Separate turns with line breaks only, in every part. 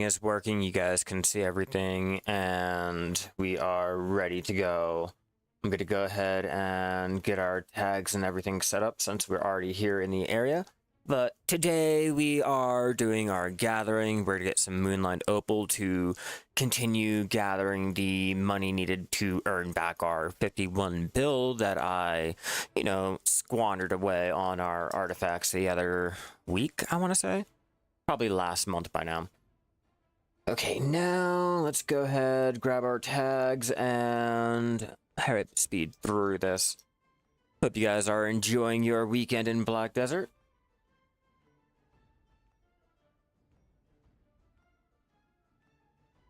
is working. You guys can see everything, and we are ready to go. I'm going to go ahead and get our tags and everything set up since we're already here in the area. But today we are doing our gathering. We're going to get some Moonlight Opal to continue gathering the money needed to earn back our 51 bill that I, squandered away on our artifacts the other week, I want to say. Probably last month by now. Okay, now let's go ahead, grab our tags, and hurry up speed through this. Hope you guys are enjoying your weekend in Black Desert.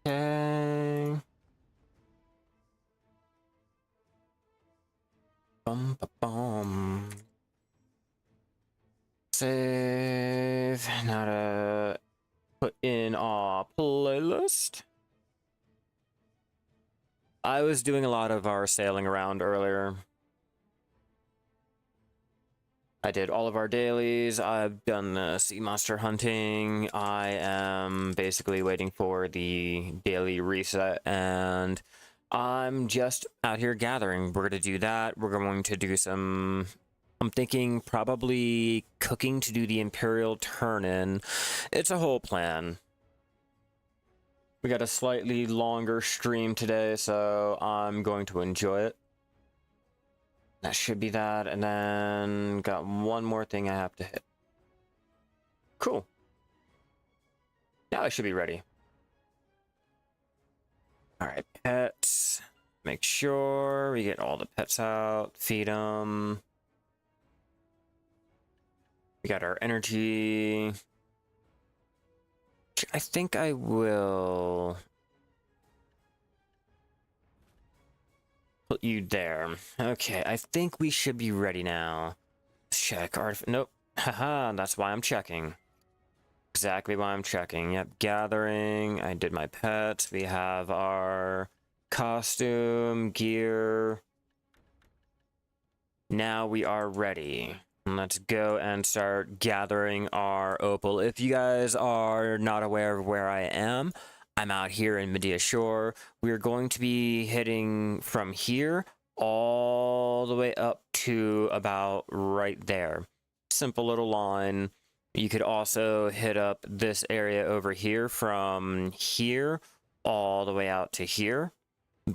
Okay. Bum ba bum. Save. Now to put in our playlist. I was doing a lot of our sailing around earlier. I did all of our dailies. I've done the sea monster hunting. I am basically waiting for the daily reset, and I'm just out here gathering. We're going to do that. We're going to do some, I'm thinking probably cooking to do the Imperial turn-in. It's a whole plan. We got a slightly longer stream today, so I'm going to enjoy it. That should be that, and then got one more thing I have to hit. Cool. Now I should be ready. Alright, pets. Make sure we get all the pets out, feed them. We got our energy. I think I will put you there. Okay, I think we should be ready now. Check nope. Haha, that's why I'm checking. Exactly why I'm checking. Yep, gathering. I did my pets. We have our costume, gear. Now we are ready. Let's go and start gathering our opal. If you guys are not aware of where I am, I'm out here in Mediah Shore. We're going to be hitting from here all the way up to about right there. Simple little line. You could also hit up this area over here from here all the way out to here.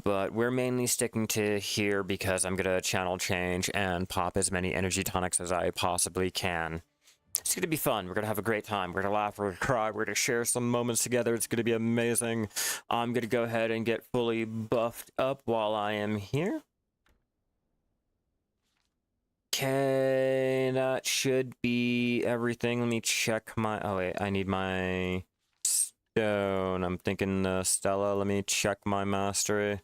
But we're mainly sticking to here because I'm going to channel change and pop as many energy tonics as I possibly can. It's going to be fun. We're going to have a great time. We're going to laugh, we're going to cry, we're going to share some moments together. It's going to be amazing. I'm going to go ahead and get fully buffed up while I am here. Okay, that should be everything. Let me check my... Oh, wait, I need my stone. I'm thinking Stella. Let me check my mastery.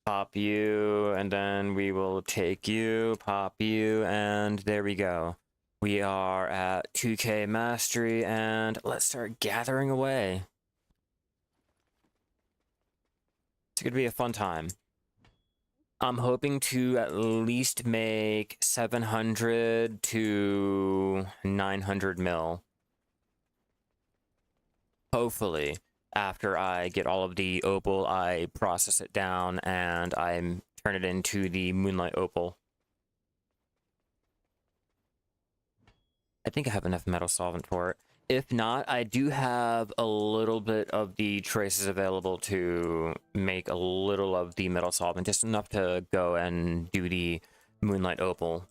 Pop you, and then we will take you, pop you, and there we go. We are at 2K mastery, and let's start gathering away. It's gonna be a fun time. I'm hoping to at least make 700 to 900 mil. Hopefully. After I get all of the opal, I process it down and I turn it into the Moonlight Opal. I think I have enough metal solvent for it. If not, I do have a little bit of the traces available to make a little of the metal solvent, just enough to go and do the Moonlight Opal.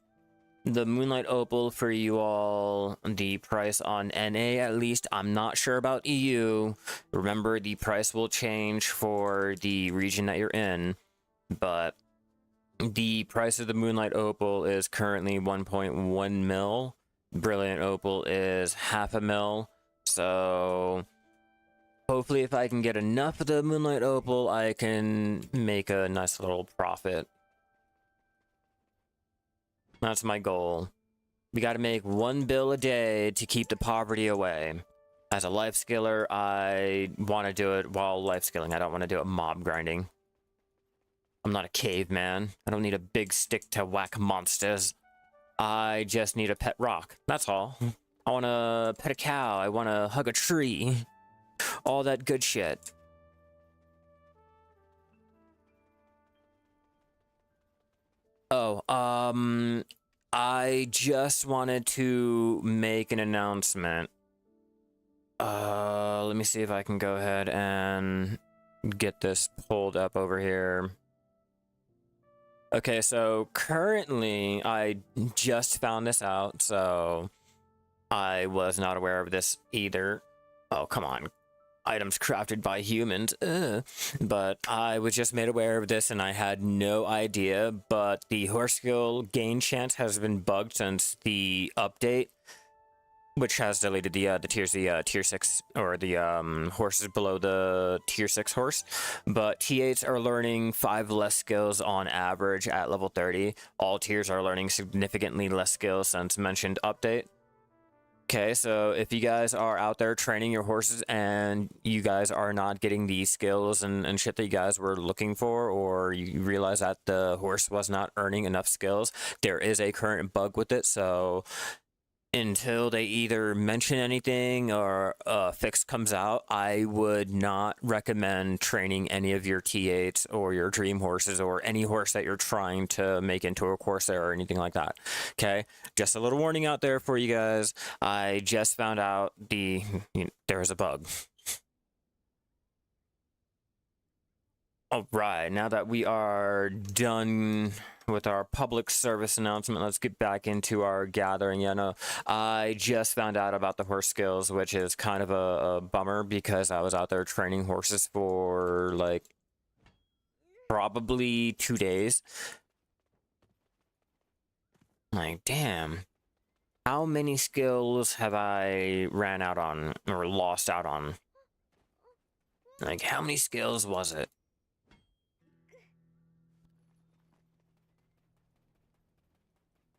The Moonlight Opal for you all, the price on NA at least, I'm not sure about EU. Remember, the price will change for the region that you're in, but the price of the Moonlight Opal is currently 1.1 mil. Brilliant Opal is half a mil, so hopefully if I can get enough of the Moonlight Opal, I can make a nice little profit. That's my goal. We gotta make 1 bill a day to keep the poverty away. As a life skiller, I want to do it while life skilling. I don't want to do it mob grinding. I'm not a caveman. I don't need a big stick to whack monsters. I just need a pet rock. That's all. I want to pet a cow. I want to hug a tree. All that good shit. Oh, I just wanted to make an announcement. Let me see if I can go ahead and get this pulled up over here. Okay, so currently I just found this out, so I was not aware of this either. Oh, come on. Items crafted by humans. But I was just made aware of this and I had no idea, but the horse skill gain chance has been bugged since the update, which has deleted the tiers, the tier 6, or the horses below the tier 6 horse. But T8s are learning 5 less skills on average at level 30. All tiers are learning significantly less skills since mentioned update. Okay, so if you guys are out there training your horses and you guys are not getting the skills and shit that you guys were looking for, or you realize that the horse was not earning enough skills, there is a current bug with it, so until they either mention anything or a fix comes out, I would not recommend training any of your T8s or your dream horses or any horse that you're trying to make into a Corsair or anything like that. Okay, just a little warning out there for you guys. I just found out there was a bug. All right, now that we are done with our public service announcement, let's get back into our gathering. Yeah, no, I just found out about the horse skills, which is kind of a bummer because I was out there training horses for like probably 2 days. Like, damn, how many skills have I ran out on or lost out on? Like, how many skills was it?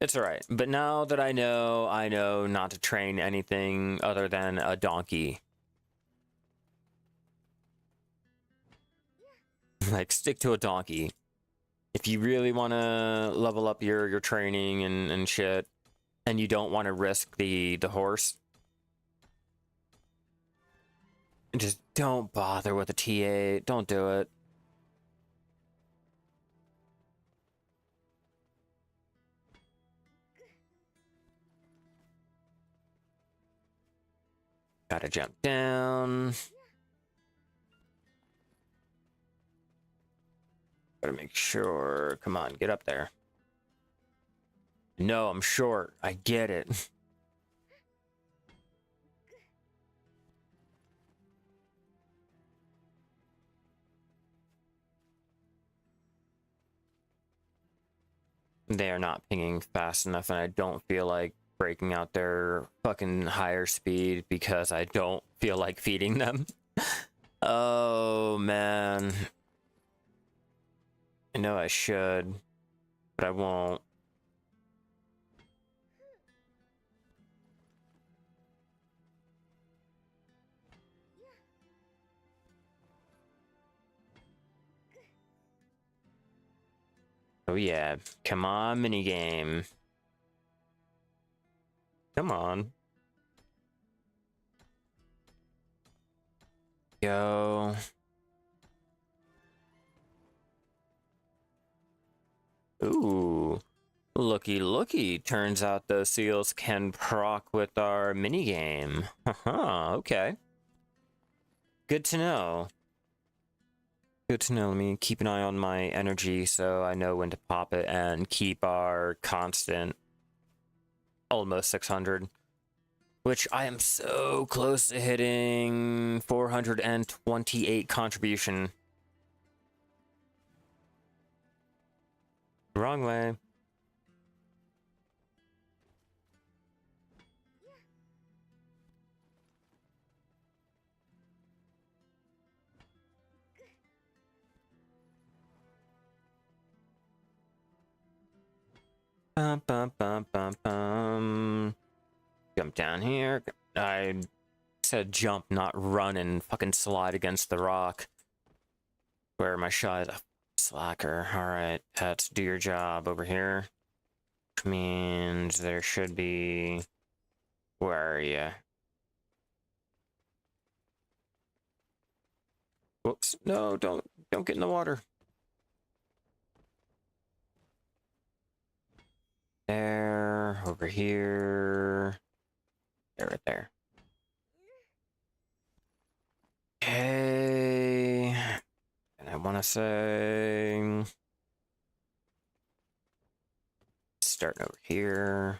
It's alright, but now that I know not to train anything other than a donkey. Like, stick to a donkey. If you really want to level up your training and shit, and you don't want to risk the horse, just don't bother with a T8. Don't do it. Gotta jump down. Gotta make sure. Come on, get up there. No, I'm short. I get it. They are not pinging fast enough, and I don't feel like breaking out their fucking higher speed because I don't feel like feeding them. Oh, man. I know I should, but I won't. Oh yeah, come on, minigame. Come on. Go. Ooh. Looky, looky. Turns out those seals can proc with our minigame. Haha, okay. Good to know. Good to know. Let me keep an eye on my energy so I know when to pop it and keep our constant almost 600. Which I am so close to hitting 428 contribution. Wrong way. Bum, bum, bum, bum, bum. Jump down here. I said jump, not run and fucking slide against the rock. Where my Shai is a slacker. Alright, pets, do your job over here. Which means there should be Where are you? Whoops. No, don't get in the water. There, over here. There, right there. Okay. And I want to say... starting over here.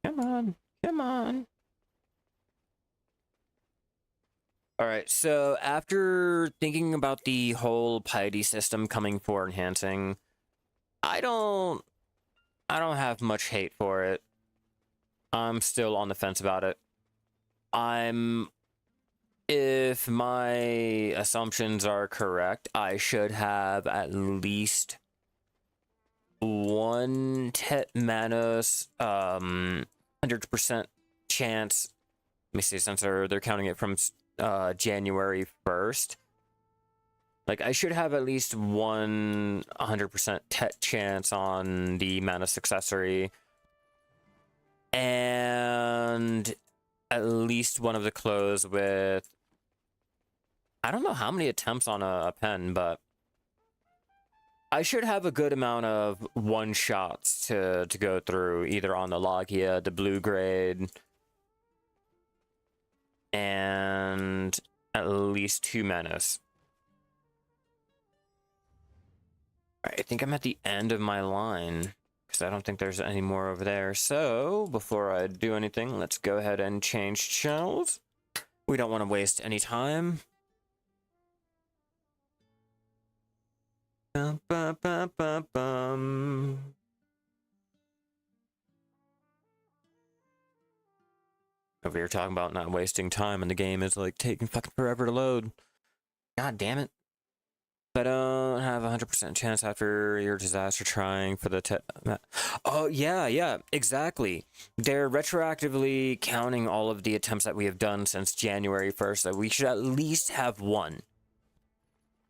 Come on, come on. All right, so after thinking about the whole piety system coming for enhancing, I don't have much hate for it. I'm still on the fence about it. If my assumptions are correct, I should have at least one Tet Manos 100% chance. Let me see, since they're counting it from January 1st. Like, I should have at least one 100% Tet chance on the Manos accessory. And at least one of the clothes with... I don't know how many attempts on a pen, but I should have a good amount of one-shots to go through, either on the Logia, the blue grade, and at least 2 Menace. Alright, I think I'm at the end of my line, because I don't think there's any more over there. So, before I do anything, let's go ahead and change channels. We don't want to waste any time. Bum, bum, bum, bum, bum. Over here talking about not wasting time, and the game is like taking fucking forever to load. God damn it. But I don't have a 100% chance after your disaster trying for the oh, yeah, exactly. They're retroactively counting all of the attempts that we have done since January 1st, so we should at least have one.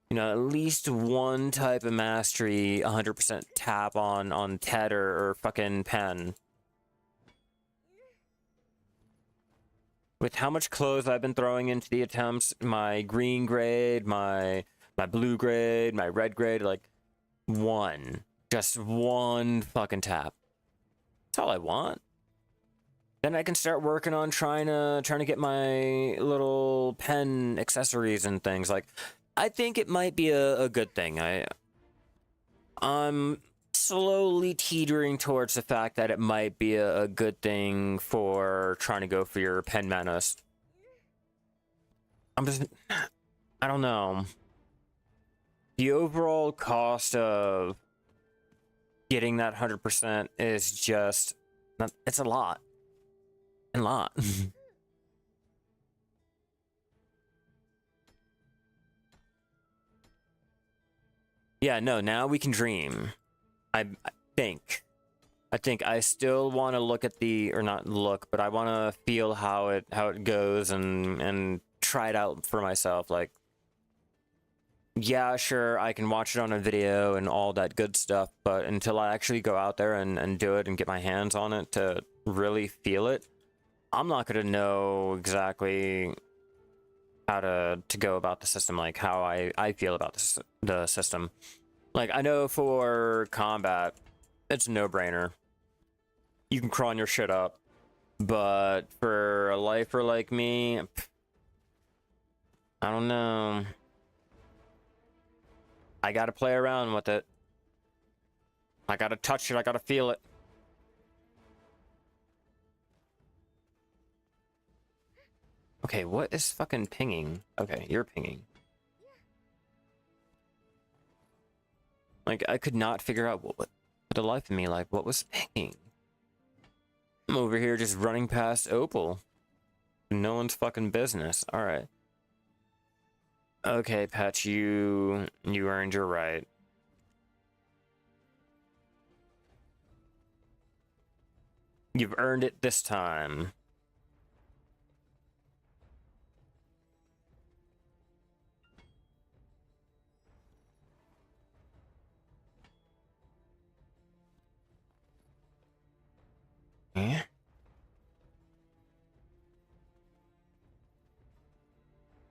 You know, at least one type of mastery, 100% tap on Tet or fucking pen. With how much clothes I've been throwing into the attempts, my green grade, my blue grade, my red grade, like, one. Just one fucking tap. That's all I want. Then I can start working on trying to get my little pen accessories and things. Like, I think it might be a good thing. I'm slowly teetering towards the fact that it might be a good thing for trying to go for your pen manos. I don't know. The overall cost of getting that 100% is just, it's a lot. A lot. Yeah, no, now we can dream. I think I still want to look at the, or not look, but I want to feel how it goes and try it out for myself. Like, yeah, sure, I can watch it on a video and all that good stuff, but until I actually go out there and do it and get my hands on it to really feel it, I'm not going to know exactly how to go about the system, like how I feel about the system. Like, I know for combat, it's a no-brainer. You can crawl your shit up, but for a lifer like me, I don't know. I gotta play around with it. I gotta touch it, I gotta feel it. Okay, what is fucking pinging? Okay, you're pinging. Like, I could not figure out what for the life of me, like, what was pinging? I'm over here just running past Opal. No one's fucking business. Alright. Okay, Patch, you earned your right. You've earned it this time.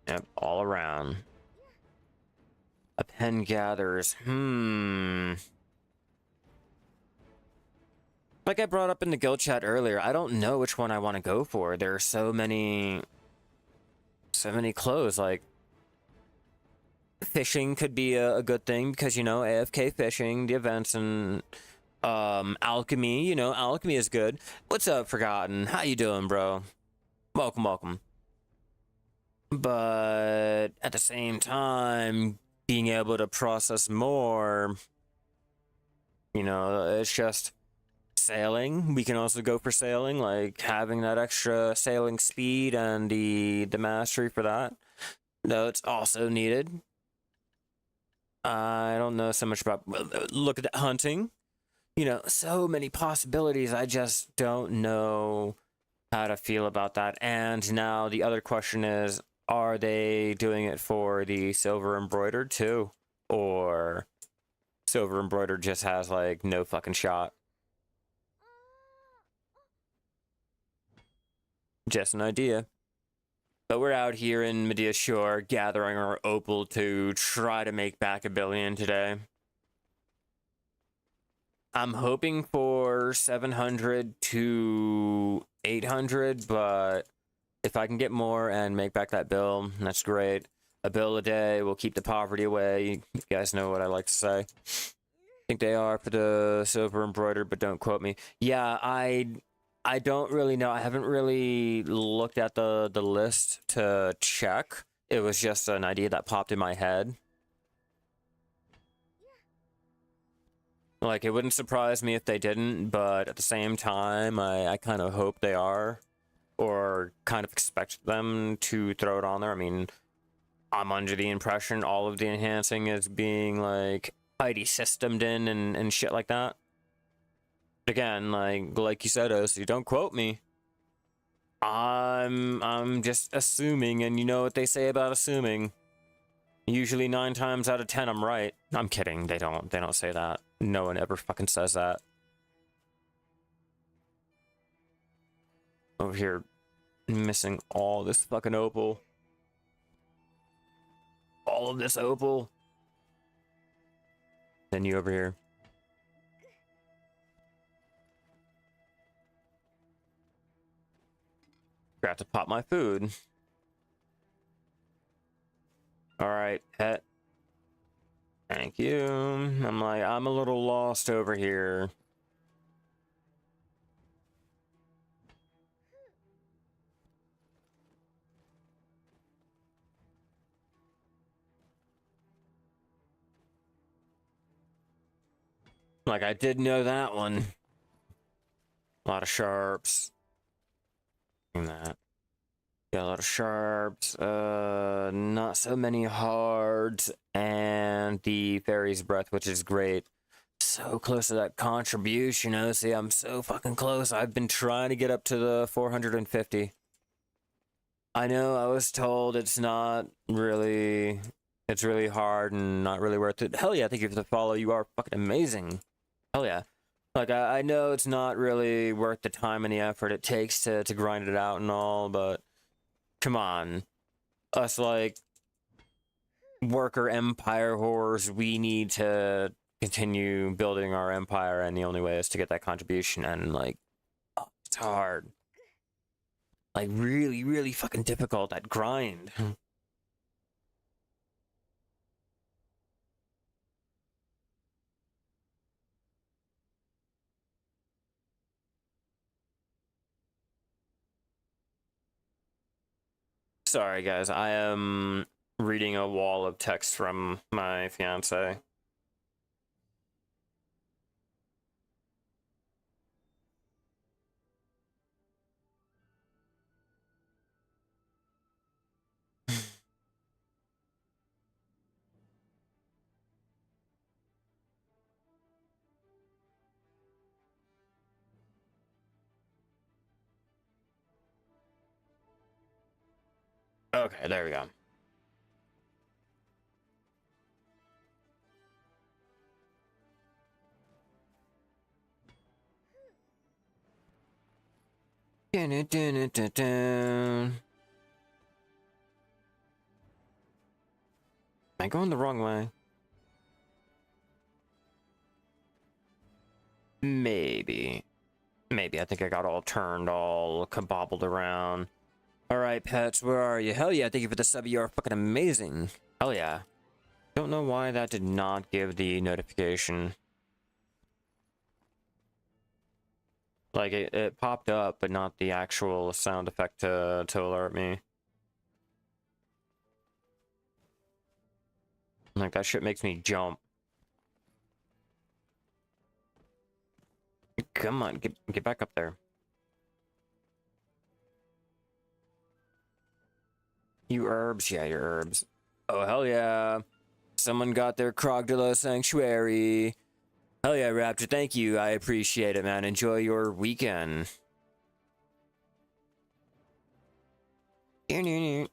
Yep, all around. A pen gathers. Like I brought up in the guild chat earlier, I don't know which one I want to go for. There are so many clothes. Like, fishing could be a good thing because, you know, AFK fishing, the events, and alchemy, you know, alchemy is good. What's up, Forgotten? How you doing, bro? Welcome, welcome. But at the same time, being able to process more, you know, it's just sailing. We can also go for sailing, like having that extra sailing speed and the mastery for that. No, it's also needed. I don't know so much about, look at hunting. You know, so many possibilities. I just don't know how to feel about that. And now the other question is, are they doing it for the silver embroidered too? Or silver embroidered just has like no fucking shot? Just an idea. But we're out here in Mediah Shore gathering our opal to try to make back 1 billion today. I'm hoping for 700 to 800, but if I can get more and make back that bill, that's great. 1 bill a day will keep the poverty away. You guys know what I like to say. I think they are for the silver embroidered, but don't quote me. Yeah, I don't really know. I haven't really looked at the list to check. It was just an idea that popped in my head. Like, it wouldn't surprise me if they didn't, but at the same time, I kind of hope they are, or kind of expect them to throw it on there. I mean, I'm under the impression all of the enhancing is being, like, ID systemed in and shit like that. Again, like you said, OC, don't quote me. I'm just assuming, and you know what they say about assuming. Usually 9 times out of 10, I'm right. I'm kidding. They don't say that. No one ever fucking says that. Over here, missing all this fucking opal. All of this opal. Then you over here. Forgot to pop my food. Alright, pet. Thank you. I'm a little lost over here. Like, I did know that one. A lot of sharps. That. Got a lot of sharps, not so many hards, and the fairy's breath, which is great. So close to that contribution, OC. I'm so fucking close. I've been trying to get up to the 450. I know I was told it's not really, it's really hard and not really worth it. Hell yeah, thank you for the follow. You are fucking amazing. Hell yeah. Like, I know it's not really worth the time and the effort it takes to grind it out and all, but come on. Us, like, worker empire whores, we need to continue building our empire, and the only way is to get that contribution, and, like, oh, it's hard. Like, really, really fucking difficult, that grind. Sorry, guys, I am reading a wall of text from my fiance. Okay, there we go. Dun, dun, dun, dun, dun. Am I going the wrong way? Maybe. Maybe. I think I got all turned, all kabobbled around. Alright, pets, where are you? Hell yeah, thank you for the sub. You are fucking amazing. Hell yeah. Don't know why that did not give the notification. Like, it popped up, but not the actual sound effect to alert me. Like, that shit makes me jump. Come on, get back up there. You herbs? Yeah, your herbs. Oh, hell yeah. Someone got their Crocodile Sanctuary. Hell yeah, Raptor, thank you. I appreciate it, man. Enjoy your weekend. I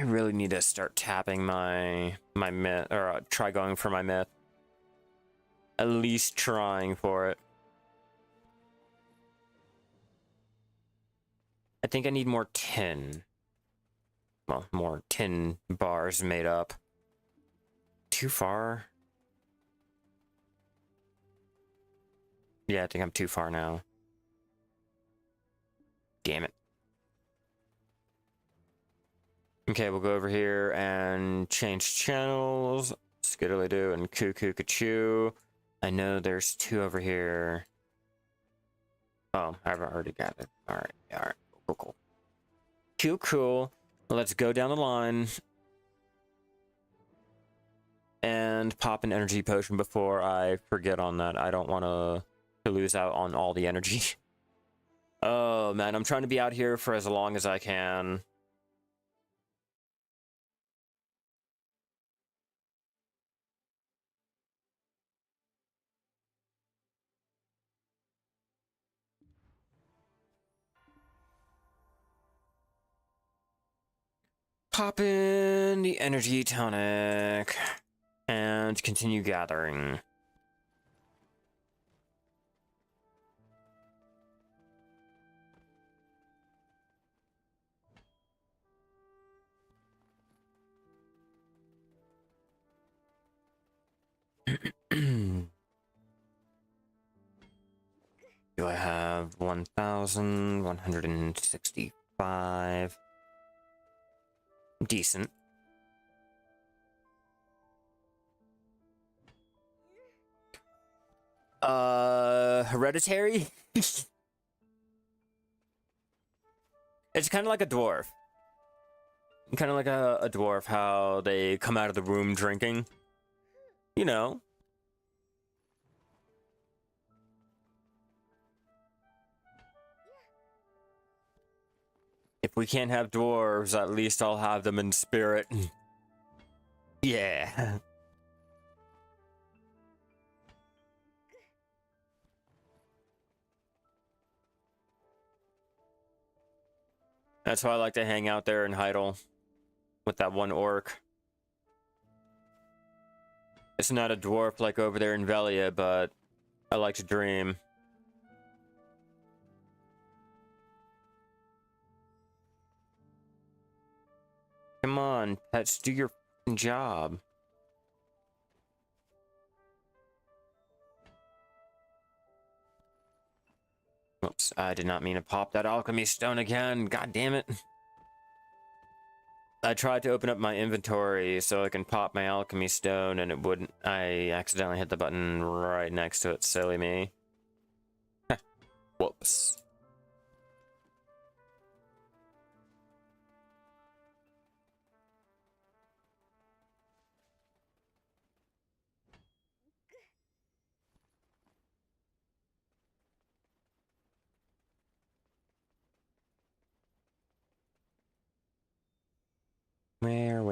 really need to start tapping my myth, or try going for my myth. At least trying for it. I think I need more tin. Well, more tin bars made up. Too far? Yeah, I think I'm too far now. Damn it. Okay, we'll go over here and change channels. Skiddly-doo and coo-coo-ca-choo. I know there's two over here. Oh, I've already got it. Alright, alright. Cool, cool. Cool, cool. Let's go down the line. And pop an energy potion before I forget on that. I don't want to lose out on all the energy. Oh, man, I'm trying to be out here for as long as I can. Pop in the energy tonic and continue gathering. Do I have 1,165? Decent. Hereditary? It's kind of like a dwarf. Kind of like a dwarf, how they come out of the room drinking. You know. If we can't have dwarves, at least I'll have them in spirit. Yeah. That's why I like to hang out there in Heidel with that one orc. It's not a dwarf like over there in Velia, but I like to dream. Come on, pets, do your job. Oops, I did not mean to pop that alchemy stone again. God damn it. I tried to open up my inventory so I can pop my alchemy stone and it wouldn't. I accidentally hit the button right next to it. Silly me. Whoops. Where?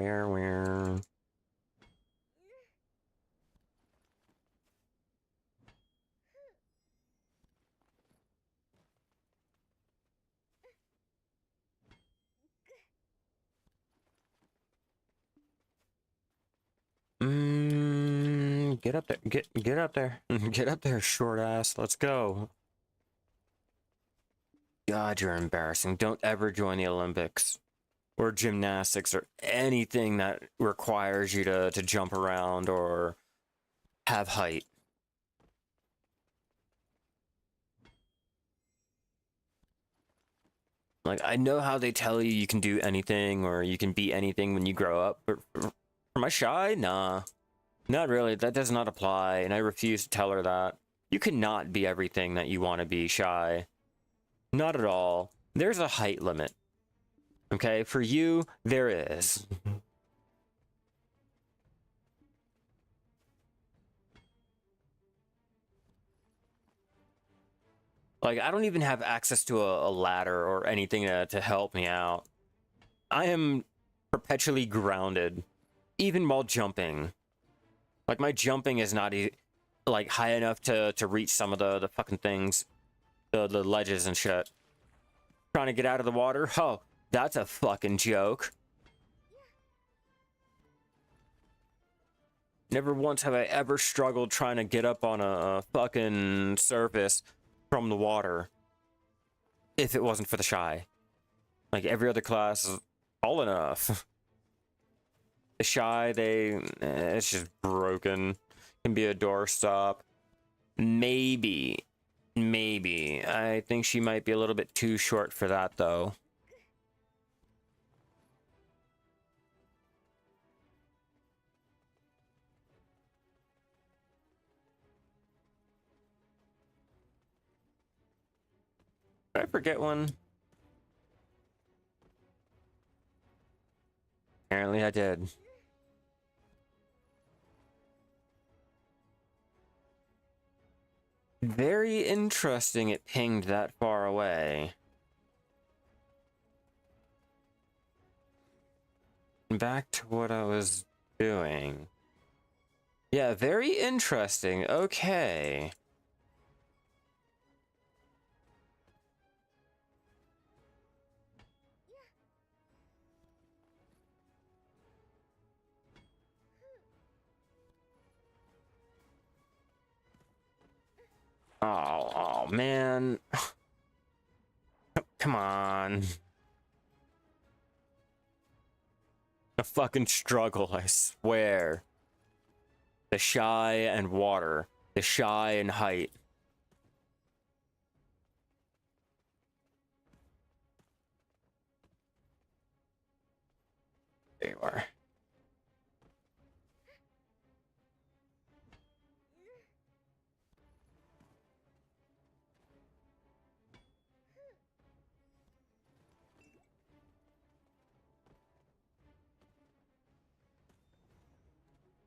Get up there. Get up there. Get up there, short ass. Let's go. God, you're embarrassing. Don't ever join the Olympics or gymnastics or anything that requires you to jump around or have height. Like, I know how they tell you can do anything or you can be anything when you grow up, but for my Shai, nah. Not really. That does not apply, and I refuse to tell her that. You cannot be everything that you want to be, Shai. Not at all. There's a height limit. Okay? For you, there is. Like, I don't even have access to a ladder or anything to help me out. I am perpetually grounded, even while jumping. Like, my jumping is not like high enough to reach some of the fucking things, the ledges and shit. Trying to get out of the water? Oh, that's a fucking joke. Never once have I ever struggled trying to get up on a fucking surface from the water. If it wasn't for the Shai. Like, every other class is all enough. The Shai, it's just broken. Can be a doorstop. Maybe. I think she might be a little bit too short for that, though. Did I forget one? Apparently I did. Very interesting it pinged that far away. Back to what I was doing. Yeah, very interesting. Okay. Oh man. Come on. A fucking struggle, I swear. The Shai and water. The Shai and height. There you are.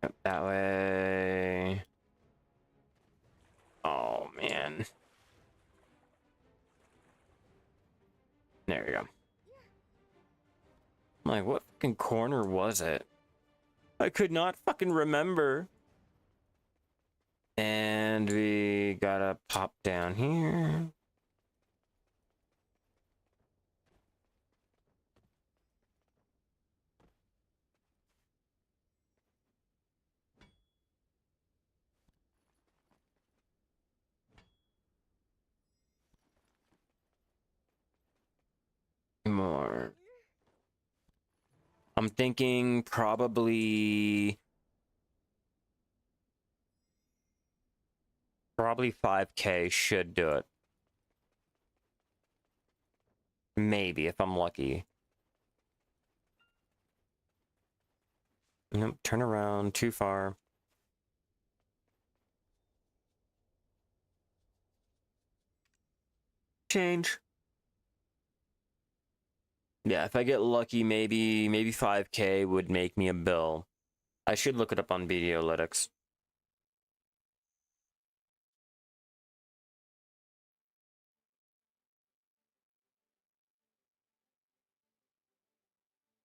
Yep, that way. Oh, man. There we go. I'm like, what fucking corner was it? I could not fucking remember. And we gotta pop down here. More. I'm thinking probably 5K should do it. Maybe if I'm lucky. Nope, turn around, too far. Change. Yeah, if I get lucky, maybe 5K would make me a bill. I should look it up on Videolytics.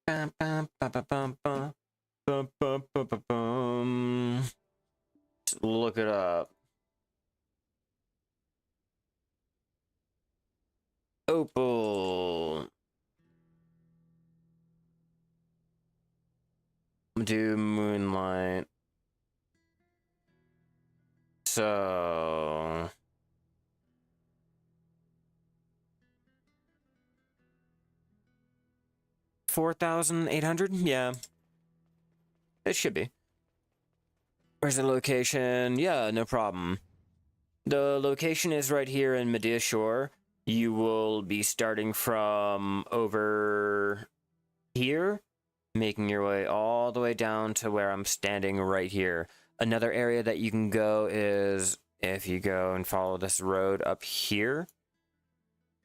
Bum, bum, bum, bum, bum, bum. Bum, bum, bum, bum, bum. Let's look it up. Opal. Do Moonlight. So 4,800? Yeah. It should be. Where's the location? Yeah, no problem. The location is right here in Mediah Shore. You will be starting from over here, making your way all the way down to where I'm standing right here. Another area that you can go is if you go and follow this road up here,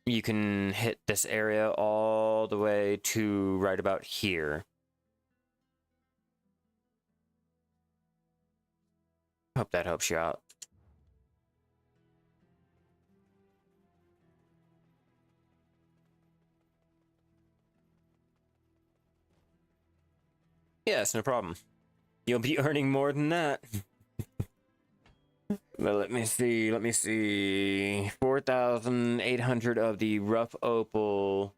you can hit this area all the way to right about here. Hope that helps you out. Yes, no problem. You'll be earning more than that. But let me see. 4,800 of the rough opal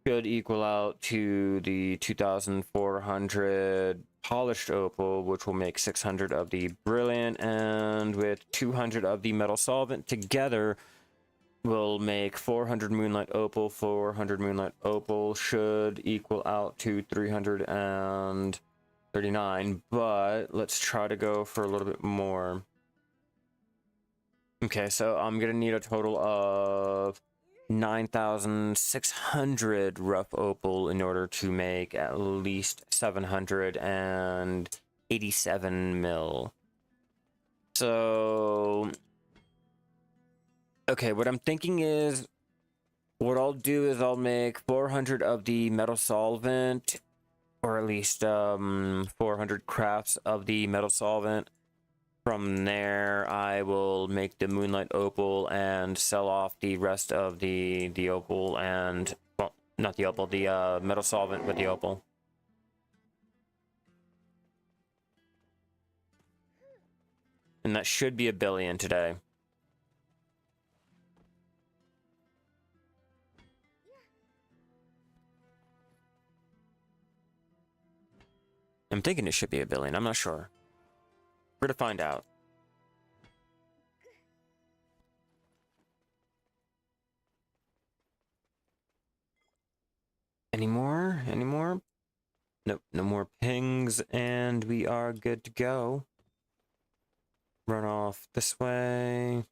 should equal out to the 2,400 polished opal, which will make 600 of the brilliant, and with 200 of the metal solvent together will make 400 moonlight opal. 400 moonlight opal should equal out to 339, but let's try to go for a little bit more. Okay, so I'm gonna need a total of 9,600 rough opal in order to make at least 787 mil. So, okay, what I'm thinking is, what I'll do is I'll make 400 of the metal solvent, or at least 400 crafts of the metal solvent. From there, I will make the Moonlight Opal and sell off the rest of the opal and, well, not the opal, the metal solvent with the opal. And that should be 1 billion today. I'm thinking it should be 1 billion, I'm not sure. We're to find out. Any more? Any more? Nope, no more pings, and we are good to go. Run off this way.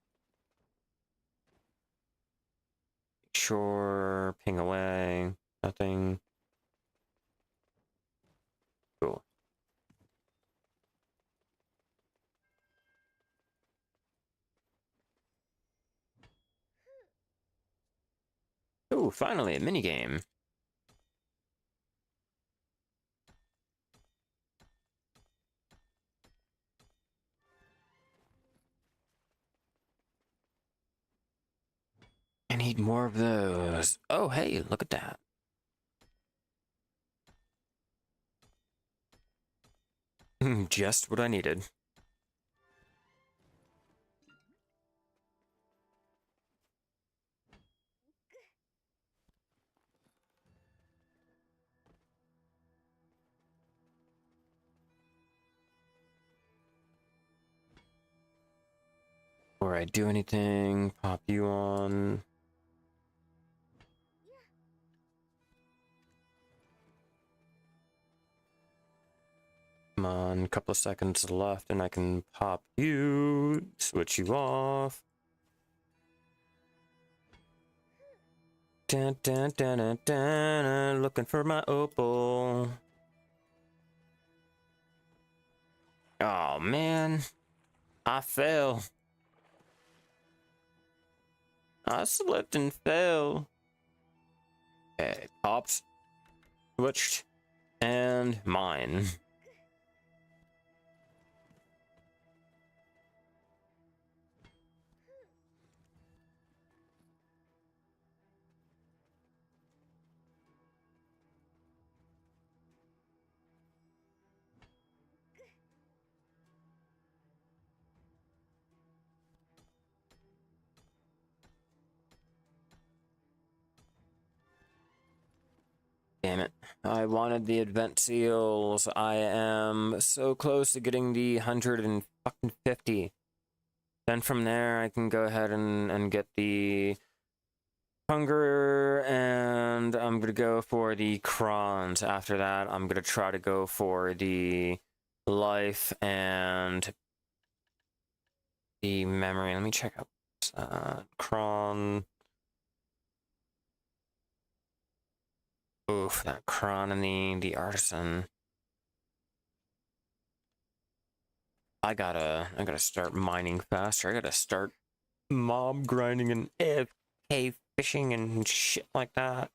Sure, ping away. Nothing. Cool. Ooh, finally, a minigame. I need more of those. Oh, hey, look at that. Just what I needed. Before I do anything, pop you on. Come on, a couple of seconds left and I can pop you, switch you off. Dun, dun, dun, dun, dun, looking for my opal. Oh man, I fell. I slipped and fell. Okay, popped, switched, and mine. Damn it. I wanted the event seals. I am so close to getting the 150. Then from there, I can go ahead and get the hunger, and I'm gonna go for the crons. After that, I'm gonna try to go for the life and the memory. Let me check out cron. Oof, that cron and the artisan. I gotta start mining faster. I gotta start mob grinding and AFK fishing and shit like that.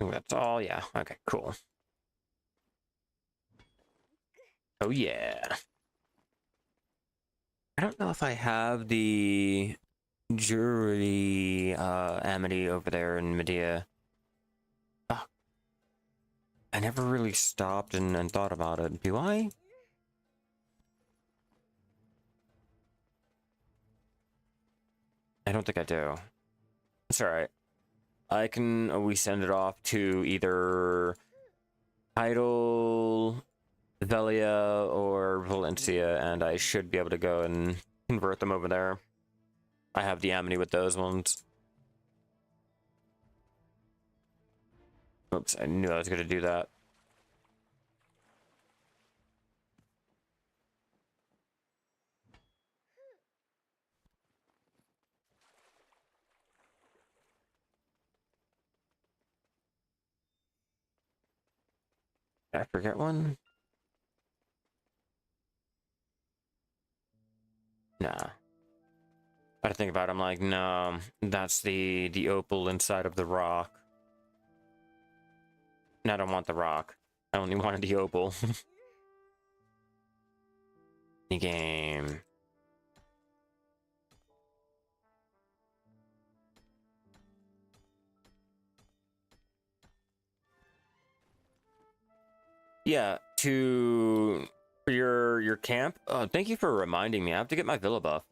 I think that's all. Yeah. Okay. Cool. Oh yeah. I don't know if I have the jewelry amity over there in Mediah. Oh, I never really stopped and thought about it. Do I? I don't think I do. It's alright. I can always send it off to either Idle, Velia, or Valencia, and I should be able to go and convert them over there. I have the amity with those ones. Oops, I knew I was going to do that. Did I forget one? Nah. I think about it, I'm like, no, that's the opal inside of the rock. And I don't want the rock. I only wanted the opal. The game. Yeah, for your camp. Oh, thank you for reminding me. I have to get my villa buff.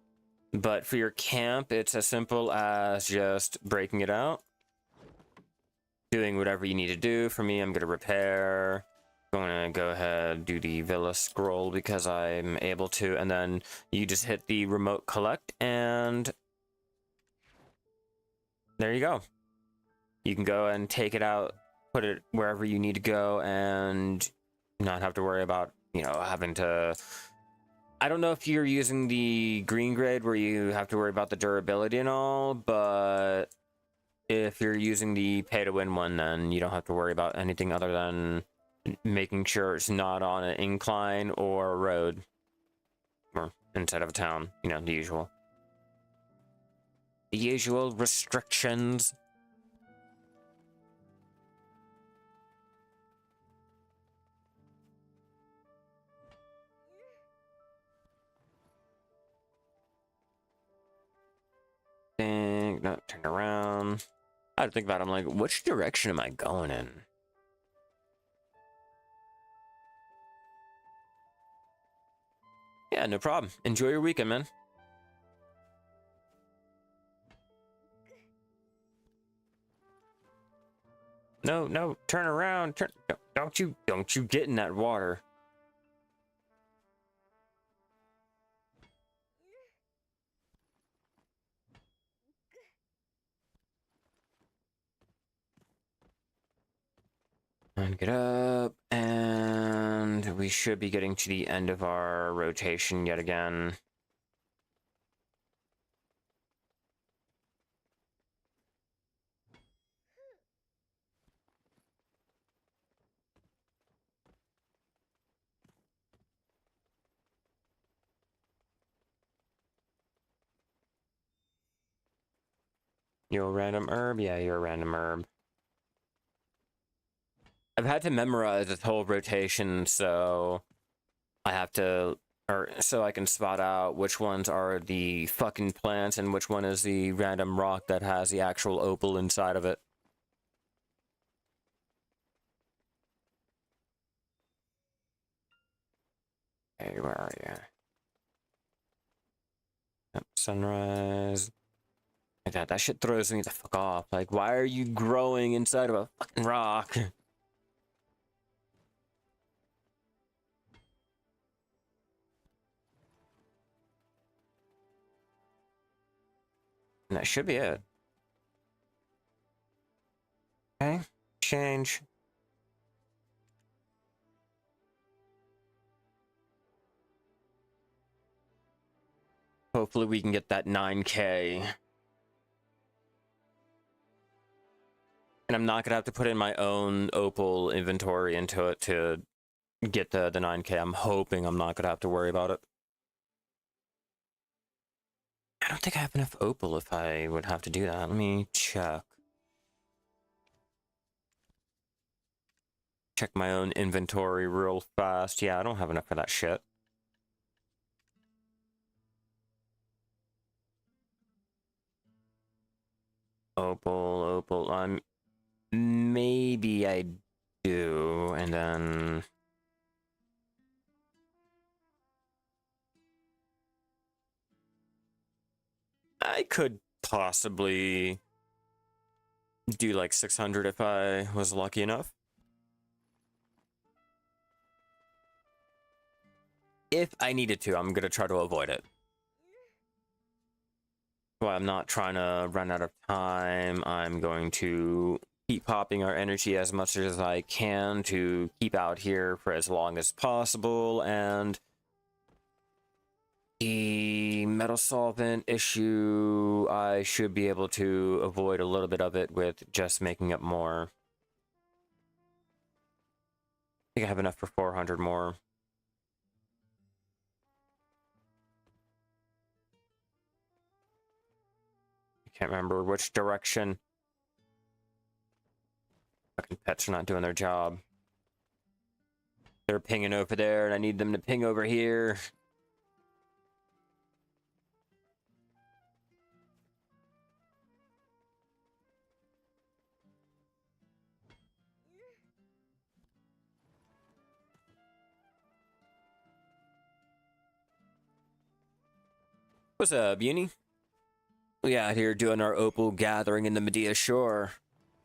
But for your camp, it's as simple as just breaking it out, doing whatever you need to do. For me, I'm gonna repair. Going to go ahead do the villa scroll because I'm able to, and then you just hit the remote collect, and there you go. You can go and take it out, put it wherever you need to go, and not have to worry about, you know, having to... I don't know if you're using the green grade where you have to worry about the durability and all, but if you're using the pay-to-win one, then you don't have to worry about anything other than making sure it's not on an incline or a road, or inside of a town, you know, the usual. The usual restrictions. No, turn around. I had to think about it. I'm like, which direction am I going in? Yeah, no problem. Enjoy your weekend, man. No, no, turn around. Turn. Don't you get in that water. And get up, and we should be getting to the end of our rotation yet again. You're a random herb? Yeah, you're a random herb. I've had to memorize this whole rotation, so I have to, or so I can spot out which ones are the fucking plants and which one is the random rock that has the actual opal inside of it. Hey, where are you? Yep, sunrise. Like that shit throws me the fuck off. Like, why are you growing inside of a fucking rock? And that should be it. Okay, change. Hopefully we can get that 9K. And I'm not gonna have to put in my own opal inventory into it to get the 9K. I'm hoping I'm not gonna have to worry about it. I don't think I have enough opal if I would have to do that. Let me check. Check my own inventory real fast. Yeah, I don't have enough for that shit. Opal. Maybe I do, and then I could possibly do like 600 if I was lucky enough. If I needed to, I'm gonna try to avoid it. Well, I'm not trying to run out of time. I'm going to keep popping our energy as much as I can to keep out here for as long as possible, and the metal solvent issue, I should be able to avoid a little bit of it with just making up more. I think I have enough for 400 more. I can't remember which direction. Fucking pets are not doing their job. They're pinging over there, and I need them to ping over here. What's up, Uni? We out here doing our Opal Gathering in the Mediah Shore.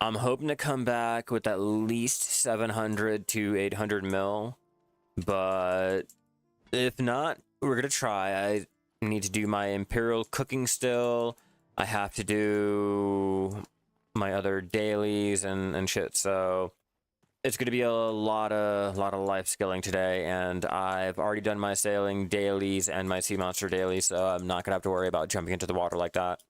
I'm hoping to come back with at least 700 to 800 mil, but if not, we're gonna try. I need to do my Imperial cooking still. I have to do my other dailies and shit, so it's gonna be a lot of life skilling today, and I've already done my sailing dailies and my sea monster dailies, so I'm not gonna have to worry about jumping into the water like that.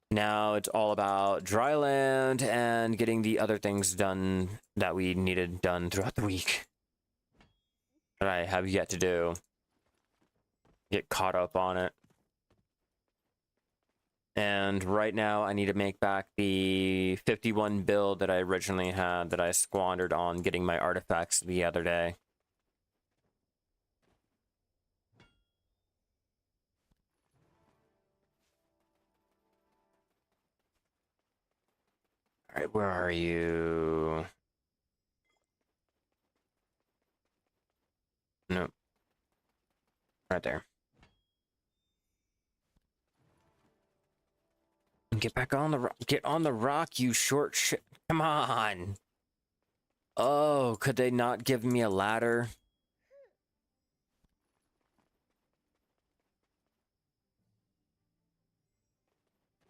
Now it's all about dry land and getting the other things done that we needed done throughout the week that I have yet to do. Get caught up on it. And right now I need to make back the 51 build that I originally had that I squandered on getting my artifacts the other day. Alright, where are you? Nope. Right there. Get back on the rock. Get on the rock, you short shit. Come on. Oh, could they not give me a ladder?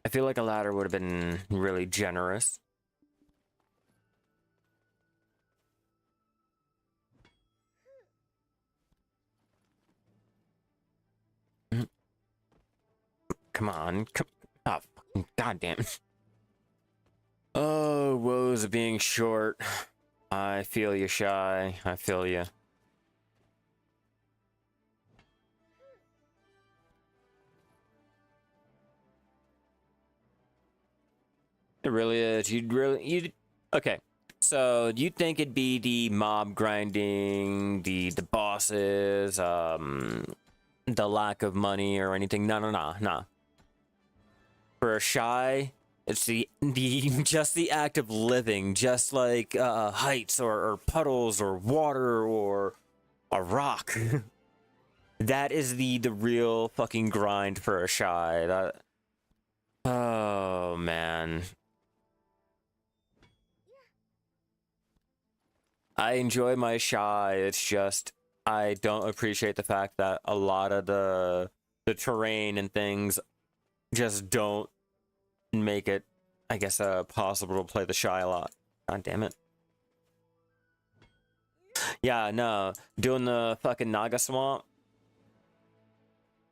I feel like a ladder would have been really generous. Come on. Come, oh, fucking goddamn. Oh, woes of being short. I feel you, Shai. I feel you. It really is. Okay. So, do you think it'd be the mob grinding, the bosses, the lack of money or anything? No. For a Shai, it's the just the act of living, just like heights or puddles or water or a rock. That is the real fucking grind for a Shai. Oh, man. I enjoy my Shai. It's just I don't appreciate the fact that a lot of the terrain and things just don't make it, I guess, possible to play the Shai a lot. God damn it. Yeah, no. Doing the fucking Naga Swamp.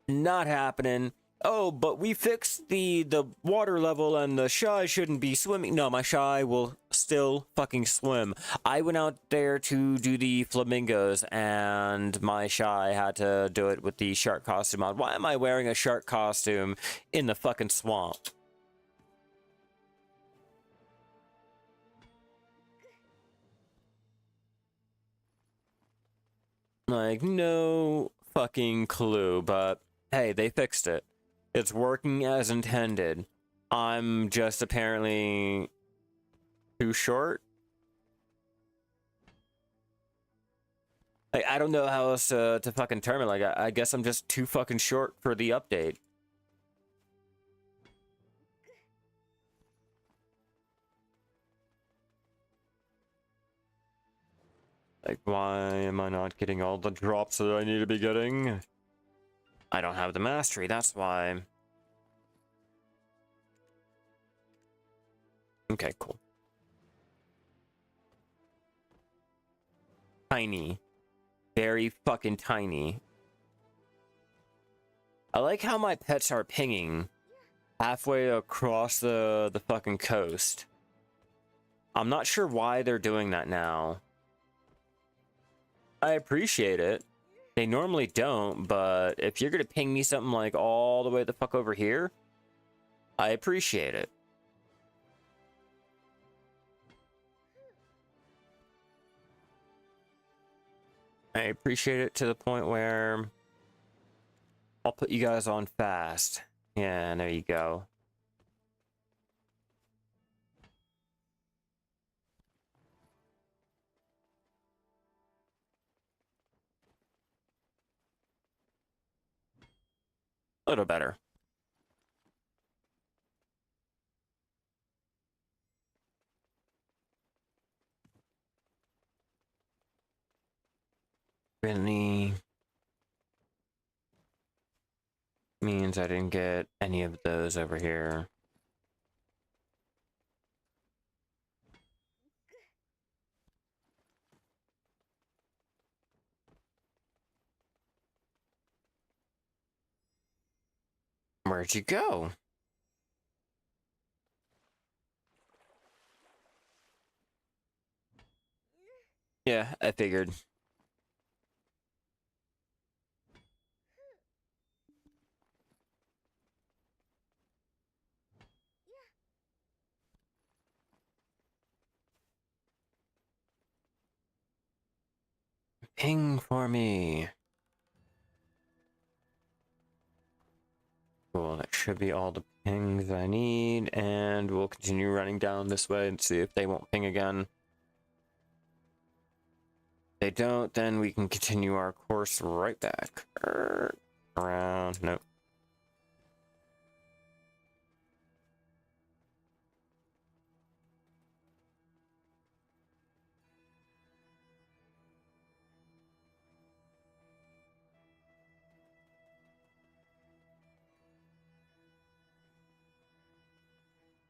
Not happening. Oh, but we fixed the water level and the Shai shouldn't be swimming. No, my Shai will still fucking swim. I went out there to do the flamingos and my Shai had to do it with the shark costume on. Why am I wearing a shark costume in the fucking swamp? Like, no fucking clue, but hey, they fixed it. It's working as intended. I'm just apparently too short. Like, I don't know how else to fucking term it. Like, I guess I'm just too fucking short for the update. Like, why am I not getting all the drops that I need to be getting? I don't have the mastery, that's why. Okay, cool. Tiny. Very fucking tiny. I like how my pets are pinging halfway across the fucking coast. I'm not sure why they're doing that now. I appreciate it. They normally don't, but if you're gonna ping me something like all the way the fuck over here, I appreciate it. I appreciate it to the point where I'll put you guys on fast. Yeah, there you go. A little better. Really means I didn't get any of those over here. Where'd you go? Yeah, I figured. Ping for me. Cool, that should be all the pings I need, and we'll continue running down this way and see if they won't ping again. If they don't, then we can continue our course right back. Around, nope.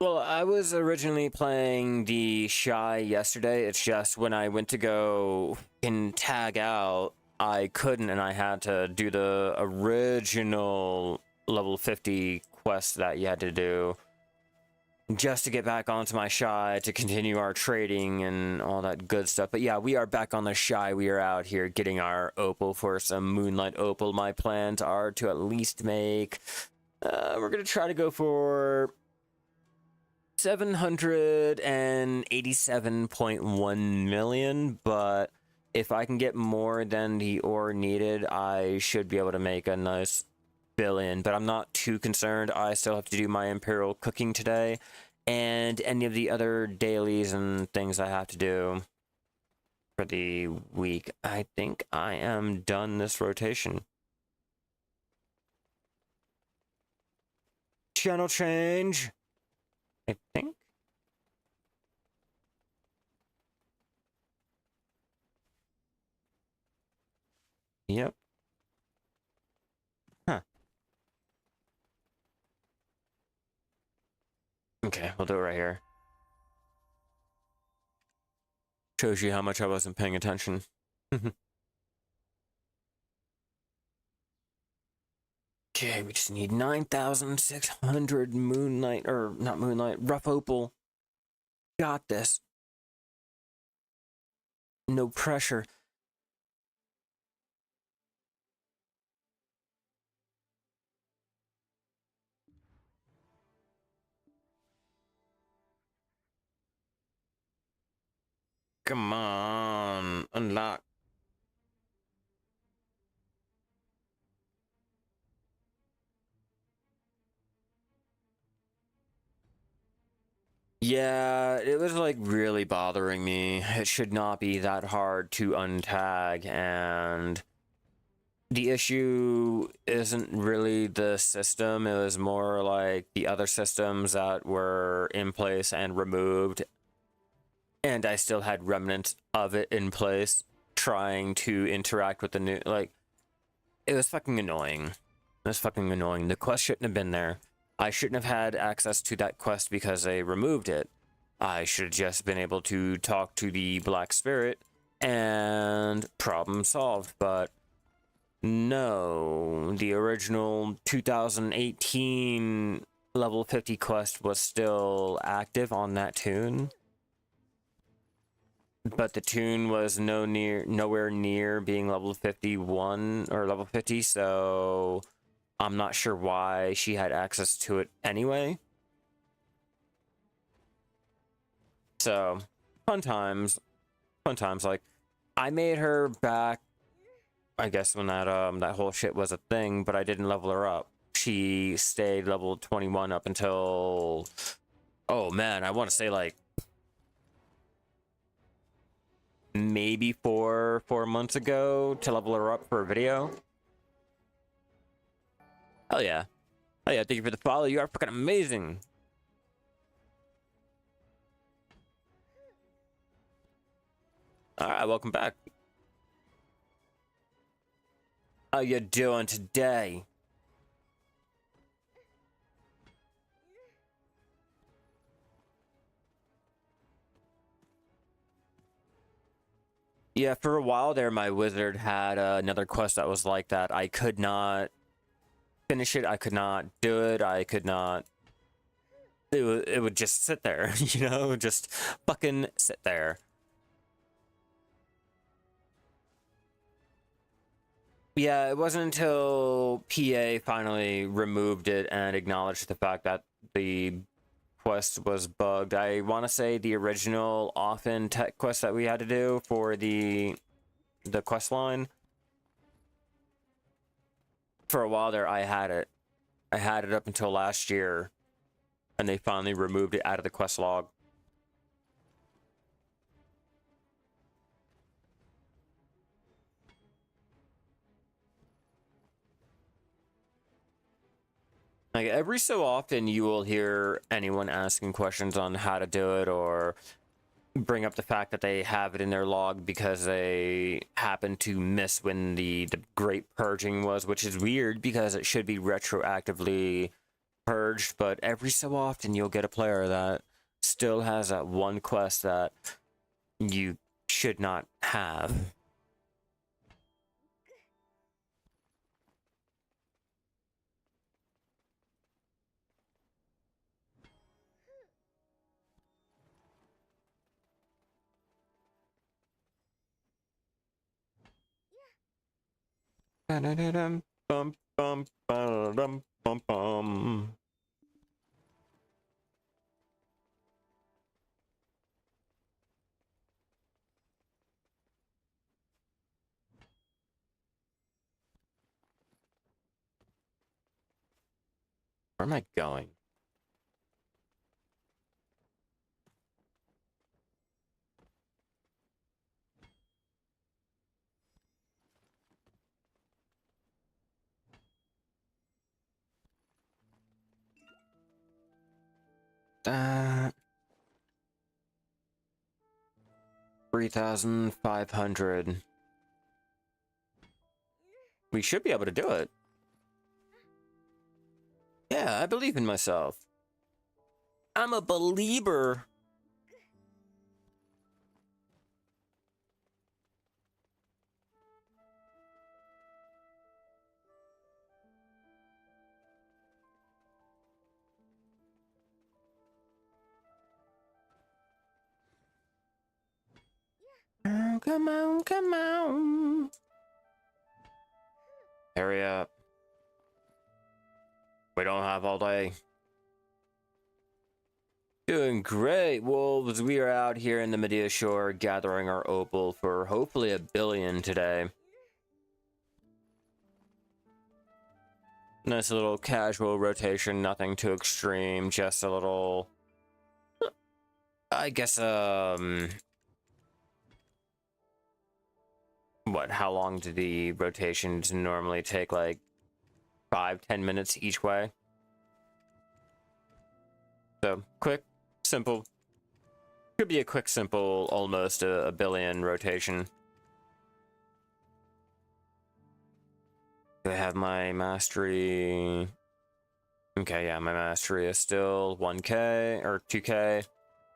Well, I was originally playing the Shai yesterday. It's just when I went to go and tag out, I couldn't, and I had to do the original level 50 quest that you had to do just to get back onto my Shai to continue our trading and all that good stuff. But yeah, we are back on the Shai. We are out here getting our Opal for some Moonlight Opal. My plans are to at least make... we're going to try to go for 787.1 million, but if I can get more than the ore needed, I should be able to make a nice billion, but I'm not too concerned. I still have to do my Imperial cooking today and any of the other dailies and things I have to do for the week. I think I am done this rotation. channel change. I think. Yep. Huh. Okay, we'll do it right here. Shows you how much I wasn't paying attention. Okay, we just need 9,600 Moonlight, or not Moonlight, Rough Opal. Got this. No pressure. Come on, unlock. Yeah, it was like really bothering me. It should not be that hard to untag, and the issue isn't really the system. It was more like the other systems that were in place and removed, and I still had remnants of it in place trying to interact with the new, like, it was fucking annoying. It was fucking annoying. The quest shouldn't have been there. I shouldn't have had access to that quest because they removed it. I should have just been able to talk to the Black Spirit and problem solved, but no. The original 2018 level 50 quest was still active on that tune, but the tune was nowhere near being level 51 or level 50, so I'm not sure why she had access to it anyway. So, fun times. Fun times. Like, I made her back, I guess, when that whole shit was a thing, but I didn't level her up. She stayed level 21 up until, oh man, I want to say like maybe four months ago to level her up for a video. Hell yeah. Hell yeah, thank you for the follow. You are fucking amazing. Alright, welcome back. How you doing today? Yeah, for a while there, my wizard had another quest that was like that. I could not finish it. I could not do it. I could not. It would just sit there, you know, just fucking sit there. Yeah, it wasn't until PA finally removed it and acknowledged the fact that the quest was bugged. I want to say the original often tech quest that we had to do for the quest line. For a while there, I had it. I had it up until last year, and they finally removed it out of the quest log. Like, every so often, you will hear anyone asking questions on how to do it, or bring up the fact that they have it in their log because they happen to miss when the Great Purging was, which is weird because it should be retroactively purged, but every so often you'll get a player that still has that one quest that you should not have. Bum, bum, bum, bum, bum. Where am I going? that. 3,500. We should be able to do it. Yeah, I believe in myself. I'm a believer. Oh, come on, come on. Hurry up. We don't have all day. Doing great, wolves. We are out here in the Mediah Shore gathering our opal for hopefully 1 billion today. Nice little casual rotation, nothing too extreme, just a little... I guess, what, how long do the rotations normally take? Like 5-10 minutes each way? So, quick, simple. Could be a quick, simple, almost a 1 billion rotation. Do I have my mastery? Okay, yeah, my mastery is still 1k, or 2k.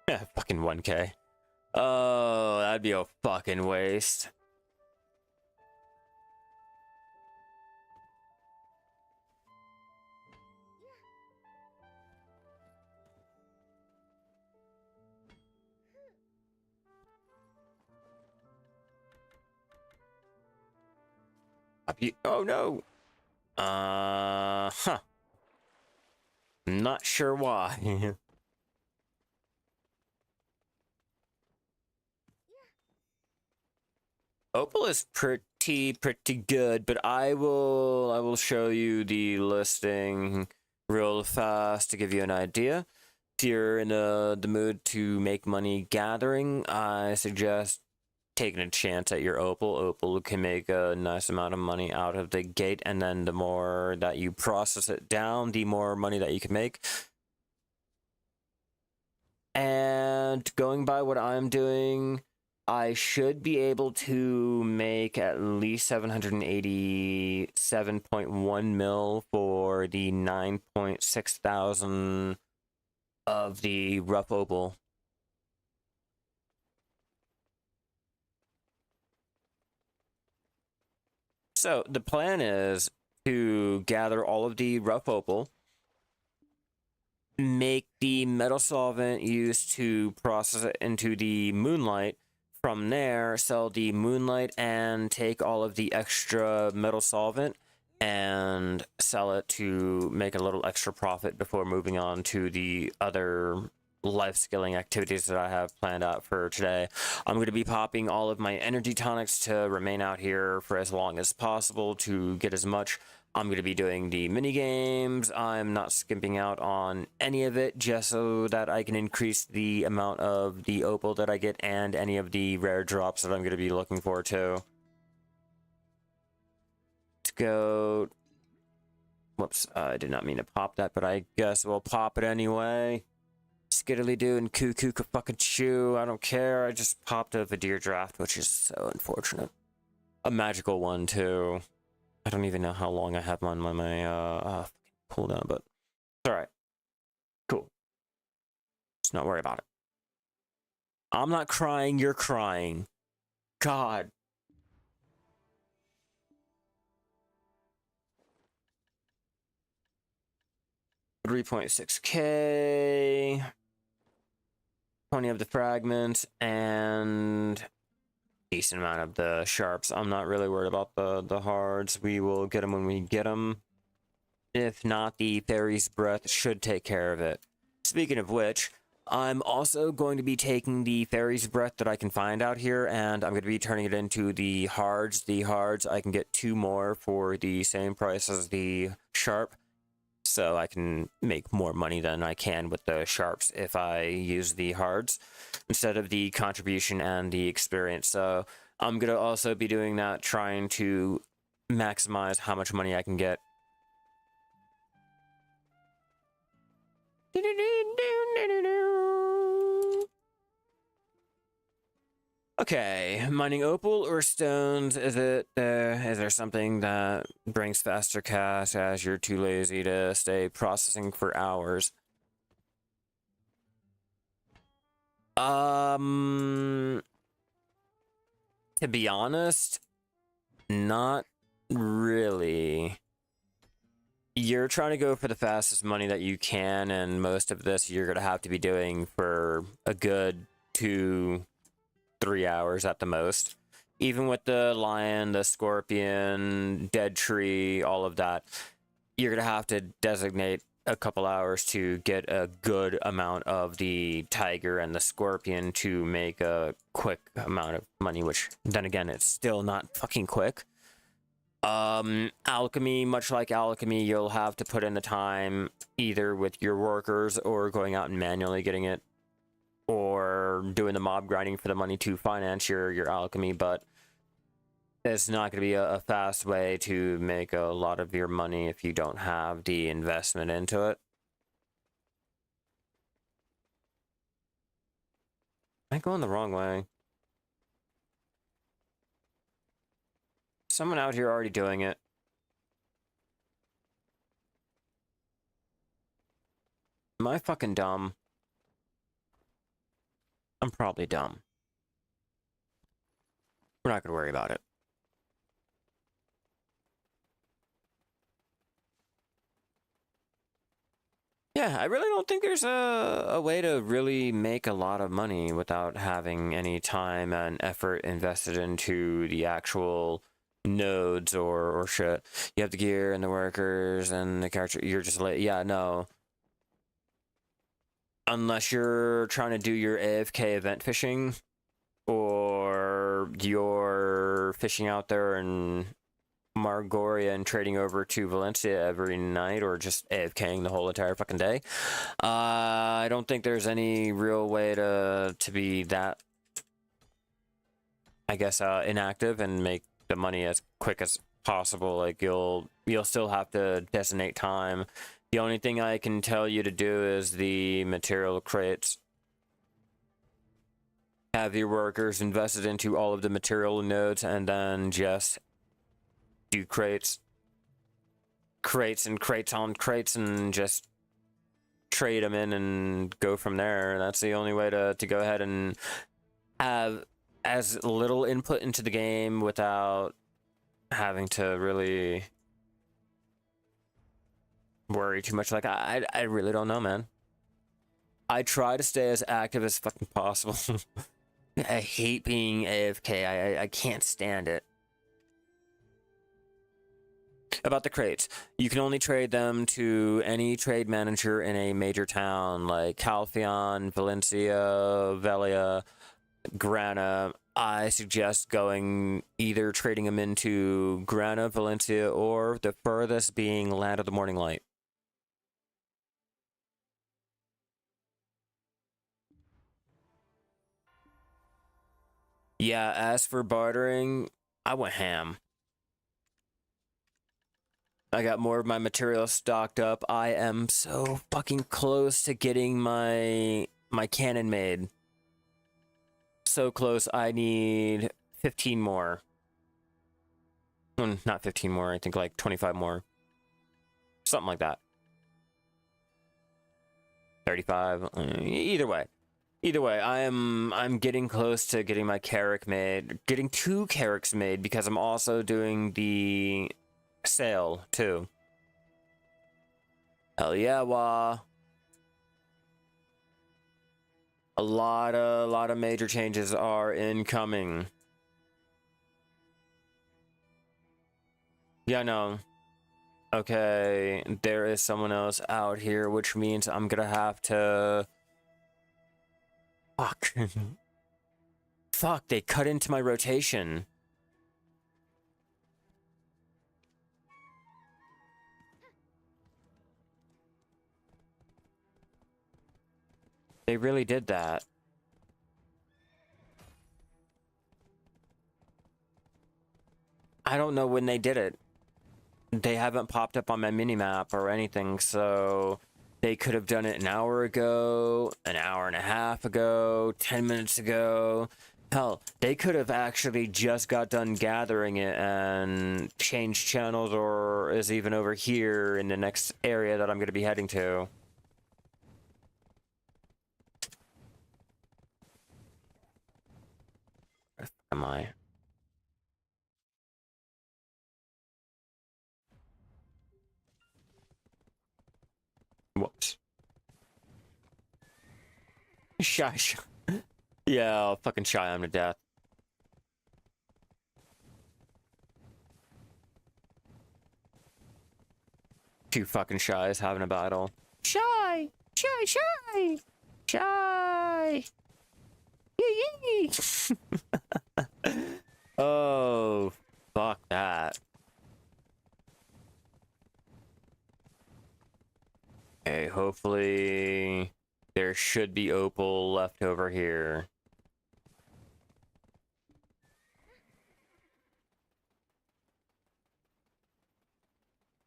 Yeah, fucking 1k. Oh, that'd be a fucking waste. Oh no! Huh. Not sure why. Opal is pretty good, but I will show you the listing real fast to give you an idea. If you're in the mood to make money gathering, I suggest taking a chance at your opal. Opal can make a nice amount of money out of the gate, and then the more that you process it down, the more money that you can make. And going by what I'm doing, I should be able to make at least 787.1 mil for the 9.6 thousand of the rough opal. So the plan is to gather all of the rough opal, make the metal solvent used to process it into the Moonlight. From there, sell the Moonlight and take all of the extra metal solvent and sell it to make a little extra profit before moving on to the other life skilling activities that I have planned out for today. I'm going to be popping all of my energy tonics to remain out here for as long as possible to get as much. I'm going to be doing the mini games. I'm not skimping out on any of it just so that I can increase the amount of the opal that I get and any of the rare drops that I'm going to be looking for too. Let's go. Whoops, I did not mean to pop that, but I guess we'll pop it anyway. Skiddly doo and cuckoo ka fucking chew. I don't care. I just popped a Mediah draft, which is so unfortunate. A magical one too. I don't even know how long I have on my cooldown, but it's alright. Cool. Let's not worry about it. I'm not crying, you're crying. God. $3.6k. 20 of the fragments and decent amount of the sharps. I'm not really worried about the hards. We will get them when we get them. If not, the fairy's breath should take care of it. Speaking of which, I'm also going to be taking the fairy's breath that I can find out here, and I'm going to be turning it into the hards. The hards, I can get 2 more for the same price as the sharp, so I can make more money than I can with the sharps if I use the hards instead of the contribution and the experience. So I'm going to also be doing that, trying to maximize how much money I can get. Okay, mining opal or stones, is there something that brings faster cash as you're too lazy to stay processing for hours? To be honest, not really. You're trying to go for the fastest money that you can, and most of this you're gonna have to be doing for a good 2-3 hours at the most. Even with the lion, the scorpion, dead tree, all of that, you're gonna have to designate a couple hours to get a good amount of the tiger and the scorpion to make a quick amount of money, which then again, it's still not fucking quick. Alchemy, much like alchemy, you'll have to put in the time either with your workers or going out and manually getting it, or doing the mob grinding for the money to finance your alchemy, but it's not going to be a fast way to make a lot of your money if you don't have the investment into it. Am I going the wrong way? Someone out here already doing it. Am I fucking dumb? I'm probably dumb. We're not gonna worry about it. Yeah, I really don't think there's a way to really make a lot of money without having any time and effort invested into the actual nodes or shit. You have the gear and the workers and the character. You're just like, yeah, no. Unless you're trying to do your AFK event fishing, or you're fishing out there in Margoria and trading over to Valencia every night, or just AFKing the whole entire fucking day. I don't think there's any real way to be that, I guess, inactive and make the money as quick as possible. Like, you'll still have to designate time. The only thing I can tell you to do is the material crates. Have your workers invested into all of the material nodes, and then just do crates and crates on crates, and just trade them in and go from there. That's the only way to go ahead and have as little input into the game without having to really worry too much. Like, I really don't know, man. I try to stay as active as fucking possible. I hate being AFK. I can't stand it. About the crates, you can only trade them to any trade manager in a major town like Calpheon, Valencia, Velia, Grana. I suggest going either trading them into Grana, Valencia, or the furthest being Land of the Morning Light. Yeah, as for bartering, I went ham. I got more of my materials stocked up. I am so fucking close to getting my cannon made. So close. I need 15 more. Not 15 more. I think like 25 more. Something like that. 35. Either way. Either way, I'm getting close to getting my carrack made. Getting 2 carracks made, because I'm also doing the sale too. Hell yeah, wah. A lot of major changes are incoming. Yeah, no. Okay, there is someone else out here, which means I'm gonna have to... Fuck. Fuck, they cut into my rotation. They really did that. I don't know when they did it. They haven't popped up on my minimap or anything, so They could have done it an hour ago, an hour and a half ago, 10 minutes ago. Hell, they could have actually just got done gathering it and changed channels, or is even over here in the next area that I'm going to be heading to. Where am I? Whoops. Shy. Yeah, I'll fucking shy him to death. Two fucking Shais having a battle. Shy! Shy, shy! Shy! Yee yee! Oh, fuck that. Okay, hopefully there should be Opal left over here.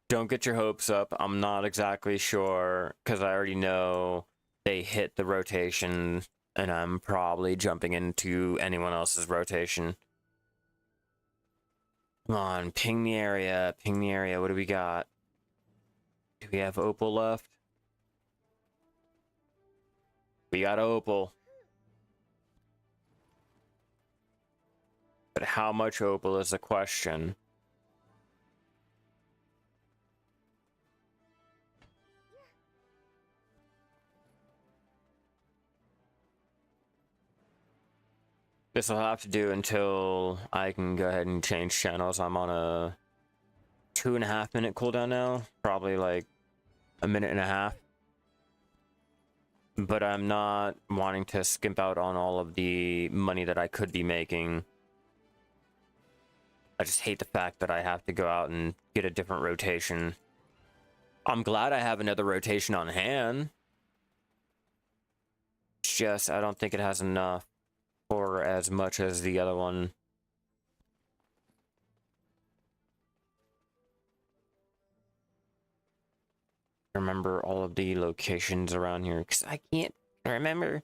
Don't get your hopes up. I'm not exactly sure, because I already know they hit the rotation, and I'm probably jumping into anyone else's rotation. Come on, ping the area, ping the area. What do we got? Do we have Opal left? We got Opal. But how much Opal is the question? This will have to do until I can go ahead and change channels. I'm on a 2.5 minute cooldown now. Probably like a minute and a half. But I'm not wanting to skimp out on all of the money that I could be making. I just hate the fact that I have to go out and get a different rotation. I'm glad I have another rotation on hand. It's just, I don't think it has enough for as much as the other one. Remember all of the locations around here, because I can't remember.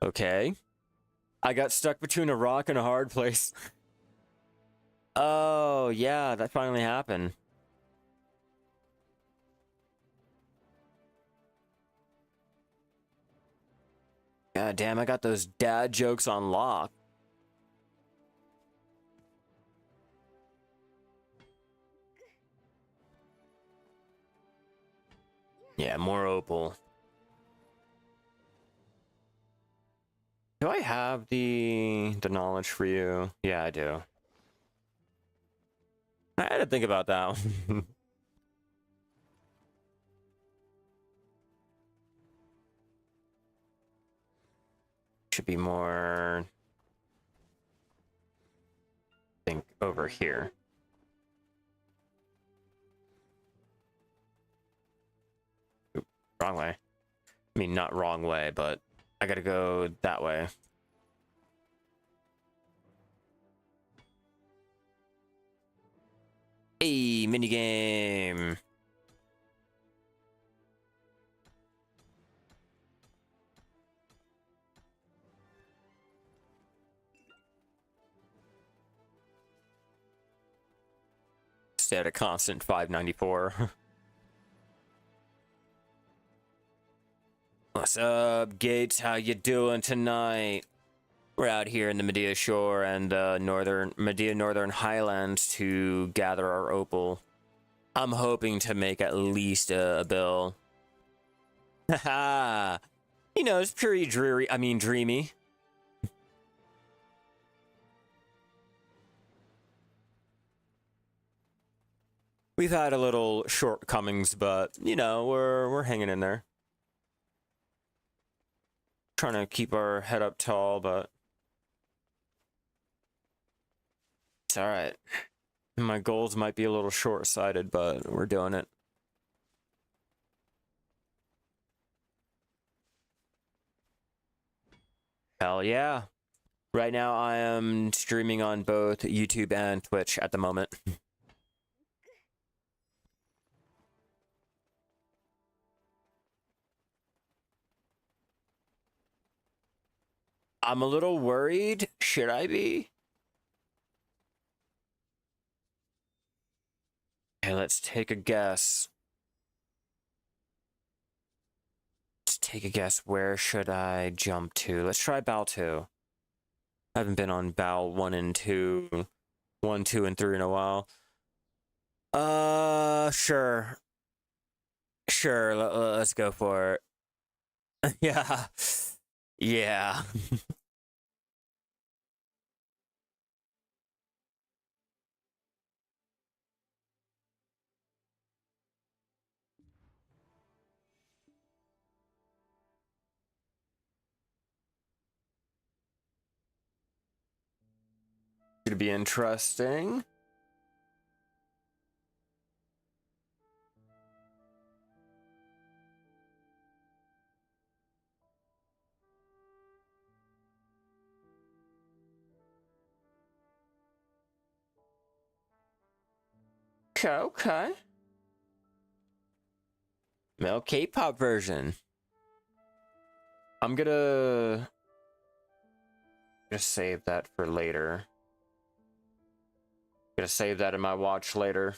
Okay. I got stuck between a rock and a hard place. Oh, yeah, that finally happened. God damn, I got those dad jokes on lock. Yeah, more Opal. Do I have the knowledge for you? Yeah, I do. I had to think about that one. Should be more... I think over here. Oop, wrong way. I mean, not wrong way, but I gotta go that way. Hey, minigame! Stay at a constant 594. What's up, Gates? How you doing tonight? We're out here in the Mediah Shore and Mediah Northern Highlands to gather our Opal. I'm hoping to make at least a bill. Haha! You know, it's pretty dreamy. We've had a little shortcomings, but you know, we're hanging in there. Trying to keep our head up tall, but it's all right. My goals might be a little short-sighted, but we're doing it. Hell yeah. Right now I am streaming on both YouTube and Twitch at the moment. I'm a little worried. Should I be? Okay, let's take a guess. Let's take a guess. Where should I jump to? Let's try Bow 2. I haven't been on Bow 1 and 2, 1, 2, and 3 in a while. Sure. Sure, let's go for it. Yeah. Yeah. Gonna be interesting. Okay, okay. Male K-pop version. I'm gonna just save that for later. Gonna save that in my watch later.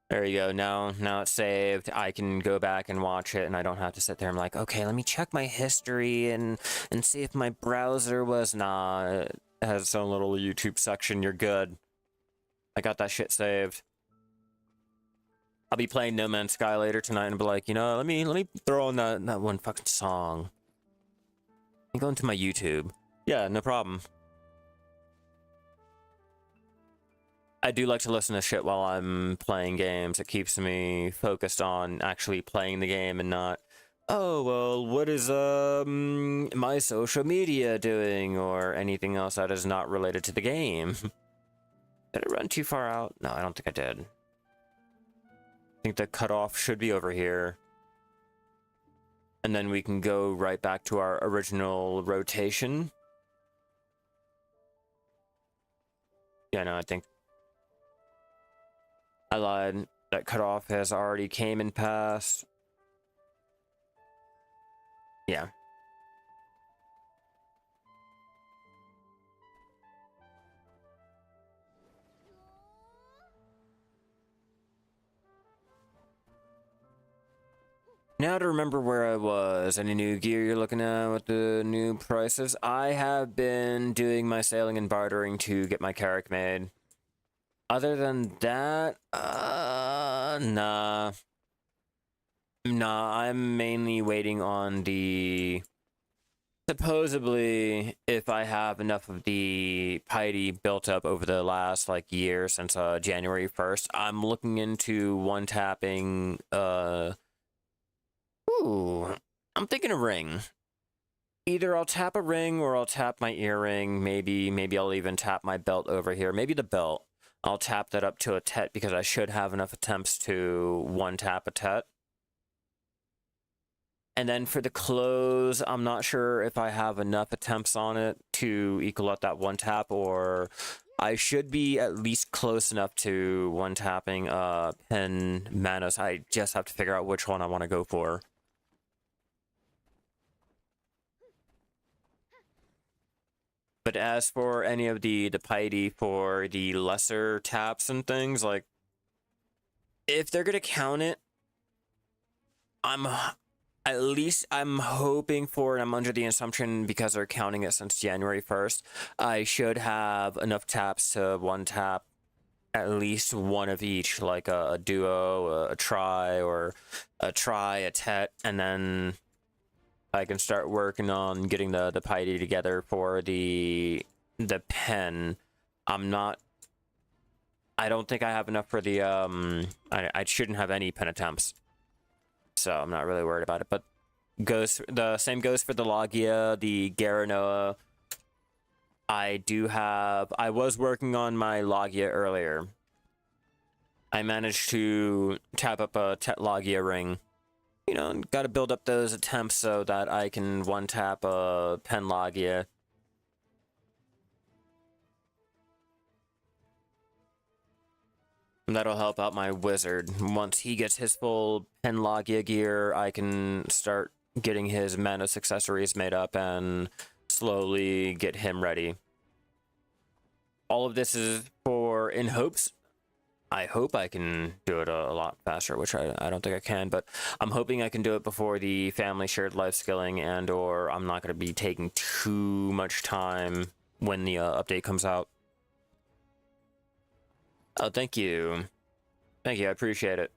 There you go. Now it's saved. I can go back and watch it, and I don't have to sit there. I'm like, okay, let me check my history and see if my browser was it has its own little YouTube section. You're good. I got that shit saved. I'll be playing No Man's Sky later tonight and be like, you know, let me throw on that one fucking song. I'm going to my YouTube. Yeah, no problem. I do like to listen to shit while I'm playing games. It keeps me focused on actually playing the game and not, oh, well, what is my social media doing or anything else that is not related to the game. Did I run too far out? No, I don't think I did. I think the cutoff should be over here. And then we can go right back to our original rotation. Yeah, no, I think I lied. That cutoff has already came and passed. Yeah. Now to remember where I was. Any new gear you're looking at with the new prices? I have been doing my sailing and bartering to get my carrack made. Other than that, nah. Nah, I'm mainly waiting on the... Supposedly, if I have enough of the piety built up over the last, like, year since, January 1st, I'm looking into one-tapping, Ooh, I'm thinking a ring. Either I'll tap a ring or I'll tap my earring. Maybe I'll even tap my belt over here. Maybe the belt. I'll tap that up to a tet because I should have enough attempts to one-tap a tet. And then for the clothes, I'm not sure if I have enough attempts on it to equal out that one tap, or I should be at least close enough to one-tapping Pen Manos. I just have to figure out which one I want to go for. But as for any of the piety for the lesser taps and things, like, if they're gonna count it, I'm hoping for, and I'm under the assumption because they're counting it since January 1st, I should have enough taps to one tap at least one of each, like a duo, a try, or a try, a tet, and then I can start working on getting the piety together for the pen. I don't think I have enough for the, I shouldn't have any pen attempts. So I'm not really worried about it, but the same goes for the Logia, the Garanoa. I was working on my Logia earlier. I managed to tap up a Tet Logia ring. You know, gotta build up those attempts so that I can one-tap a Pen Logia. And that'll help out my wizard. Once he gets his full Pen Logia gear, I can start getting his Manos accessories made up and slowly get him ready. All of this is for in hopes. I hope I can do it a lot faster, which I don't think I can, but I'm hoping I can do it before the family shared life skilling, and or I'm not going to be taking too much time when the update comes out. Oh, thank you. Thank you, I appreciate it.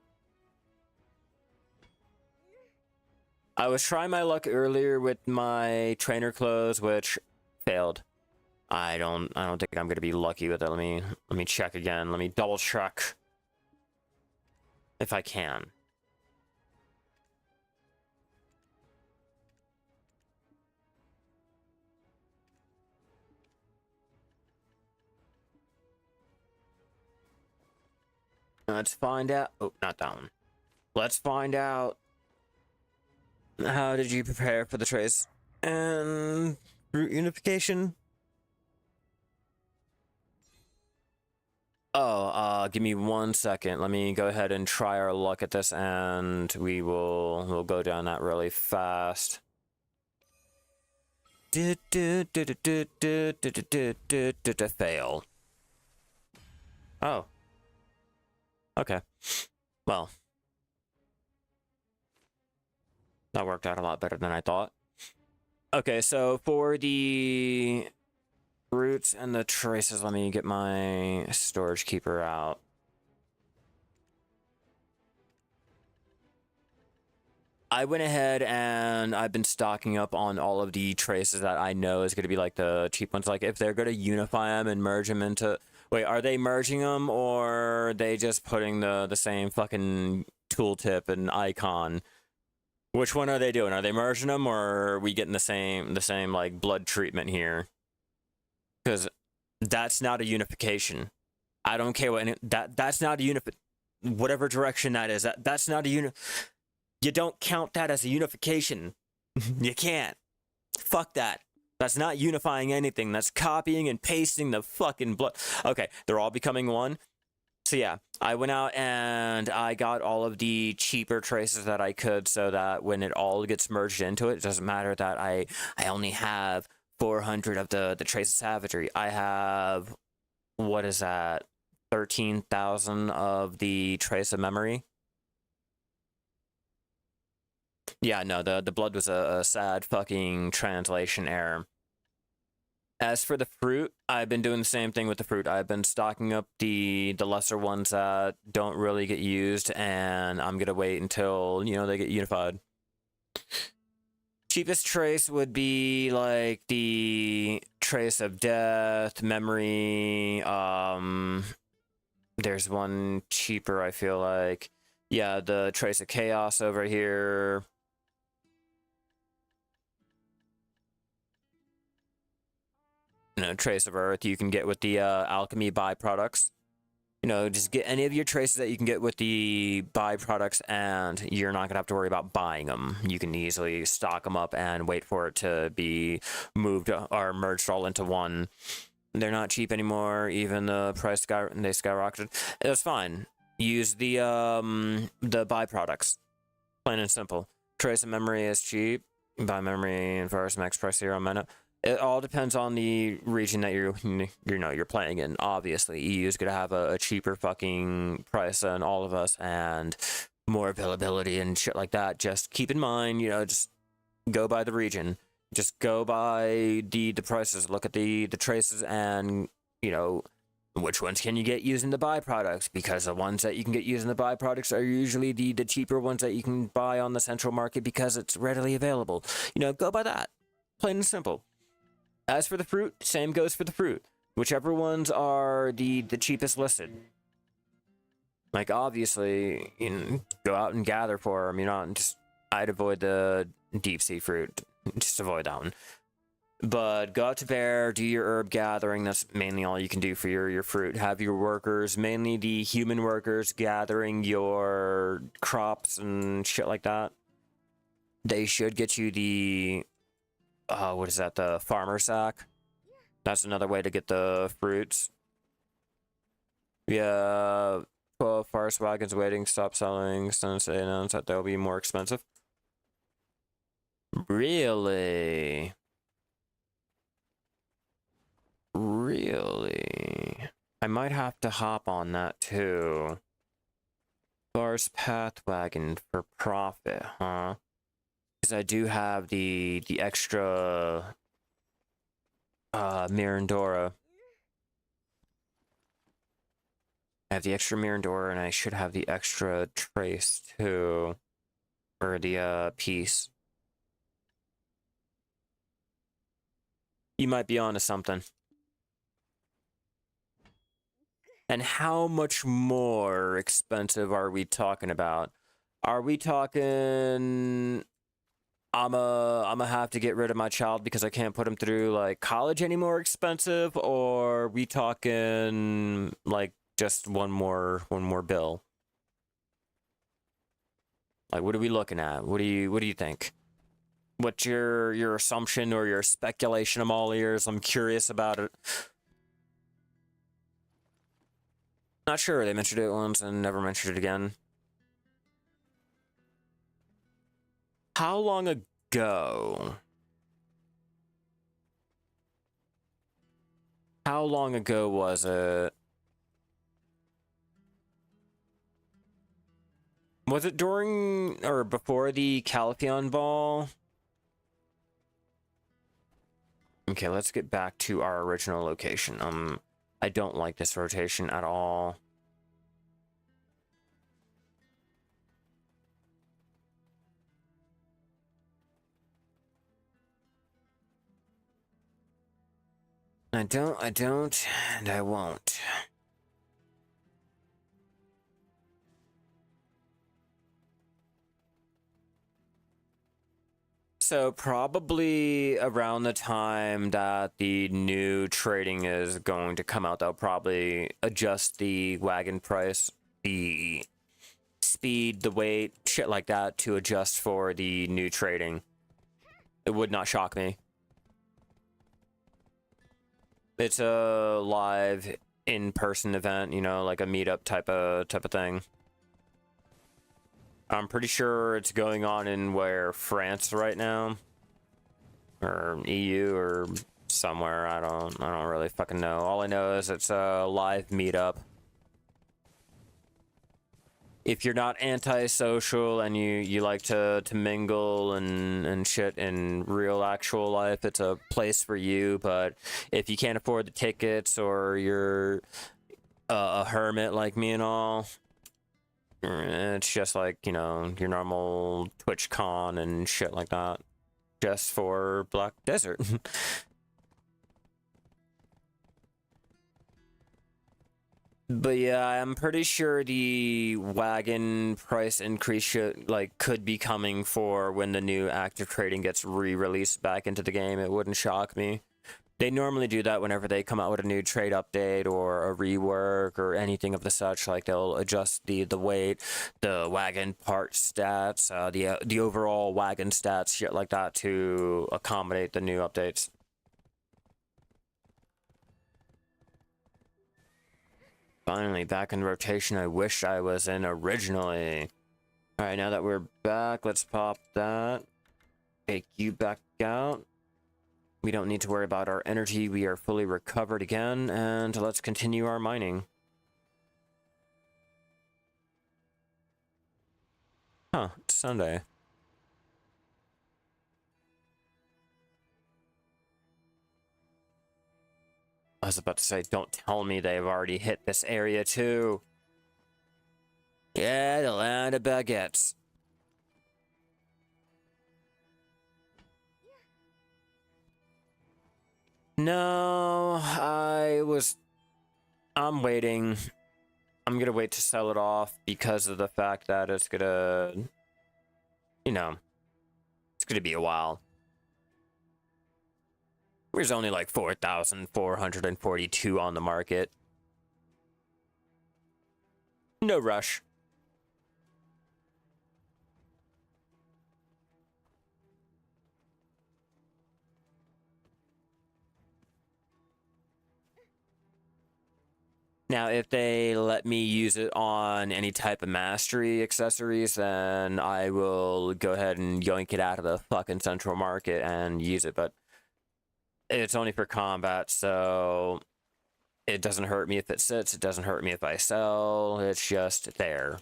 I was trying my luck earlier with my trainer clothes, which failed. I don't think I'm gonna be lucky with it. Let me check again. Let me double check if I can. Let's find out. Oh, not that one. Let's find out. How did you prepare for the trace and root unification? Oh, give me 1 second. Let me go ahead and try our luck at this, and we'll go down that really fast. Fail. Oh. Okay. Well. That worked out a lot better than I thought. Okay, so for the roots and the traces, let me get my storage keeper out. I went ahead and I've been stocking up on all of the traces that I know is going to be like the cheap ones. Like if they're going to unify them and merge them into... Wait, are they merging them, or are they just putting the same fucking tooltip and icon? Which one are they doing? Are they merging them, or are we getting the same like blood treatment here? Because that's not a unification. I don't care what that's not a whatever direction that is. That's not a You don't count that as a unification. You can't. Fuck that. That's not unifying anything. That's copying and pasting the fucking blood. Okay, they're all becoming one. So yeah, I went out and I got all of the cheaper traces that I could, so that when it all gets merged into it, it doesn't matter that I only have 400 of the trace of savagery. I have, what is that, 13,000 of the trace of memory. Yeah, no, the blood was a sad fucking translation error. As for the fruit, I've been doing the same thing with the fruit. I've been stocking up the lesser ones that don't really get used, and I'm gonna wait until, you know, they get unified. Cheapest trace would be like the trace of death, memory. There's one cheaper, I feel like. Yeah, the trace of chaos over here. You know, trace of earth you can get with the alchemy byproducts. You know, just get any of your traces that you can get with the byproducts, and you're not gonna have to worry about buying them. You can easily stock them up and wait for it to be moved or merged all into one. They're not cheap anymore. Even the price they skyrocketed. It was fine. Use the byproducts. Plain and simple. Trace of memory is cheap. Buy memory and first max price 0 mana. It all depends on the region that you're playing in. Obviously, EU is gonna have a cheaper fucking price than all of us, and more availability and shit like that. Just keep in mind, you know, just go by the region. Just go by the prices. Look at the traces, and you know which ones can you get using the byproducts, because the ones that you can get using the byproducts are usually the cheaper ones that you can buy on the central market because it's readily available. You know, go by that. Plain and simple. As for the fruit, same goes for the fruit. Whichever ones are the cheapest listed. Like, obviously, you know, go out and gather for them. You know, I'd avoid the deep sea fruit. Just avoid that one. But go out to bear, do your herb gathering. That's mainly all you can do for your fruit. Have your workers, mainly the human workers, gathering your crops and shit like that. They should get you the... what is that? The farmer sack. That's another way to get the fruits. Yeah, 12 forest wagons waiting. Stop selling since they announced that they'll be more expensive. Really? might have to hop on that too. Bars Path Wagon for profit, huh? Because I do have the extra Mirandora. I have the extra Mirandora, and I should have the extra Trace too, for the piece. You might be onto something. And how much more expensive are we talking about? Are we talking I'ma have to get rid of my child because I can't put him through like college anymore expensive, or are we talking like just one more bill? Like, what are we looking at? What do you think? What's your assumption or your speculation? I'm all ears. I'm curious about it. Not sure. They mentioned it once and never mentioned it again. How long ago? How long ago was it? Was it during or before the Calafion Ball? Okay, let's get back to our original location. I don't like this rotation at all. I don't, and I won't. So probably around the time that the new trading is going to come out, they'll probably adjust the wagon price, the speed, the weight, shit like that to adjust for the new trading. It would not shock me. It's a live in-person event, you know, like a meetup type of thing. I'm pretty sure it's going on in France right now, or EU or somewhere. I don't really fucking know. All I know is it's a live meetup. If you're not antisocial and you like to mingle and shit in real actual life, it's a place for you. But if you can't afford the tickets, or you're a hermit like me and all, it's just like, you know, your normal TwitchCon and shit like that, just for Black Desert. But yeah, I'm pretty sure the wagon price increase could be coming for when the new active trading gets re-released back into the game. It wouldn't shock me. They normally do that whenever they come out with a new trade update or a rework or anything of the such. Like, they'll adjust the weight, the wagon part stats, the overall wagon stats, shit like that, to accommodate the new updates. Finally, back in rotation I wish I was in originally. Alright, now that we're back, let's pop that. Take you back out. We don't need to worry about our energy. We are fully recovered again, and let's continue our mining. Huh, it's Sunday. I was about to say, don't tell me they've already hit this area too. Yeah, the land of baguettes. No, I'm waiting. I'm gonna wait to sell it off because of the fact that it's gonna, you know, it's gonna be a while. There's only like 4,442 on the market. No rush. Now, if they let me use it on any type of mastery accessories, then I will go ahead and yoink it out of the fucking central market and use it, but it's only for combat, so It doesn't hurt me if it sits. It doesn't hurt me if I sell. It's just there.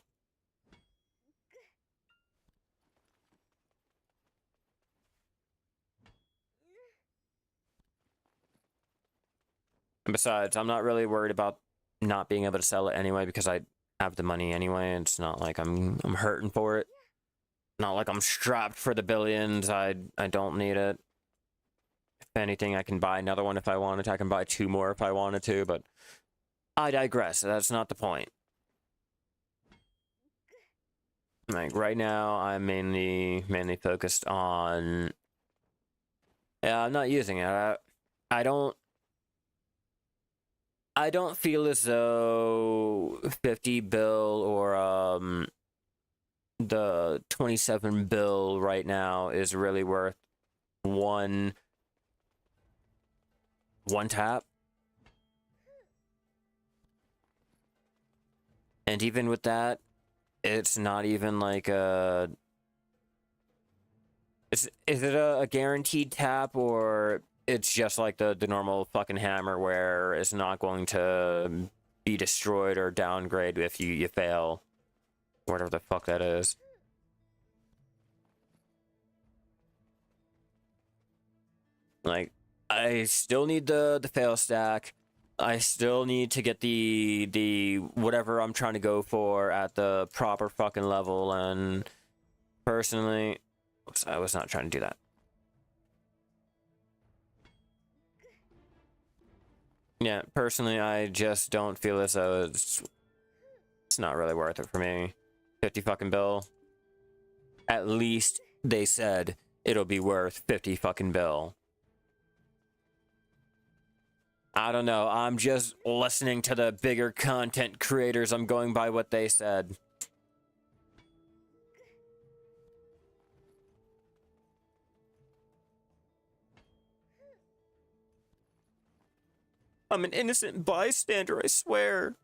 And besides, I'm not really worried about not being able to sell it anyway because I have the money anyway. It's not like I'm hurting for it. Not like I'm strapped for the billions. I don't need it. If anything, I can buy another one if I wanted to. I can buy 2 more if I wanted to, but I digress. That's not the point. Like right now, I'm mainly focused on. Yeah, I'm not using it. I don't feel as though 50 bill or the 27 bill right now is really worth one tap. And even with that, it's not even like a... Is it a guaranteed tap, or it's just like the normal fucking hammer where it's not going to be destroyed or downgrade if you fail? Whatever the fuck that is. Like, I still need the fail stack. I still need to get the whatever I'm trying to go for at the proper fucking level, and personally... Oops, I was not trying to do that. Yeah, personally, I just don't feel as though it's not really worth it for me. 50 fucking bill. At least they said it'll be worth 50 fucking bill. I don't know, I'm just listening to the bigger content creators. I'm going by what they said. I'm an innocent bystander, I swear.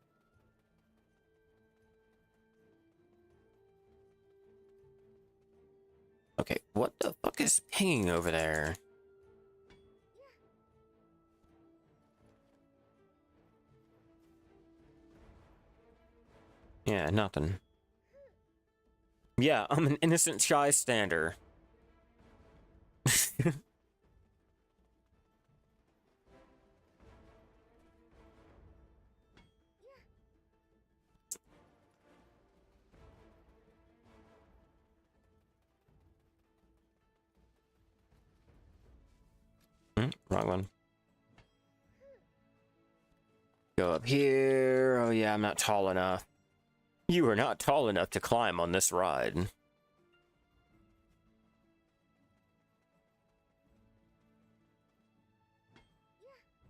Okay, what the fuck is pinging over there? Yeah, nothing. Yeah, I'm an innocent Shai stander. Wrong one. Go up here. Oh yeah, I'm not tall enough. You are not tall enough to climb on this ride.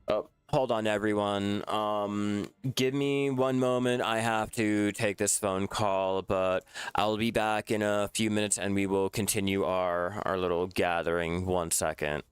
Oh, hold on everyone. Give me one moment. I have to take this phone call, but I'll be back in a few minutes and we will continue our little gathering. 1 second.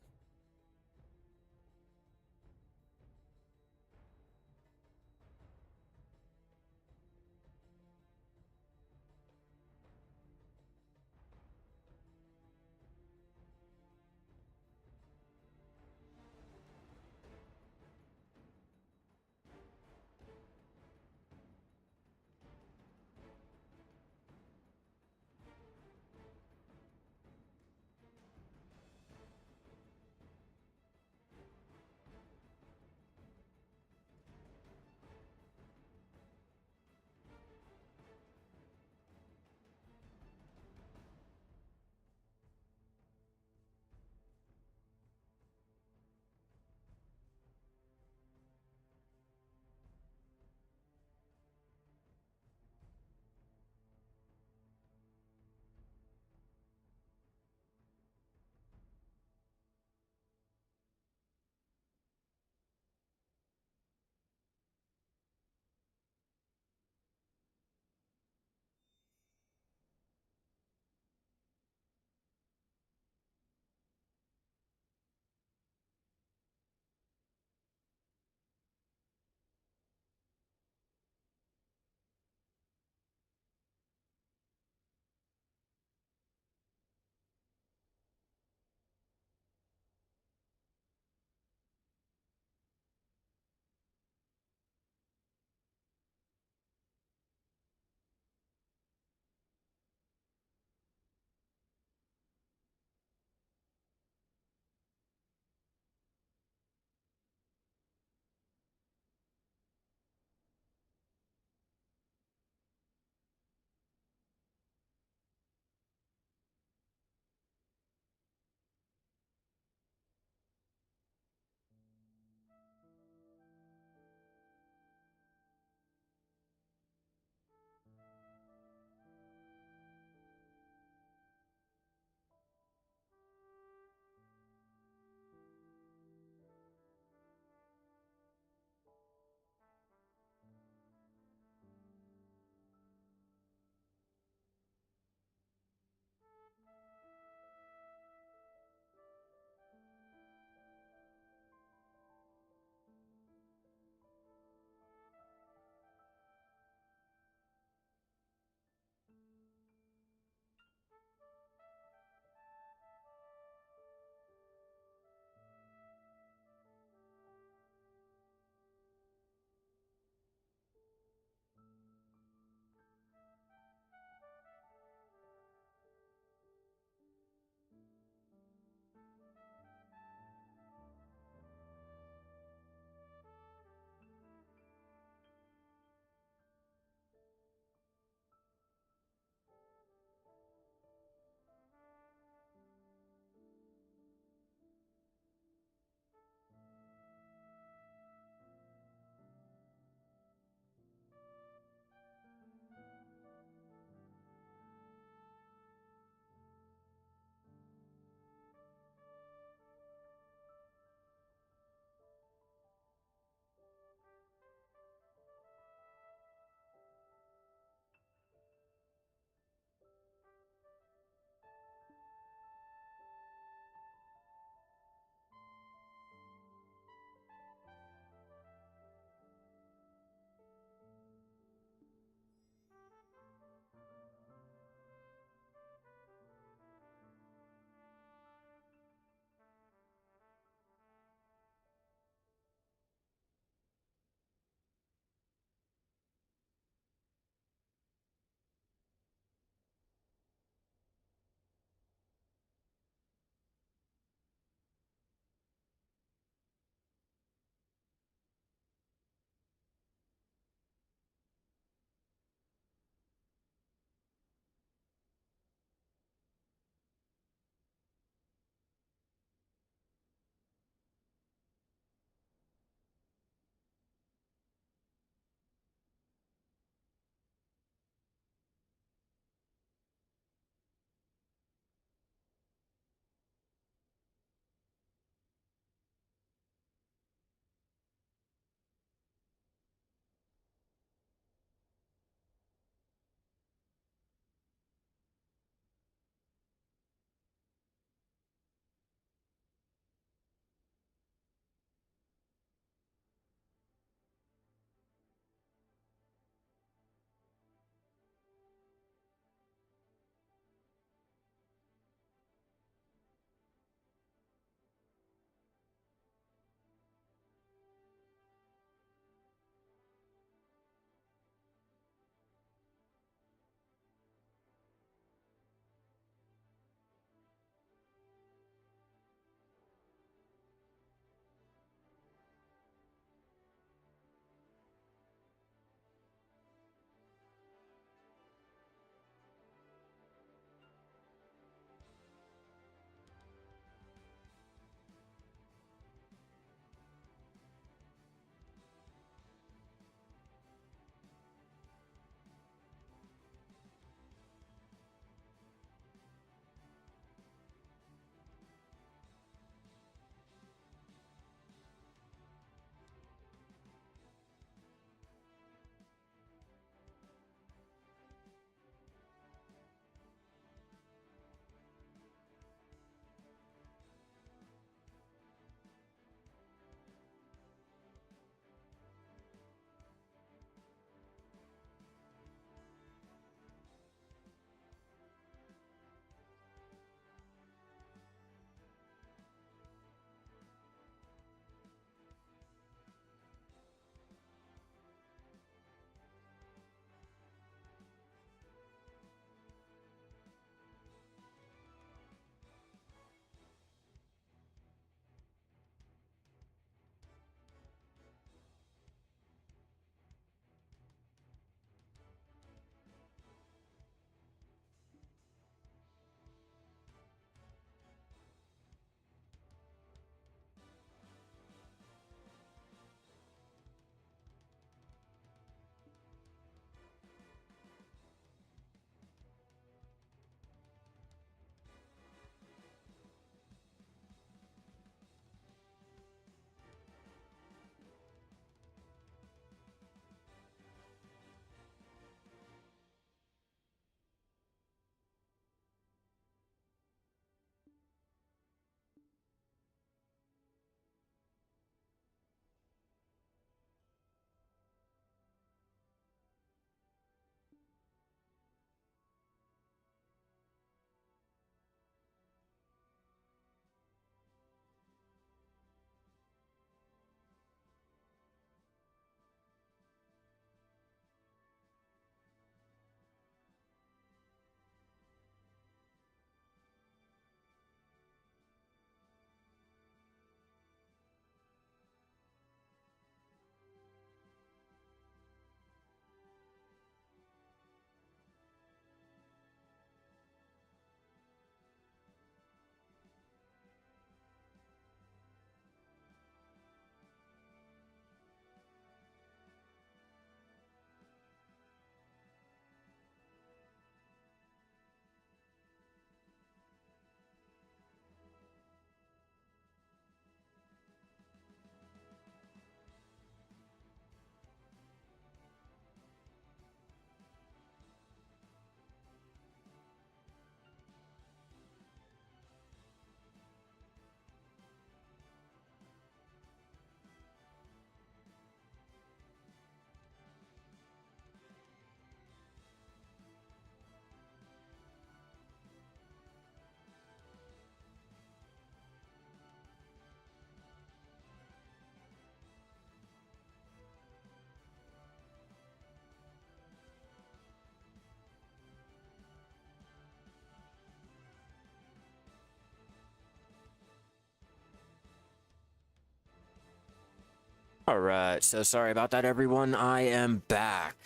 Alright, so sorry about that, everyone. I am back.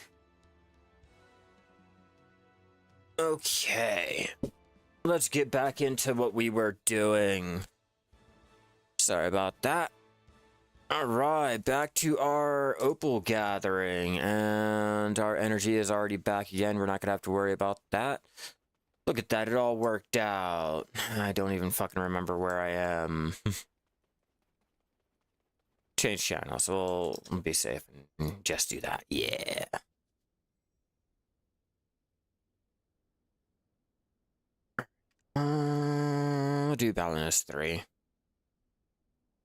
Okay. Let's get back into what we were doing. Sorry about that. Alright, back to our Opal Gathering. And our energy is already back again. We're not going to have to worry about that. Look at that, it all worked out. I don't even fucking remember where I am. Change channel, so we'll be safe and just do that. Yeah. We'll do balance 3.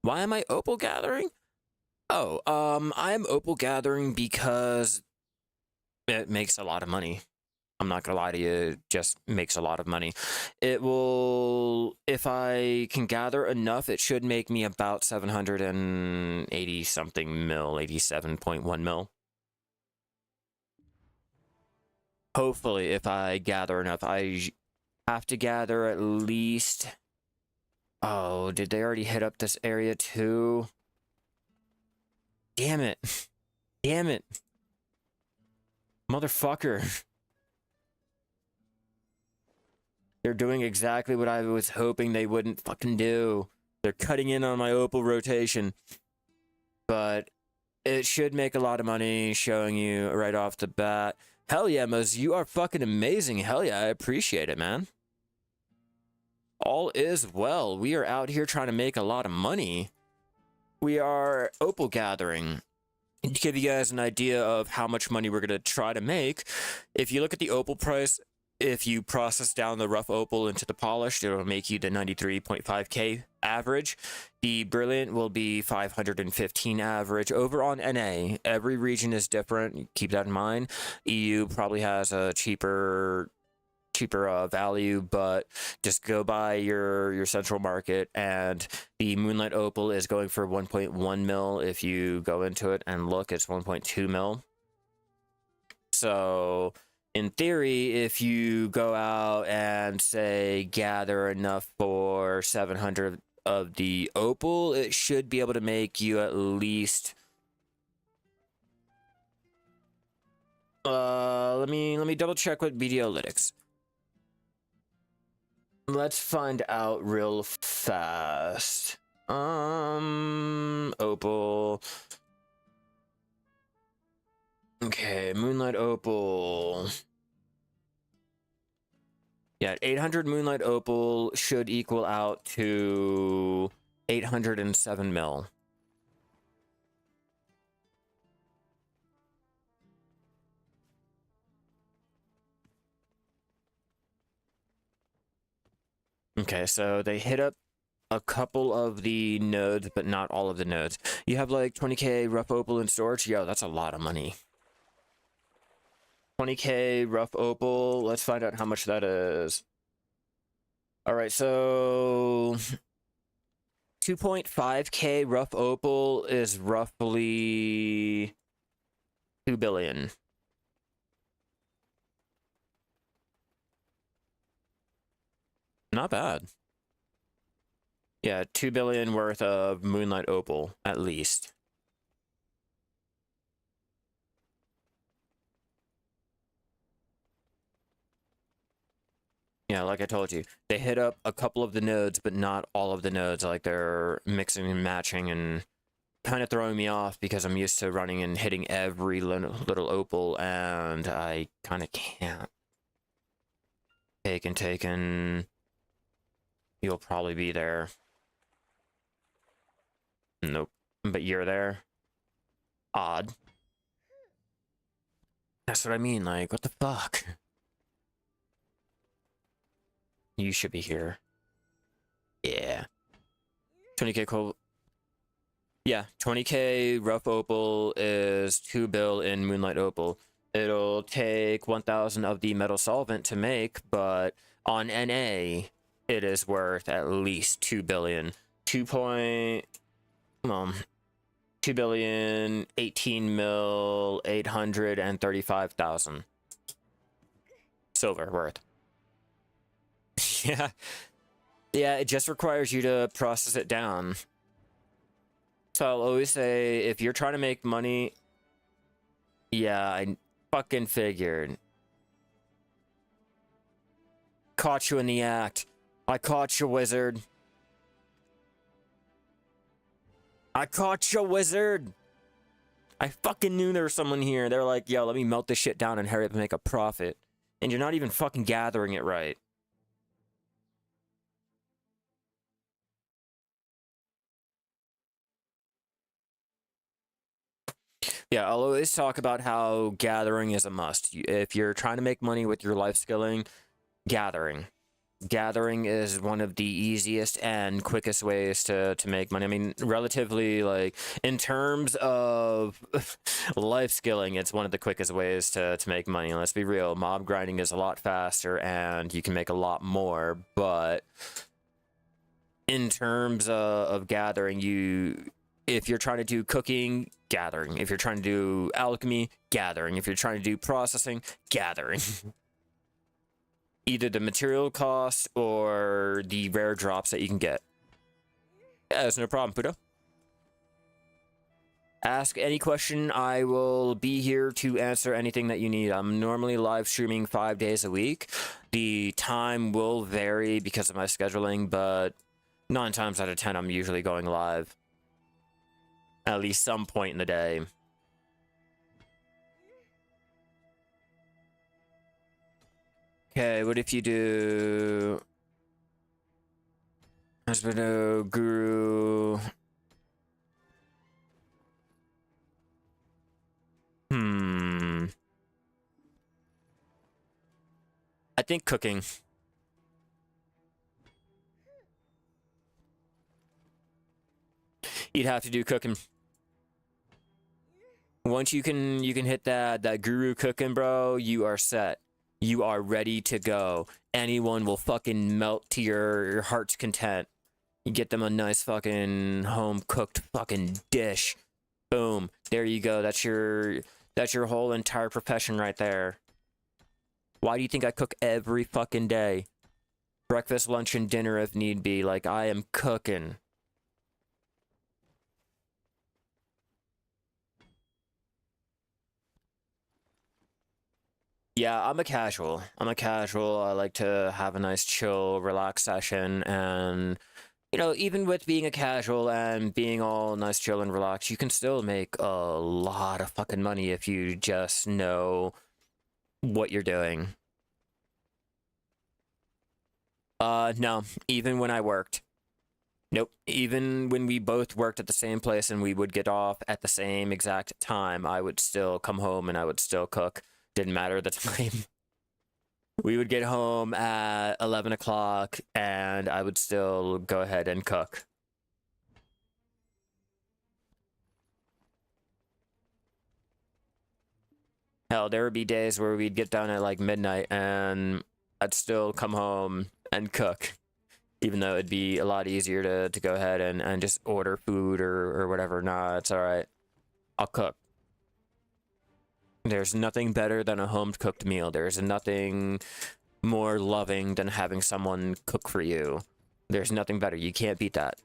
Why am I Opal Gathering? Oh, I am Opal Gathering because it makes a lot of money. I'm not gonna lie to you, it just makes a lot of money. It will, if I can gather enough, it should make me about 780 something mil, 87.1 mil. Hopefully, if I gather enough, I have to gather at least... Oh, did they already hit up this area too? Damn it. Damn it. Motherfucker. They're doing exactly what I was hoping they wouldn't fucking do. They're cutting in on my Opal rotation. But it should make a lot of money, showing you right off the bat. Hell yeah, Mos, you are fucking amazing. Hell yeah, I appreciate it, man. All is well. We are out here trying to make a lot of money. We are Opal Gathering. To give you guys an idea of how much money we're going to try to make, if you look at the Opal price, if you process down the rough Opal into the polished, it'll make you the 93.5k average. The brilliant will be 515 average. Over on NA, every region is different. Keep that in mind. EU probably has a cheaper value, but just go by your central market, and the Moonlight Opal is going for 1.1 mil. If you go into it and look, it's 1.2 mil. So in theory, if you go out and say gather enough for 700 of the Opal, it should be able to make you at least let me double check with Videolytics. Let's find out real fast. Opal. Okay, Moonlight Opal. Yeah, 800 Moonlight Opal should equal out to 807 mil. Okay, so they hit up a couple of the nodes, but not all of the nodes. You have like 20k rough Opal in storage? Yo, that's a lot of money. 20k rough Opal, let's find out how much that is. Alright, so 2.5k rough Opal is roughly 2 billion. Not bad. Yeah, 2 billion worth of Moonlight Opal, at least. Yeah, like I told you, they hit up a couple of the nodes, but not all of the nodes. Like, they're mixing and matching and kind of throwing me off because I'm used to running and hitting every little Opal, and I kind of can't. Taken. You'll probably be there. Nope. But you're there. Odd. That's what I mean, like, what the fuck? You should be here. Yeah. 20k cool. Yeah, 20k rough Opal is 2 bill in Moonlight Opal. It'll take 1,000 of the metal solvent to make, but on NA, it is worth at least 2 billion. 2 billion, 18 mil, 835,000 silver worth. Yeah. Yeah, it just requires you to process it down. So I'll always say, if you're trying to make money, yeah, I fucking figured. Caught you in the act. I caught you, wizard. I caught you, wizard. I fucking knew there was someone here. They're like, yo, let me melt this shit down and hurry up and make a profit. And you're not even fucking gathering it right. Yeah, I'll always talk about how gathering is a must. If you're trying to make money with your life skilling, gathering. Gathering is one of the easiest and quickest ways to make money. I mean, relatively, like, in terms of life skilling, it's one of the quickest ways to make money. Let's be real, mob grinding is a lot faster and you can make a lot more, but in terms of gathering, if you're trying to do cooking, gathering. If you're trying to do alchemy, gathering. If you're trying to do processing, gathering. Either the material cost or the rare drops that you can get. Yeah, that's no problem, Puto. Ask any question. I will be here to answer anything that you need. I'm normally live streaming 5 days a week. The time will vary because of my scheduling, but 9 times out of 10, I'm usually going live. At least some point in the day. Okay, what if you do... Husband, guru... I think cooking. You'd have to do cooking. Once you can hit that guru cooking, bro, you are set. You are ready to go. Anyone will fucking melt to your heart's content. You get them a nice fucking home-cooked fucking dish. Boom. There you go. That's your whole entire profession right there. Why do you think I cook every fucking day? Breakfast, lunch, and dinner if need be. Like, I am cooking. Yeah, I'm a casual. I like to have a nice chill, relaxed session, and you know, even with being a casual and being all nice, chill, and relaxed, you can still make a lot of fucking money if you just know what you're doing. No, even when I worked. Nope. Even when we both worked at the same place and we would get off at the same exact time, I would still come home and I would still cook. Didn't matter the time. We would get home at 11 o'clock and I would still go ahead and cook. Hell, there would be days where we'd get down at like midnight and I'd still come home and cook. Even though it'd be a lot easier to go ahead and just order food or whatever. Nah, it's alright. I'll cook. There's nothing better than a home-cooked meal. There's nothing more loving than having someone cook for you. There's nothing better. You can't beat that.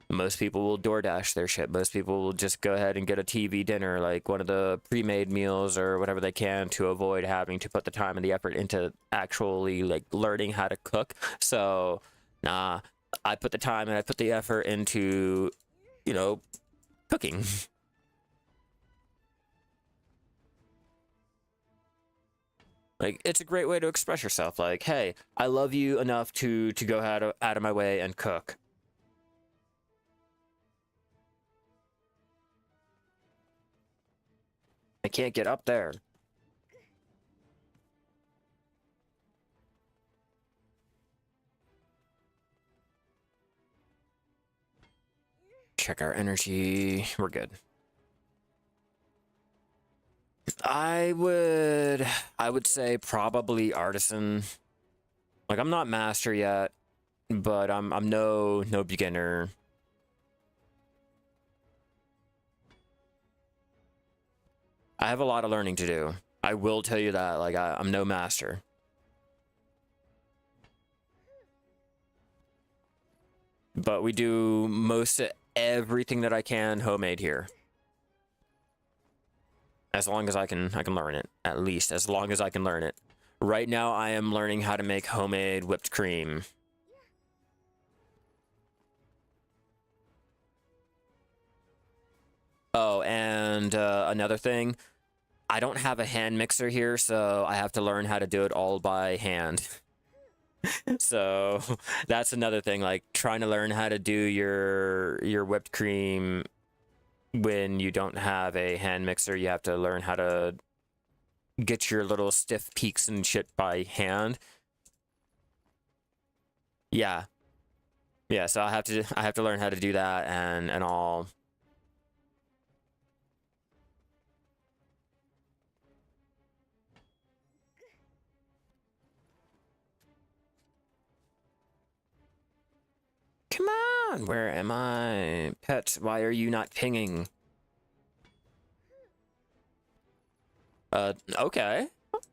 Most people will DoorDash their shit. Most people will just go ahead and get a TV dinner, like one of the pre-made meals or whatever they can to avoid having to put the time and the effort into actually like learning how to cook. So, nah, I put the time and I put the effort into, you know, cooking. Like, it's a great way to express yourself. Like, hey, I love you enough to go out of my way and cook. I can't get up there. Check our energy. We're good. I would say probably artisan. Like, I'm not master yet, but I'm no beginner. I have a lot of learning to do. I will tell you that. Like, I'm no master. But we do most everything that I can homemade here. As long as I can learn it. At least as long as I can learn it. Right now I am learning how to make homemade whipped cream. Oh, and another thing, I don't have a hand mixer here, so I have to learn how to do it all by hand. So that's another thing, like trying to learn how to do your whipped cream when you don't have a hand mixer. You have to learn how to get your little stiff peaks and shit by hand. Yeah. Yeah, so I have to learn how to do that and all. Come on, where am I? Pet, why are you not pinging? Okay.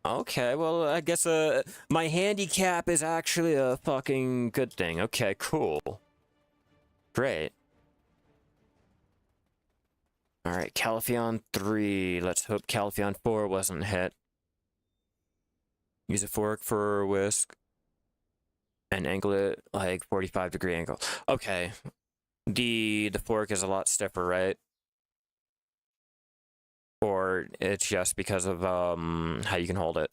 Okay, well, I guess, my handicap is actually a fucking good thing. Okay, cool. Great. Alright, Calpheon 3. Let's hope Calpheon 4 wasn't hit. Use a fork for a whisk. And angle it, like, 45-degree angle. Okay. The fork is a lot stiffer, right? Or it's just because of, how you can hold it?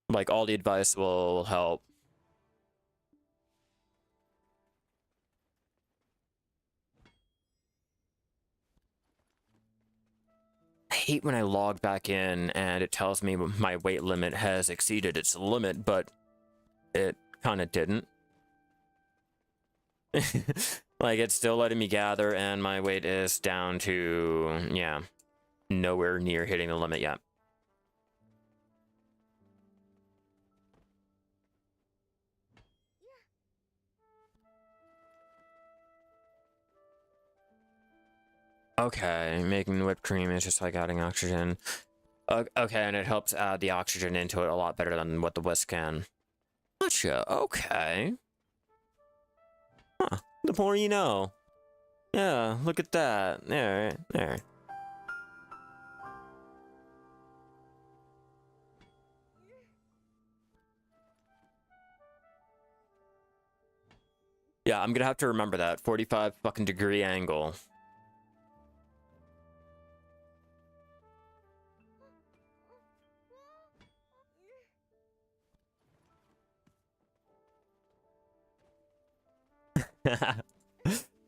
Like, all the advice will help. I hate when I log back in and it tells me my weight limit has exceeded its limit, but it kind of didn't. Like, it's still letting me gather, and my weight is down to, yeah, nowhere near hitting the limit yet. Okay, making whipped cream is just like adding oxygen. Okay, and it helps add the oxygen into it a lot better than what the whisk can. Gotcha, okay. Huh, the more you know. Yeah, look at that. There. Yeah, I'm gonna have to remember that. 45 fucking degree angle.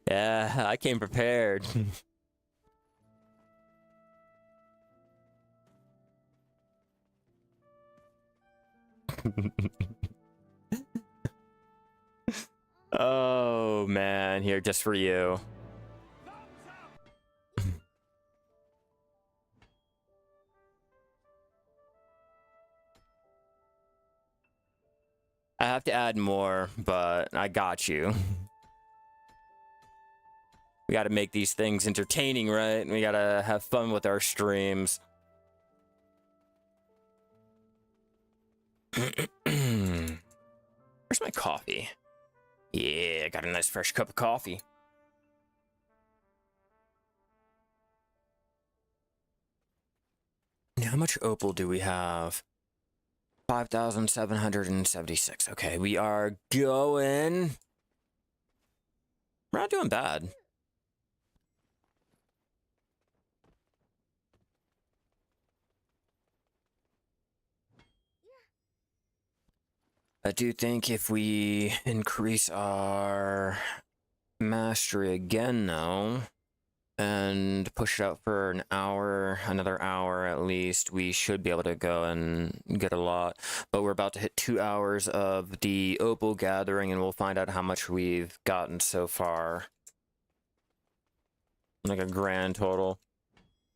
Yeah, I came prepared. Oh man, here just for you. I have to add more, but I got you. We gotta make these things entertaining, right? We gotta have fun with our streams. Where's my coffee? Yeah, I got a nice fresh cup of coffee. How much opal do we have? 5,776. Okay, we are going. We're not doing bad. I do think if we increase our mastery again, though, and push it out for an hour, another hour at least, we should be able to go and get a lot. But we're about to hit 2 hours of the Opal Gathering, and we'll find out how much we've gotten so far. Like a grand total.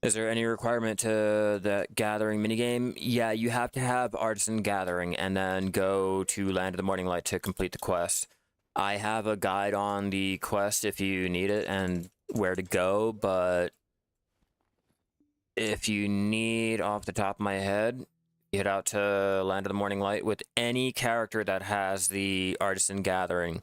Is there any requirement to the gathering minigame? Yeah, you have to have Artisan Gathering and then go to Land of the Morning Light to complete the quest. I have a guide on the quest if you need it and where to go, but if you need off the top of my head, You head out to Land of the Morning Light with any character that has the Artisan Gathering.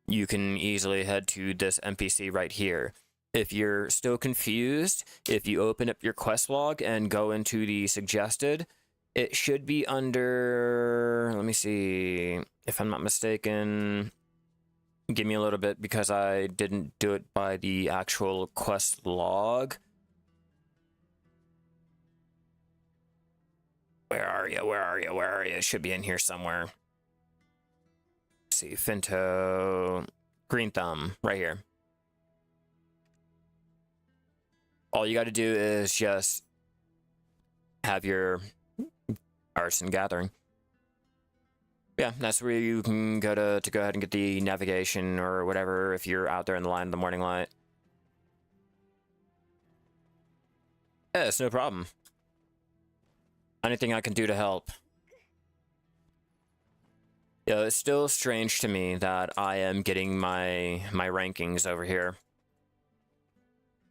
You can easily head to this NPC right here. If you're still confused, if you open up your quest log and go into the suggested, it should be under, let me see, if I'm not mistaken, give me a little bit because I didn't do it by the actual quest log. Where are you? Where are you? Where are you? It should be in here somewhere. Let's see, Finto, Green Thumb, right here. All you got to do is just have your Artisan Gathering. Yeah, that's where you can go to go ahead and get the navigation or whatever if you're out there in the Line of the Morning Light. Yeah, it's no problem. Anything I can do to help. Yeah, it's still strange to me that I am getting my rankings over here.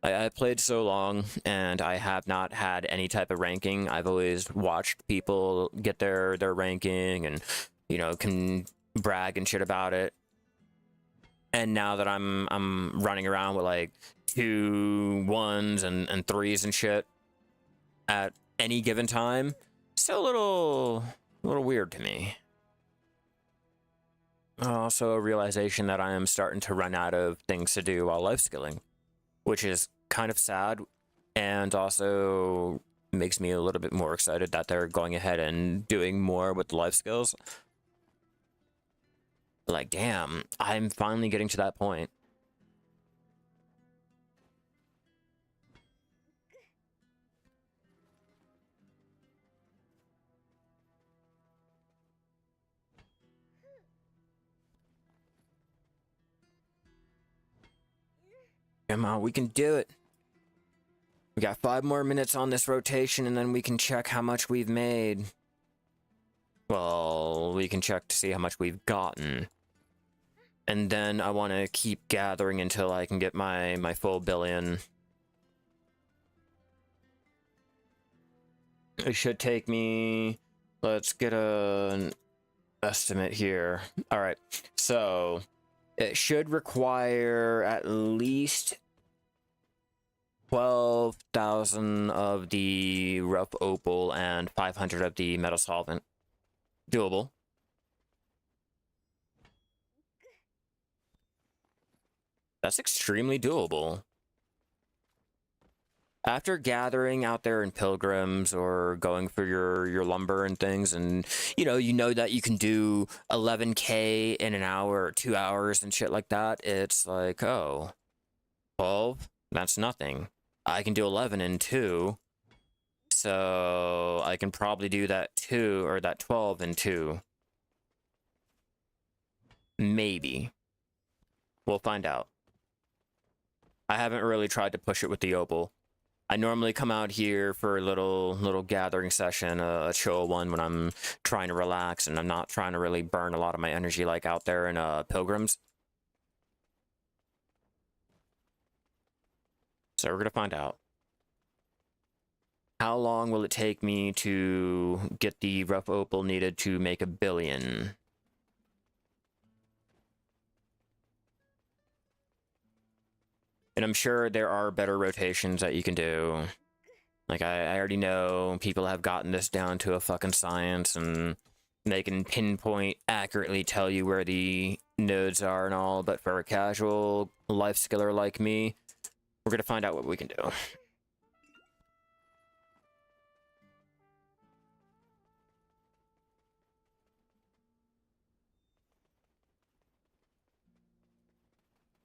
I played so long, and I have not had any type of ranking. I've always watched people get their ranking and, you know, can brag and shit about it. And now that I'm running around with like 2 1s and 3s and shit at any given time, still a little weird to me. Also a realization that I am starting to run out of things to do while life skilling, which is kind of sad, and also makes me a little bit more excited that they're going ahead and doing more with the life skills. Like, damn, I'm finally getting to that point. Come on, we can do it. We got 5 more minutes on this rotation, and then we can check how much we've made. Well, we can check to see how much we've gotten. And then I want to keep gathering until I can get my full billion. It should take me... Let's get an estimate here. All right, so it should require at least 12,000 of the rough opal and 500 of the metal solvent. Doable. That's extremely doable. After gathering out there in pilgrims or going for your lumber and things, and you know that you can do 11K in an hour or 2 hours and shit like that, it's like, oh, 12? That's nothing. I can do 11 in 2, so I can probably do that 2 or that 12 in 2. Maybe. We'll find out. I haven't really tried to push it with the opal. I normally come out here for a little gathering session, a chill one when I'm trying to relax and I'm not trying to really burn a lot of my energy like out there in pilgrims. So we're gonna find out. How long will it take me to get the rough opal needed to make 1 billion? And I'm sure there are better rotations that you can do. Like, I already know people have gotten this down to a fucking science, and they can pinpoint, accurately tell you where the nodes are and all, but for a casual life skiller like me, we're gonna find out what we can do.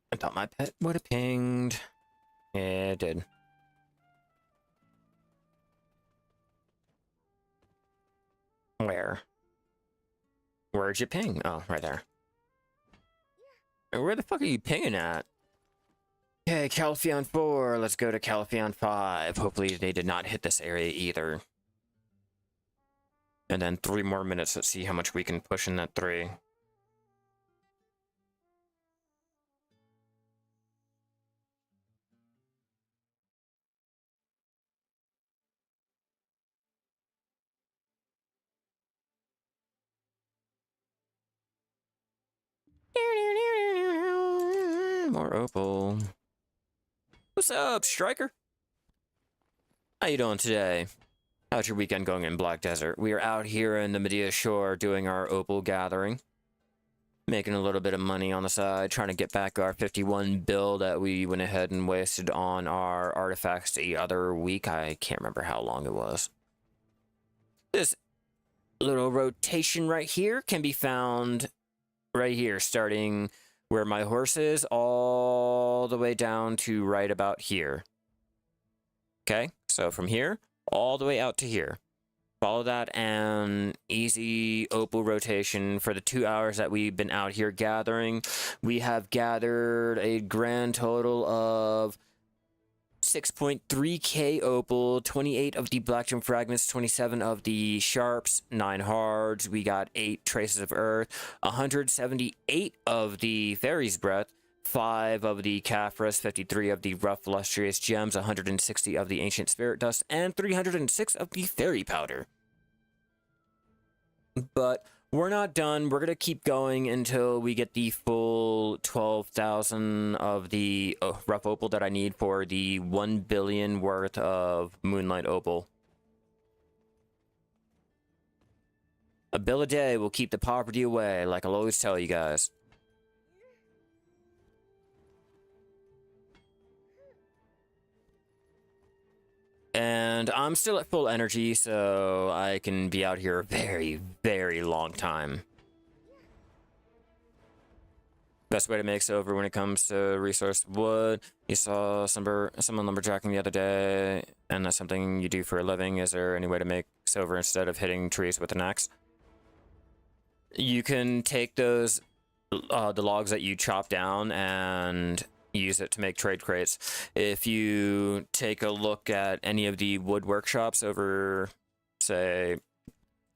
I thought my pet would have pinged. Yeah, it did. Where? Where'd you ping? Oh, right there. Where the fuck are you pinging at? Okay, Calpheon 4. Let's go to Calpheon 5. Hopefully they did not hit this area either. And then 3 more minutes. Let's see how much we can push in that 3. And more opal. What's up, Striker? How you doing today? How's your weekend going in Black Desert? We are out here in the Mediah Shore doing our Opal Gathering. Making a little bit of money on the side, trying to get back our 51 bill that we went ahead and wasted on our artifacts the other week. I can't remember how long it was. This little rotation right here can be found right here, starting where my horse is, all the way down to right about here. Okay, so from here, all the way out to here. Follow that and easy opal rotation for the 2 hours that we've been out here gathering. We have gathered a grand total of 6.3k opal, 28 of the black gem fragments, 27 of the sharps, 9 hards. We got 8 traces of earth, 178 of the fairy's breath, 5 of the Caphras, 53 of the rough lustrous gems, 160 of the ancient spirit dust, and 306 of the fairy powder. But we're not done. We're going to keep going until we get the full 12,000 of the rough opal that I need for the 1 billion worth of Moonlight Opal. A bill a day will keep the poverty away, like I'll always tell you guys. And I'm still at full energy, so I can be out here a very, very long time. Best way to make silver when it comes to resource wood. You saw someone lumberjacking the other day, and that's something you do for a living. Is there any way to make silver instead of hitting trees with an axe? You can take those, the logs that you chop down and use it to make trade crates. If you take a look at any of the wood workshops over, say,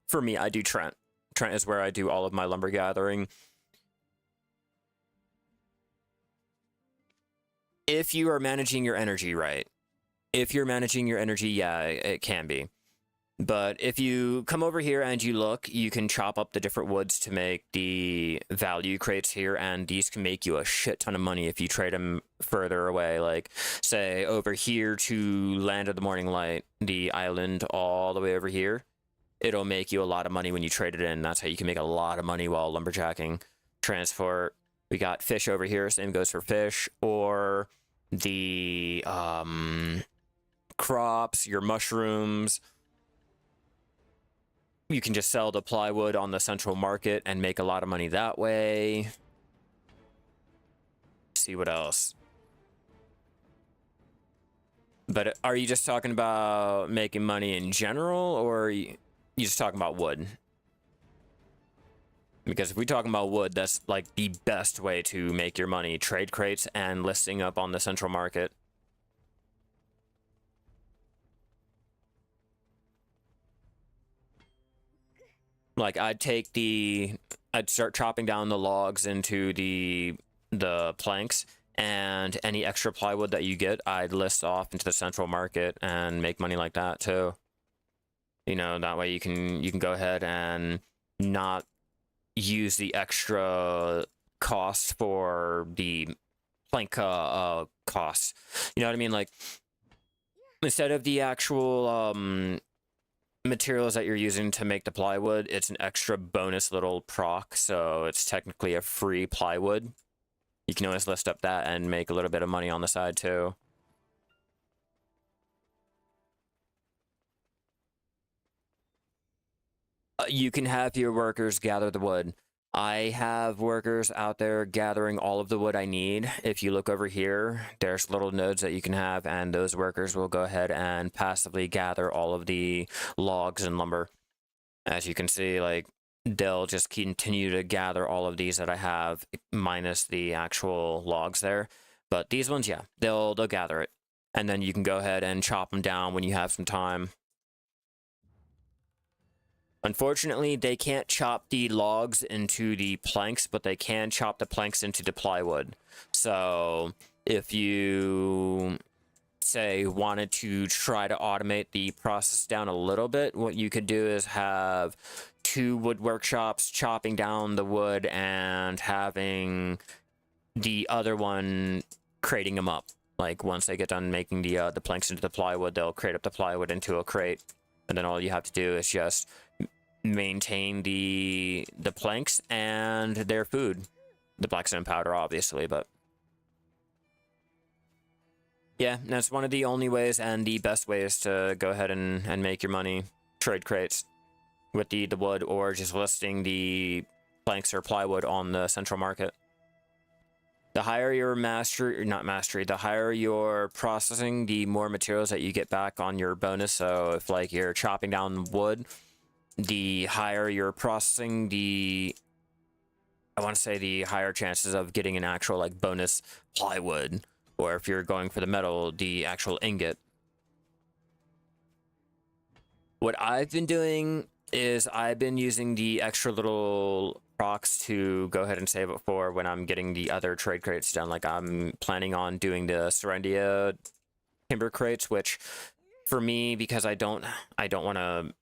for me, I do Trent. Trent is where I do all of my lumber gathering. If you are managing your energy right, yeah, it can be. But if you come over here and you look, you can chop up the different woods to make the value crates here, and these can make you a shit ton of money if you trade them further away. Like, say, over here to Land of the Morning Light, the island all the way over here. It'll make you a lot of money when you trade it in. That's how you can make a lot of money while lumberjacking. Transport. We got fish over here. Same goes for fish. Or the crops, your mushrooms. You can just sell the plywood on the central market and make a lot of money that way. See what else. But are you just talking about making money in general, or are you just talking about wood? Because if we're talking about wood, that's like the best way to make your money. Trade crates and listing up on the central market. Like, I'd start chopping down the logs into the planks, and any extra plywood that you get, I'd list off into the central market and make money like that too. You know, that way you can go ahead and not use the extra cost for the plank costs. You know what I mean? Like, instead of the actual materials that you're using to make the plywood, it's an extra bonus little proc, so it's technically a free plywood. You can always list up that and make a little bit of money on the side too. You can have your workers gather the wood. I have workers out there gathering all of the wood I need. If you look over here, there's little nodes that you can have, and those workers will go ahead and passively gather all of the logs and lumber. As you can see, like, they'll just continue to gather all of these that I have, minus the actual logs there. But these ones, yeah, they'll gather it. And then you can go ahead and chop them down when you have some time. Unfortunately, they can't chop the logs into the planks, but they can chop the planks into the plywood. So if you, say, wanted to try to automate the process down a little bit, what you could do is have 2 wood workshops chopping down the wood and having the other one crating them up. Like once they get done making the planks into the plywood, they'll crate up the plywood into a crate, and then all you have to do is just maintain the planks and their food, the blackstone powder, obviously. But yeah, that's one of the only ways and the best ways to go ahead and make your money. Trade crates with the wood, or just listing the planks or plywood on the central market. The higher your mastery, not mastery, the higher your processing, the more materials that you get back on your bonus. So if like you're chopping down wood, the higher your processing, I want to say the higher chances of getting an actual like bonus plywood, or if you're going for the metal, the actual ingot. What I've been doing is I've been using the extra little rocks to go ahead and save it for when I'm getting the other trade crates done. Like I'm planning on doing the Serendia timber crates, which for me, because I don't want to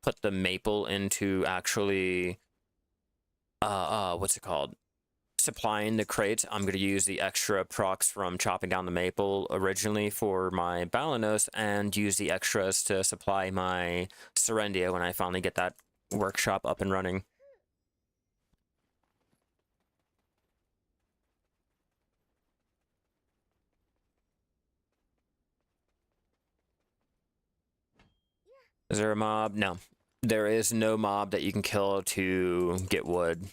put the maple into actually what's it called, supplying the crates, I'm going to use the extra procs from chopping down the maple originally for my Balanos, and use the extras to supply my Serendia when I finally get that workshop up and running. Is there a mob? No. There is no mob that you can kill to get wood.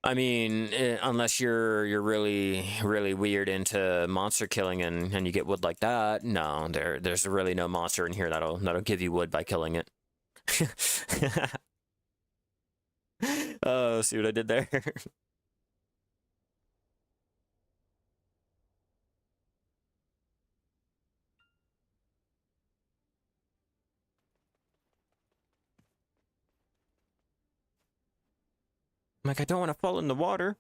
I mean, unless you're really weird into monster killing and you get wood like that. No, there's really no monster in here that'll give you wood by killing it. Oh, see what I did there? I'm like, I don't want to fall in the water.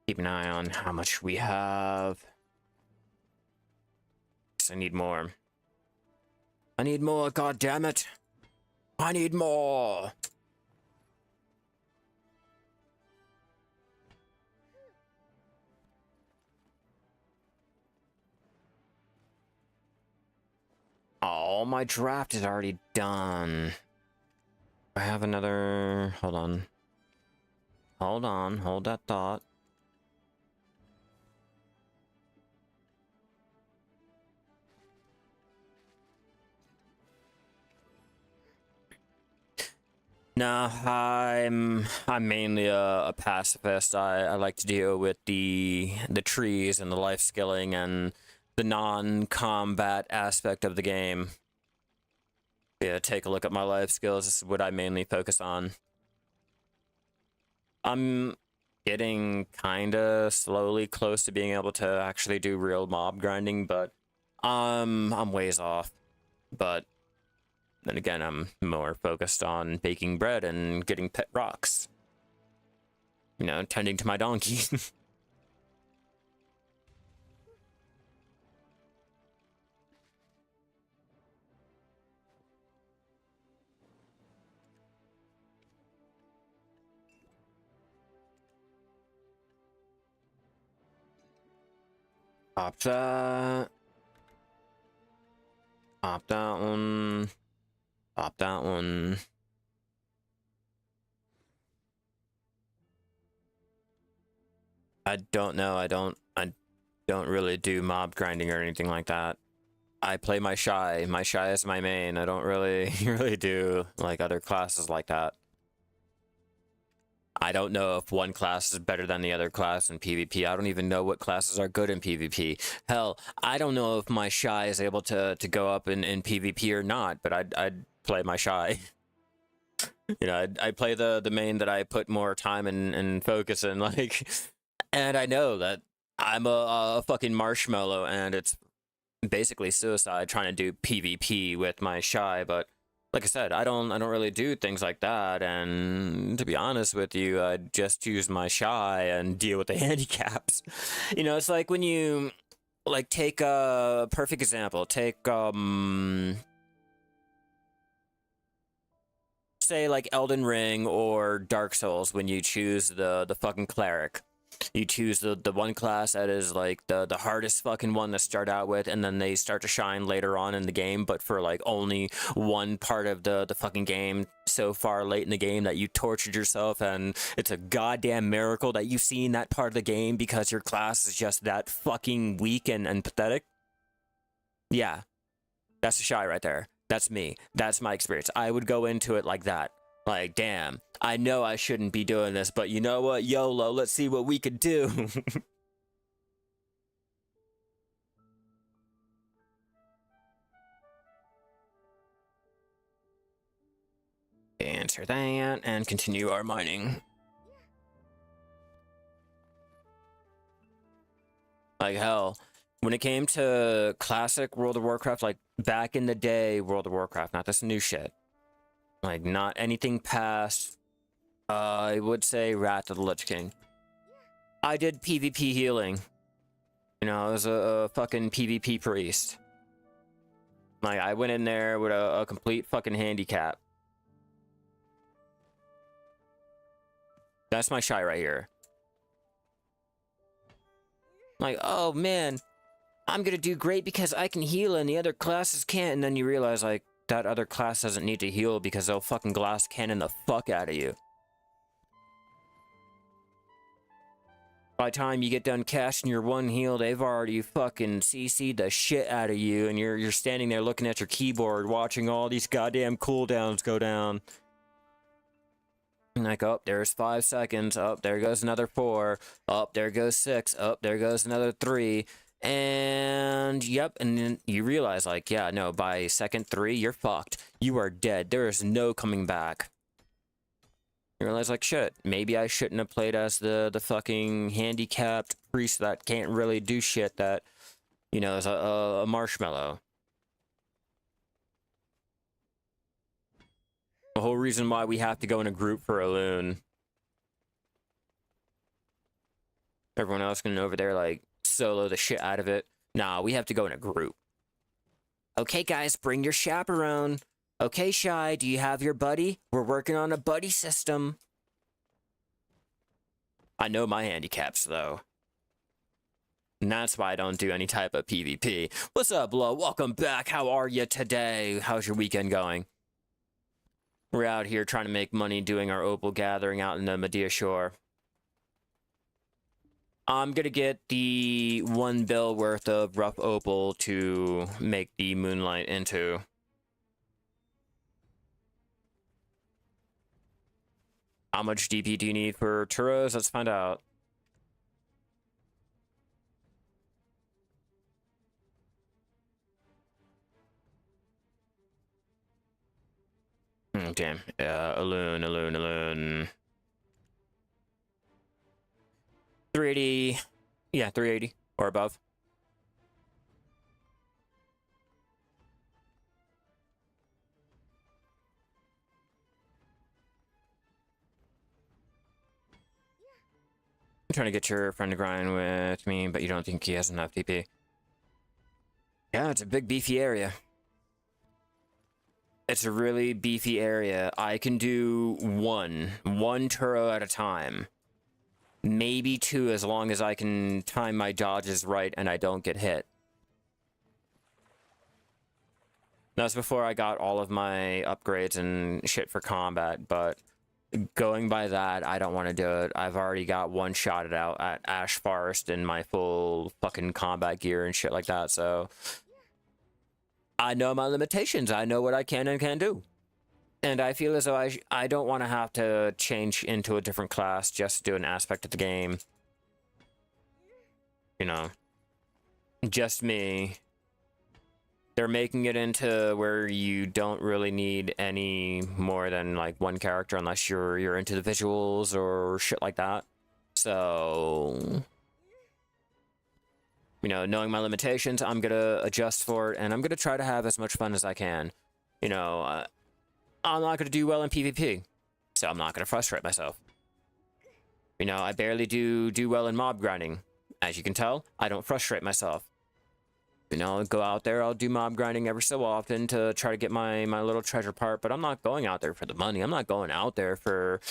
Keep an eye on how much we have. I need more. I need more, god damn it. I need more. Oh, my draft is already done. I have another... Hold on. Hold that thought. No, I'm mainly a pacifist. I like to deal with the trees and the life skilling and the non-combat aspect of the game. Yeah, take a look at my life skills. This is what I mainly focus on. I'm getting kinda slowly close to being able to actually do real mob grinding, but I'm ways off. But then again, I'm more focused on baking bread and getting pet rocks. You know, tending to my donkey. Pop that. Pop that one. Pop that one. I don't know. I don't really do mob grinding or anything like that. I play my Shai. My Shai is my main. I don't really do like other classes like that. I don't know if one class is better than the other class in PvP. I don't even know what classes are good in PvP. Hell, I don't know if my Shai is able to go up in PvP or not, but I'd play my Shai. You know, I play the main that I put more time and focus in, like, and I know that I'm a fucking marshmallow, and it's basically suicide trying to do PvP with my Shai, but like I said, I don't really do things like that. And to be honest with you, I just use my Shai and deal with the handicaps. You know, it's like when you like take a perfect example. Take say like Elden Ring or Dark Souls when you choose the fucking cleric. You choose the one class that is like the hardest fucking one to start out with, and then they start to shine later on in the game, but for like only one part of the fucking game so far late in the game that you tortured yourself, and it's a goddamn miracle that you've seen that part of the game because your class is just that fucking weak and pathetic. Yeah, that's a Shy right there. That's me. That's my experience. I would go into it like that. Like, damn, I know I shouldn't be doing this, but you know what? YOLO, let's see what we could do. Answer that and continue our mining. Like, hell, when it came to classic World of Warcraft, like back in the day, World of Warcraft, not this new shit. Like, not anything past, I would say Wrath of the Lich King. I did PvP healing. You know, I was a fucking PvP priest. Like, I went in there with a complete fucking handicap. That's my Shy right here. Like, oh man, I'm gonna do great because I can heal and the other classes can't. And then you realize, like, that other class doesn't need to heal because they'll fucking glass cannon the fuck out of you. By the time you get done casting your one heal, they've already fucking CC'd the shit out of you, and you're standing there looking at your keyboard, watching all these goddamn cooldowns go down. Like, oh, there's 5 seconds. Oh, there goes another 4. Oh, there goes 6. Oh, there goes another 3. And yep, and then you realize, like, yeah, no, by second 3, you're fucked. You are dead. There is no coming back. You realize, like, shit, maybe I shouldn't have played as the fucking handicapped priest that can't really do shit that, you know, is a marshmallow. The whole reason why we have to go in a group for a loon. Everyone else can over there, like, solo the shit out of it. Nah, we have to go in a group. Okay, guys, bring your chaperone. Okay, Shai, do you have your buddy? We're working on a buddy system. I know my handicaps, though. And that's why I don't do any type of PvP. What's up, Lo? Welcome back. How are you today? How's your weekend going? We're out here trying to make money doing our Opal Gathering out in the Mediah Shore. I'm gonna get the 1 bill worth of rough opal to make the Moonlight into. How much DP do you need for churros? Let's find out. Damn. A loon. 380. Yeah, 380 or above. I'm trying to get your friend to grind with me, but you don't think he has enough TP. Yeah, it's a big beefy area. It's a really beefy area. I can do one Turo at a time. Maybe 2 as long as I can time my dodges right and I don't get hit. That's before I got all of my upgrades and shit for combat, but going by that, I don't want to do it. I've already got one shot it out at Ash Forest in my full fucking combat gear and shit like that, so I know my limitations. I know what I can and can't do. And I feel as though I don't want to have to change into a different class just to do an aspect of the game. You know, just me. They're making it into where you don't really need any more than like 1 character unless you're into the visuals or shit like that. So, you know, knowing my limitations, I'm gonna adjust for it, and I'm gonna try to have as much fun as I can. You know, I'm not going to do well in PvP, so I'm not going to frustrate myself. You know, I barely do well in mob grinding. As you can tell, I don't frustrate myself. You know, I'll go out there, I'll do mob grinding every so often to try to get my little treasure part, but I'm not going out there for the money. I'm not going out there for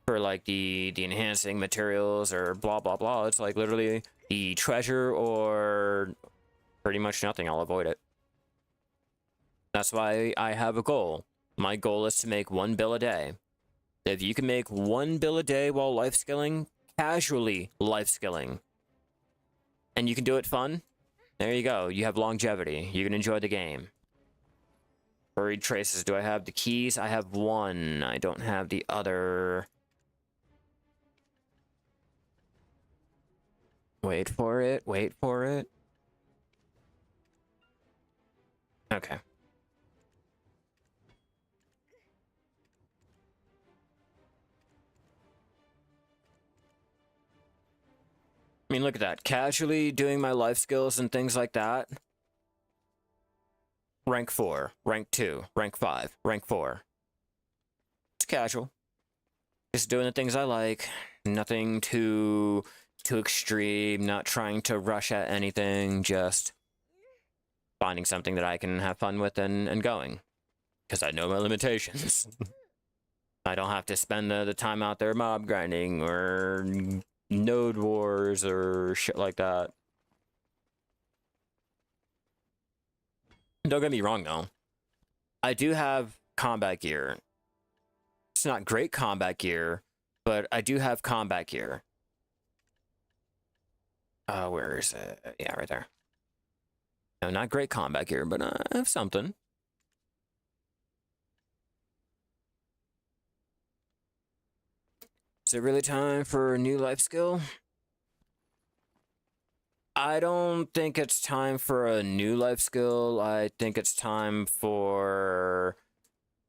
like the enhancing materials or blah blah blah. It's like literally the treasure or pretty much nothing. I'll avoid it. That's why I have a goal. My goal is to make 1 bill a day. If you can make 1 bill a day while life skilling, casually life skilling, and you can do it fun, there you go. You have longevity. You can enjoy the game. Buried traces. Do I have the keys? I have 1. I don't have the other. Wait for it. Wait for it. Okay. I mean, look at that. Casually doing my life skills and things like that. Rank 4, rank 2, rank 5, rank 4. It's casual. Just doing the things I like. Nothing too extreme, not trying to rush at anything, just finding something that I can have fun with and going. Because I know my limitations. I don't have to spend the time out there mob grinding or node wars or shit like that. Don't get me wrong though, I do have combat gear. It's not great combat gear, but I do have combat gear. Where is it? Yeah, right there. No, not great combat gear, but I have something. Is it really time for a new life skill? I don't think it's time for a new life skill. I think it's time for,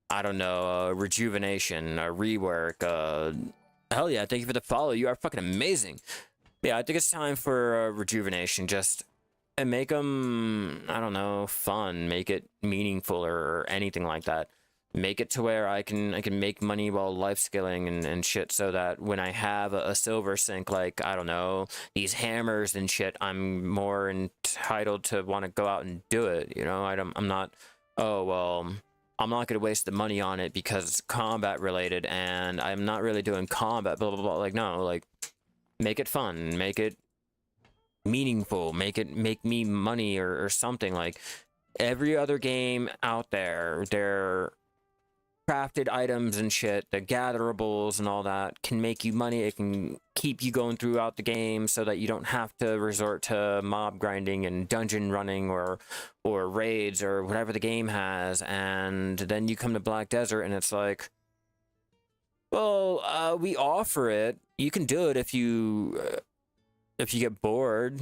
I don't know, a rejuvenation, a rework. Hell yeah, thank you for the follow. You are fucking amazing. Yeah, I think it's time for a rejuvenation. Just and make them, I don't know, fun. Make it meaningful or anything like that. Make it to where I can make money while life skilling and shit, so that when I have a silver sink, like, I don't know, these hammers and shit, I'm more entitled to want to go out and do it, you know? I'm not, oh, well, I'm not going to waste the money on it because it's combat related and I'm not really doing combat, blah, blah, blah. Like, no, like, make it fun, make it meaningful, make me money or something. Like, every other game out there, they're crafted items and shit, the gatherables and all that can make you money. It can keep you going throughout the game so that you don't have to resort to mob grinding and dungeon running or raids or whatever the game has. And then you come to Black Desert and it's like, well, we offer it. You can do it if you get bored.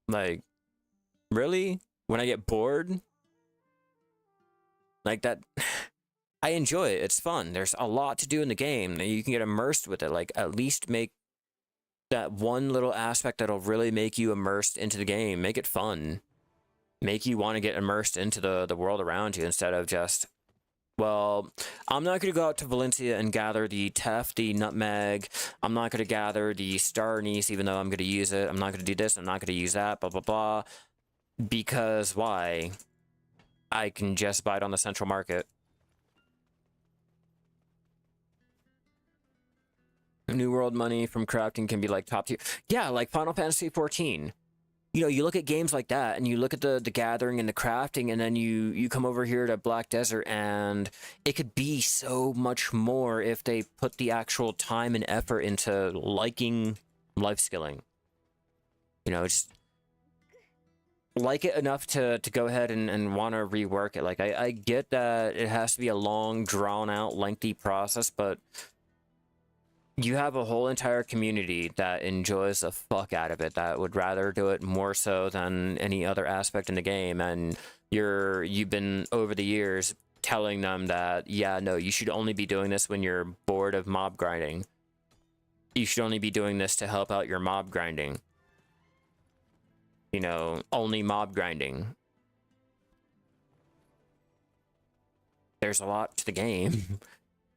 Like, really? When I get bored? Like that, I enjoy it. It's fun. There's a lot to do in the game. You can get immersed with it. Like, at least make that one little aspect that'll really make you immersed into the game. Make it fun. Make you want to get immersed into the world around you instead of just, well, I'm not going to go out to Valencia and gather the teff, the nutmeg. I'm not going to gather the star anise, even though I'm going to use it. I'm not going to do this. I'm not going to use that, blah, blah, blah. Because why? I can just buy it on the central market. New World money from crafting can be like top tier. Yeah, like Final Fantasy 14. You know, you look at games like that and you look at the gathering and the crafting, and then you come over here to Black Desert and it could be so much more if they put the actual time and effort into liking life skilling. You know, just like it enough to go ahead and want to rework it. Like, I get that it has to be a long, drawn-out, lengthy process, but you have a whole entire community that enjoys the fuck out of it, that would rather do it more so than any other aspect in the game, and you've been, over the years, telling them that, yeah, no, you should only be doing this when you're bored of mob grinding. You should only be doing this to help out your mob grinding. You know, only mob grinding. there's a lot to the game.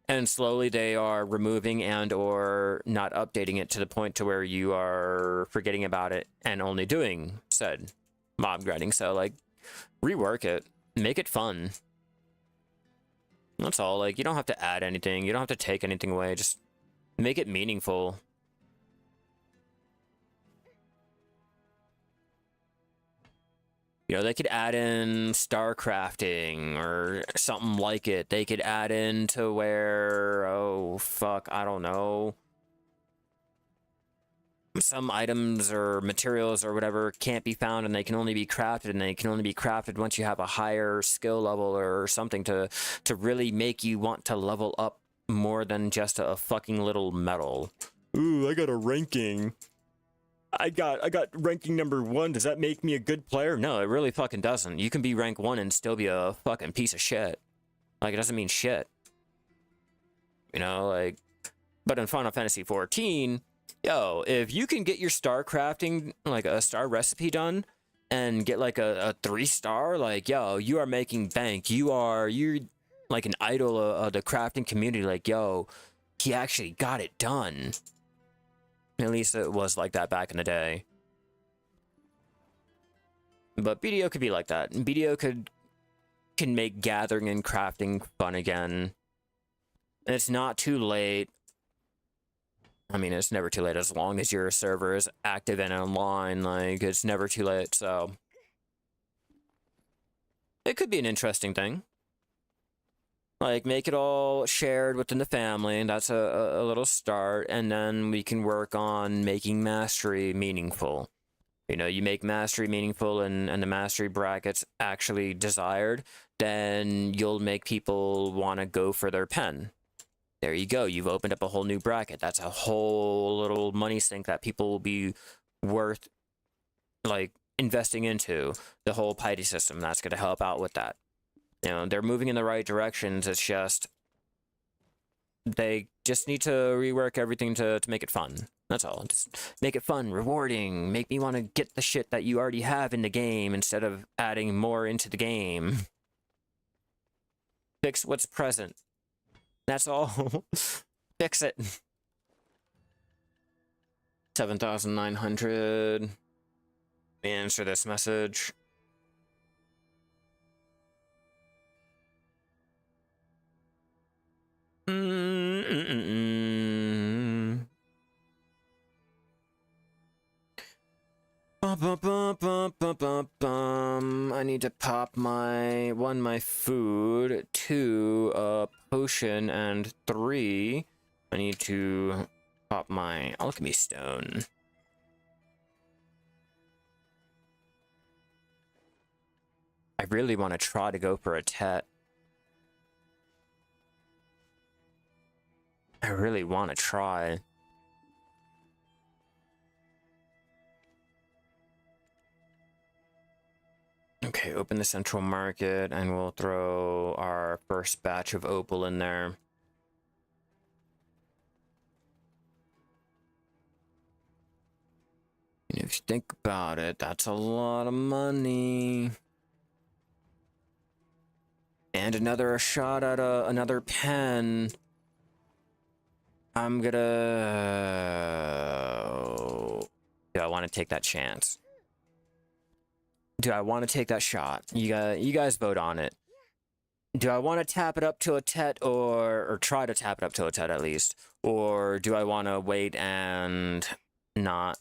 And slowly they are removing and or not updating it to the point to where you are forgetting about it and only doing said mob grinding. So like, rework it, make it fun. That's all. Like, you don't have to add anything, you don't have to take anything away, just make it meaningful. You know, they could add in star crafting or something like it. They could add in to where, oh, fuck, I don't know. Some items or materials or whatever can't be found and they can only be crafted, and they can only be crafted once you have a higher skill level or something to really make you want to level up more than just a fucking little medal. Ooh, I got a ranking. I got ranking number 1. Does that make me a good player? No, it really fucking doesn't. You can be rank 1 and still be a fucking piece of shit. Like, it doesn't mean shit. You know, like... But in Final Fantasy XIV, yo, if you can get your star crafting, like a star recipe done, and get like a 3-star, like, yo, you are making bank. You're like an idol of the crafting community. Like, yo, he actually got it done. At least it was like that back in the day. But BDO could be like that. BDO can make gathering and crafting fun again. And it's not too late. I mean, it's never too late as long as your server is active and online. Like, it's never too late, so... It could be an interesting thing. Like, make it all shared within the family, and that's a little start, and then we can work on making mastery meaningful. You know, you make mastery meaningful and the mastery brackets actually desired, then you'll make people want to go for their pen. There you go, you've opened up a whole new bracket. That's a whole little money sink that people will be worth, like, investing into. The whole piety system, that's going to help out with that. You know, they're moving in the right directions. It's just they just need to rework everything to make it fun. That's all. Just make it fun, rewarding, make me want to get the shit that you already have in the game instead of adding more into the game. Fix what's present. That's all. Fix it. 7,900. Answer this message. I need to pop my 1, my food, 2, a potion, and 3, I need to pop my alchemy stone. I really want to try to go for a tet. I really want to try. Okay, open the central market, and we'll throw our first batch of opal in there. And if you think about it, that's a lot of money. And another shot at another pen. I'm gonna... Do I want to take that chance? Do I want to take that shot? You guys vote on it. Do I want to tap it up to a tet, or try to tap it up to a tet at least? Or do I want to wait and not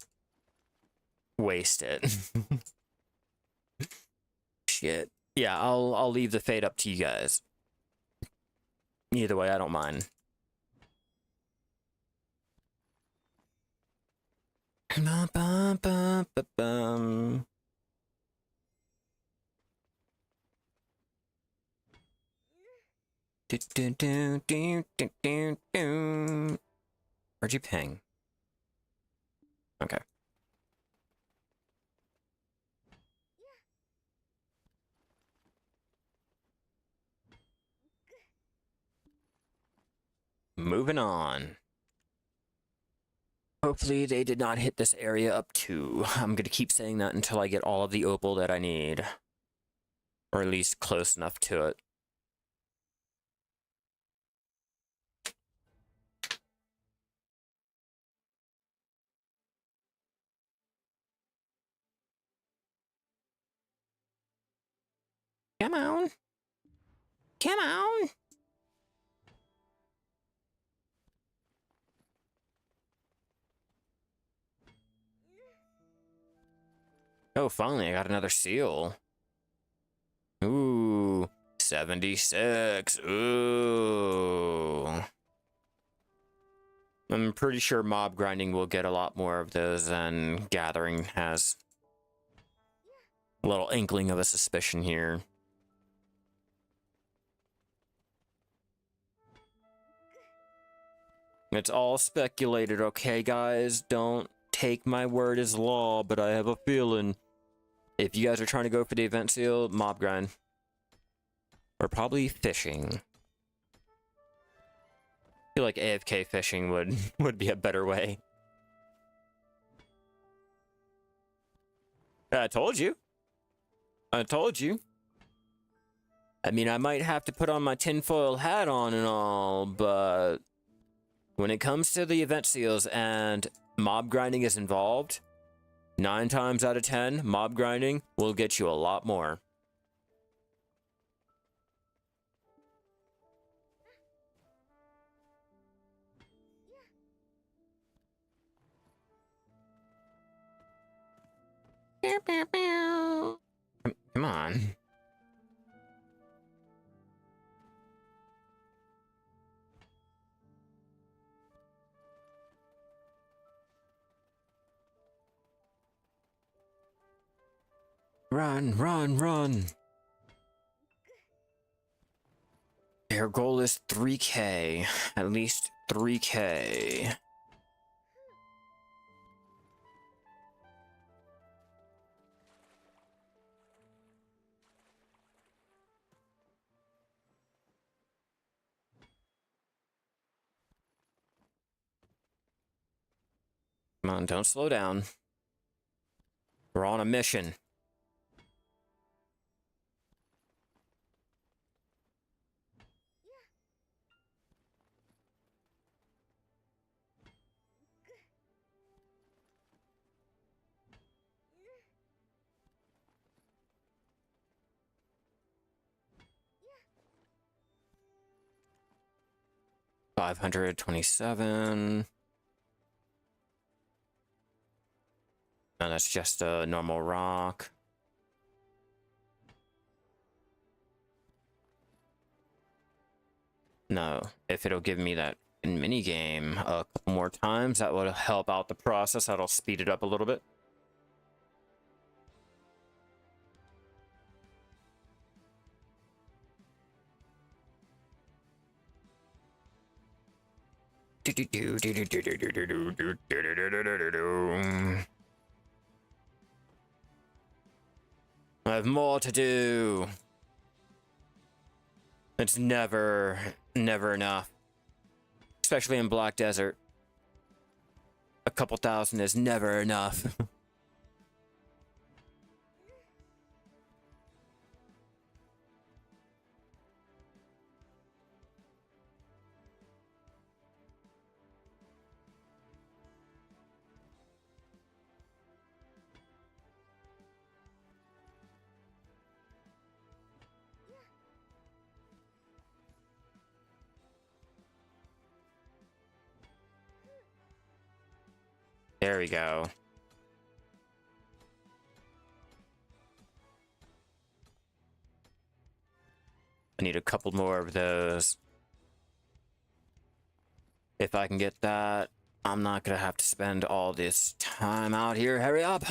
waste it? Shit. Yeah, I'll leave the fate up to you guys. Either way, I don't mind. Where'd you ping? Okay. Moving on. Hopefully they did not hit this area up too. I'm gonna keep saying that until I get all of the opal that I need. Or at least close enough to it. Come on. Come on. Oh, finally, I got another seal. Ooh, 76. Ooh. I'm pretty sure mob grinding will get a lot more of those than gathering has. A little inkling of a suspicion here. It's all speculated, okay, guys? Don't take my word as law, but I have a feeling if you guys are trying to go for the event seal, mob grind. Or probably fishing. I feel like AFK fishing would be a better way. I told you. I told you. I mean, I might have to put on my tinfoil hat on and all, but when it comes to the event seals and mob grinding is involved, 9 times out of 10, mob grinding will get you a lot more. Come on. Run, run, run. Their goal is 3K. At least 3K. Come on, don't slow down. We're on a mission. $527. No, that's just a normal rock. No, if it'll give me that mini game a couple more times, that will help out the process. That'll speed it up a little bit. I have more to do. It's never enough. Especially in Black Desert. A couple thousand is never enough. There we go. I need a couple more of those. If I can get that, I'm not gonna have to spend all this time out here. Hurry up!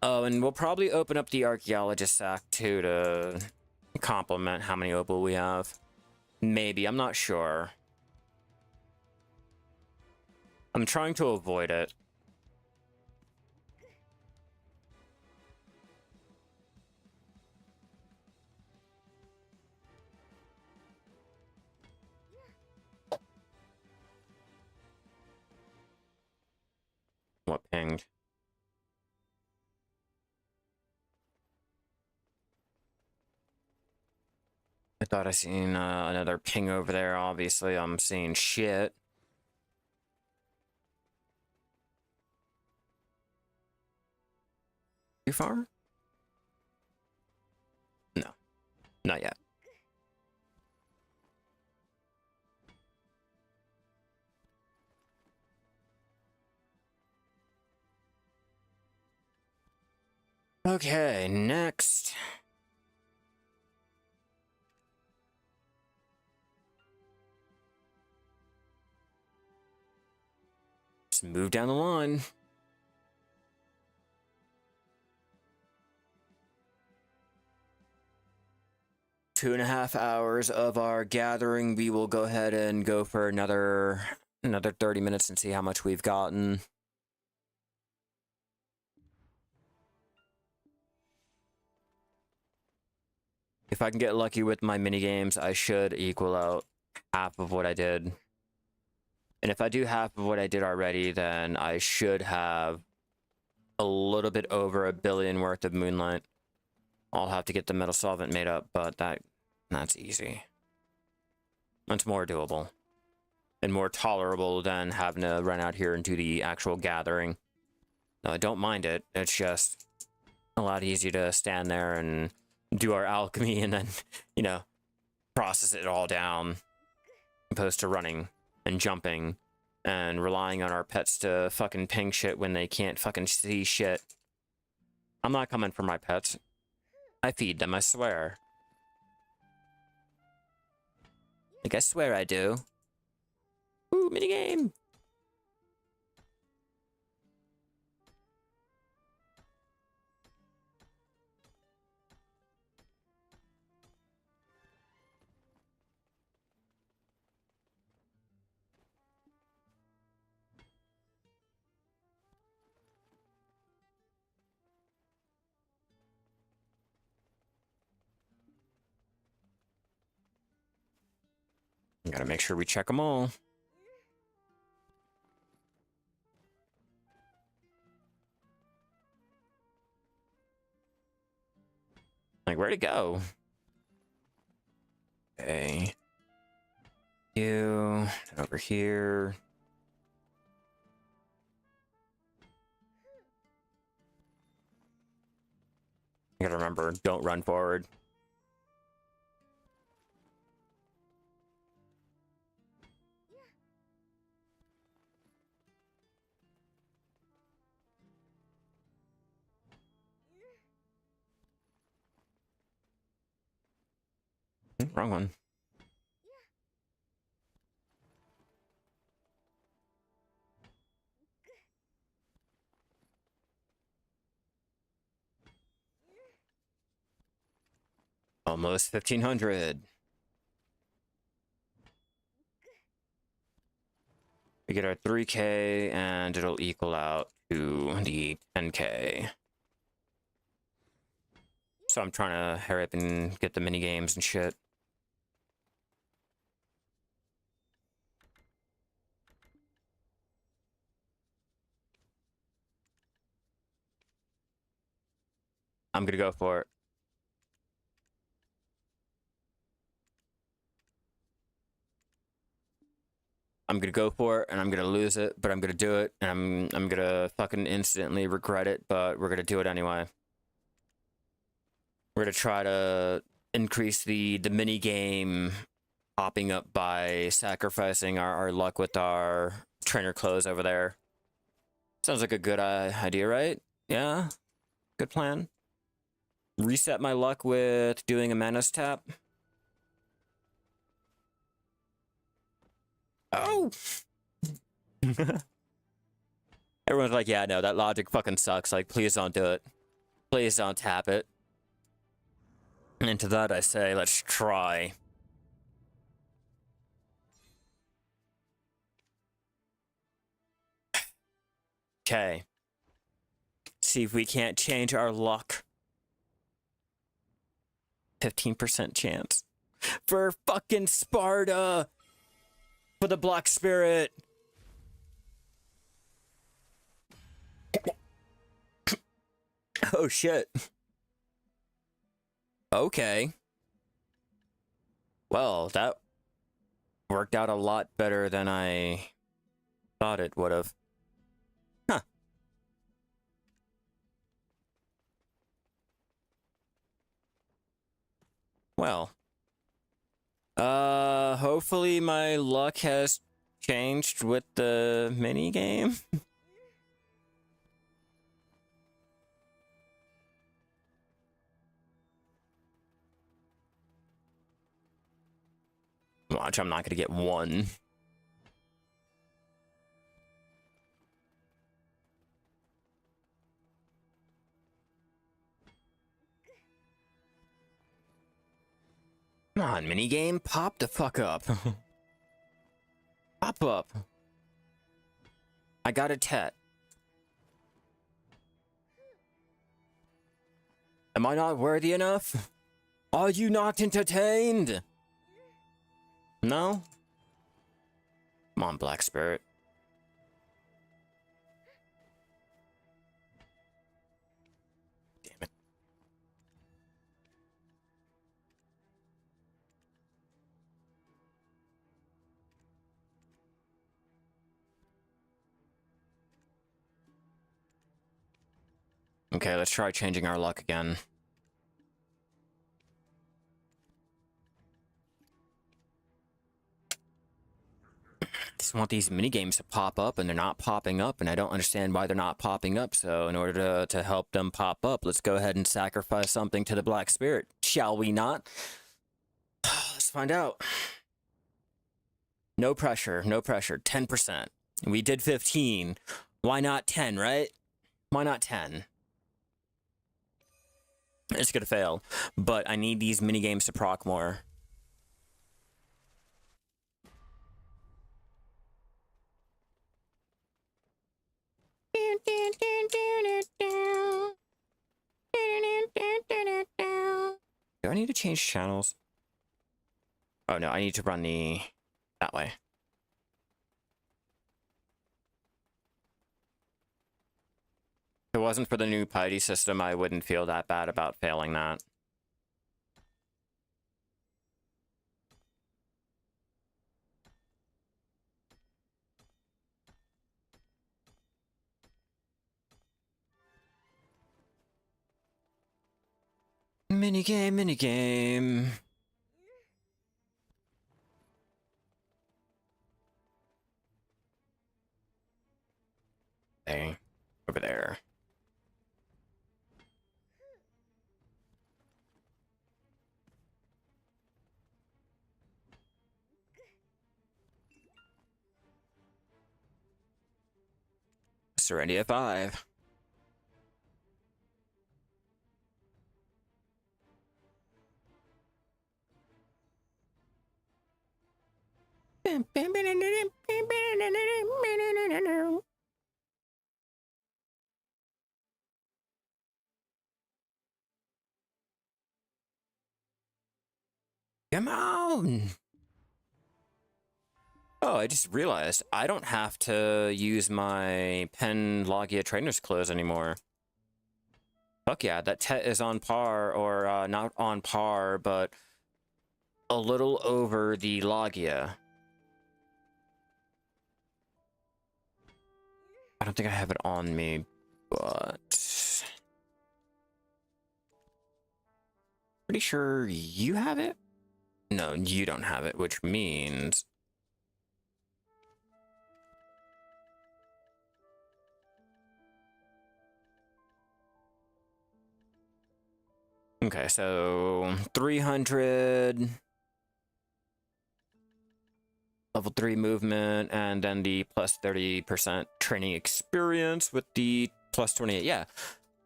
Oh, and we'll probably open up the archaeologist sack too to complement how many opal we have. Maybe, I'm not sure. I'm trying to avoid it. What pinged? I thought I seen another ping over there. Obviously, I'm seeing shit. Too far? No. Not yet. Okay, next. Just move down the line. Two and a half hours of our gathering. We will go ahead and go for another 30 minutes and see how much we've gotten. If I can get lucky with my mini games, I should equal out half of what I did. And if I do half of what I did already, then I should have a little bit over 1 billion worth of Moonlight. I'll have to get the metal solvent made up, but that's easy. That's more doable. And more tolerable than having to run out here and do the actual gathering. No, I don't mind it. It's just a lot easier to stand there and do our alchemy and then, you know, process it all down, opposed to running and jumping and relying on our pets to fucking ping shit when they can't fucking see shit. I'm not coming for my pets. I feed them, I swear. Like, I swear I do. Ooh, minigame! Gotta make sure we check them all. Like, where'd it go? Okay. You, over here. You gotta remember, don't run forward. Wrong one. Almost 1,500. We get our 3K and it'll equal out to the 10K. So I'm trying to hurry up and get the mini games and shit. I'm gonna go for it. I'm gonna go for it and I'm gonna lose it, but I'm gonna do it and I'm gonna fucking instantly regret it, but we're gonna do it anyway. We're gonna try to increase the mini game popping up by sacrificing our luck with our trainer clothes over there. Sounds like a good idea, right? Yeah? Good plan. Reset my luck with doing a Manos tap. Oh! Everyone's like, yeah, no, that logic fucking sucks. Like, please don't do it. Please don't tap it. And to that I say, let's try. Okay. See if we can't change our luck. 15% chance. For fucking Sparta! For the Black Spirit! Oh shit. Okay. Well, that worked out a lot better than I thought it would have. Huh. Well. Hopefully my luck has changed with the mini game. Watch, I'm not gonna get one. Come on, minigame, pop the fuck up. Pop up. I got a tet. Am I not worthy enough? Are you not entertained? No? Come on, Black Spirit. Damn it. Okay, let's try changing our luck again. I just want these minigames to pop up, and they're not popping up, and I don't understand why they're not popping up. So in order to help them pop up, let's go ahead and sacrifice something to the Black Spirit, shall we not? Let's find out. No pressure, no pressure. 10%. We did 15. Why not 10, right? Why not 10? It's gonna fail, but I need these minigames to proc more. Do I need to change channels? Oh no, I need to run that way. If it wasn't for the new piety system, I wouldn't feel that bad about failing that. Minigame, minigame. Hey, over there. Serenity at 5. Come on! Oh, I just realized I don't have to use my Pen Logia trainer's clothes anymore. Fuck yeah, that Tet is on par, or not on par, but a little over the Logia. I don't think I have it on me, but... Pretty sure you have it? No, you don't have it, which means... Okay, so 300 level 3 movement, and then the plus 30% training experience with the plus 28. Yeah,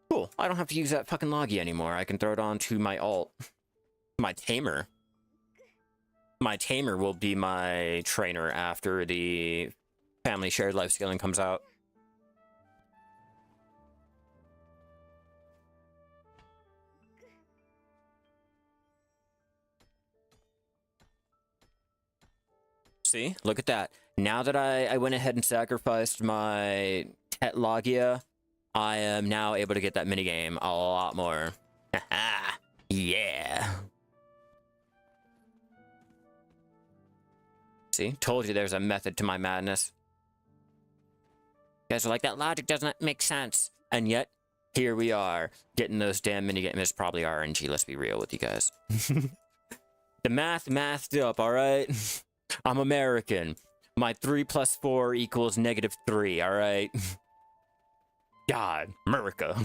cool. I don't have to use that fucking Logia anymore. I can throw it on to my alt. My Tamer. My Tamer will be my trainer after the family shared life scaling comes out. See, look at that. Now that I went ahead and sacrificed my Tet Logia, I am now able to get that minigame a lot more. Yeah. See, told you there's a method to my madness. You guys are like, that logic doesn't make sense. And yet, here we are, getting those damn minigames. It's probably RNG, let's be real with you guys. The mathed up, alright? I'm American. My 3 plus 4 equals -3, alright? God, America.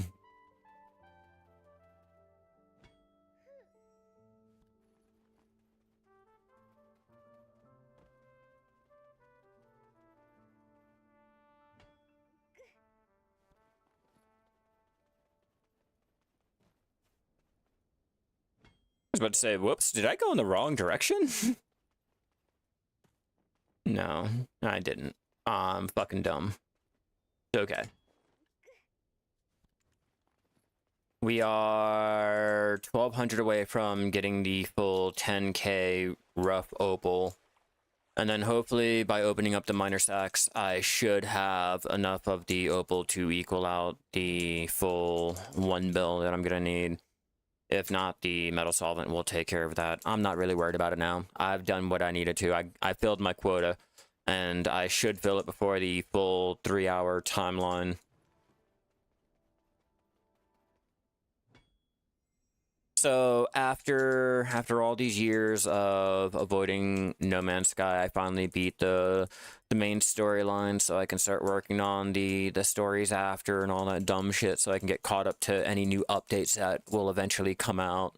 I was about to say, whoops, did I go in the wrong direction? No, I didn't. I'm fucking dumb. It's okay. We are 1,200 away from getting the full 10k rough opal. And then hopefully by opening up the minor stacks, I should have enough of the opal to equal out the full 1 bill that I'm gonna need. If not, the metal solvent will take care of that. I'm not really worried about it now. I've done what I needed to. I filled my quota, and I should fill it before the full 3-hour timeline. So after all these years of avoiding No Man's Sky, I finally beat the main storyline, so I can start working on the stories after and all that dumb shit, so I can get caught up to any new updates that will eventually come out.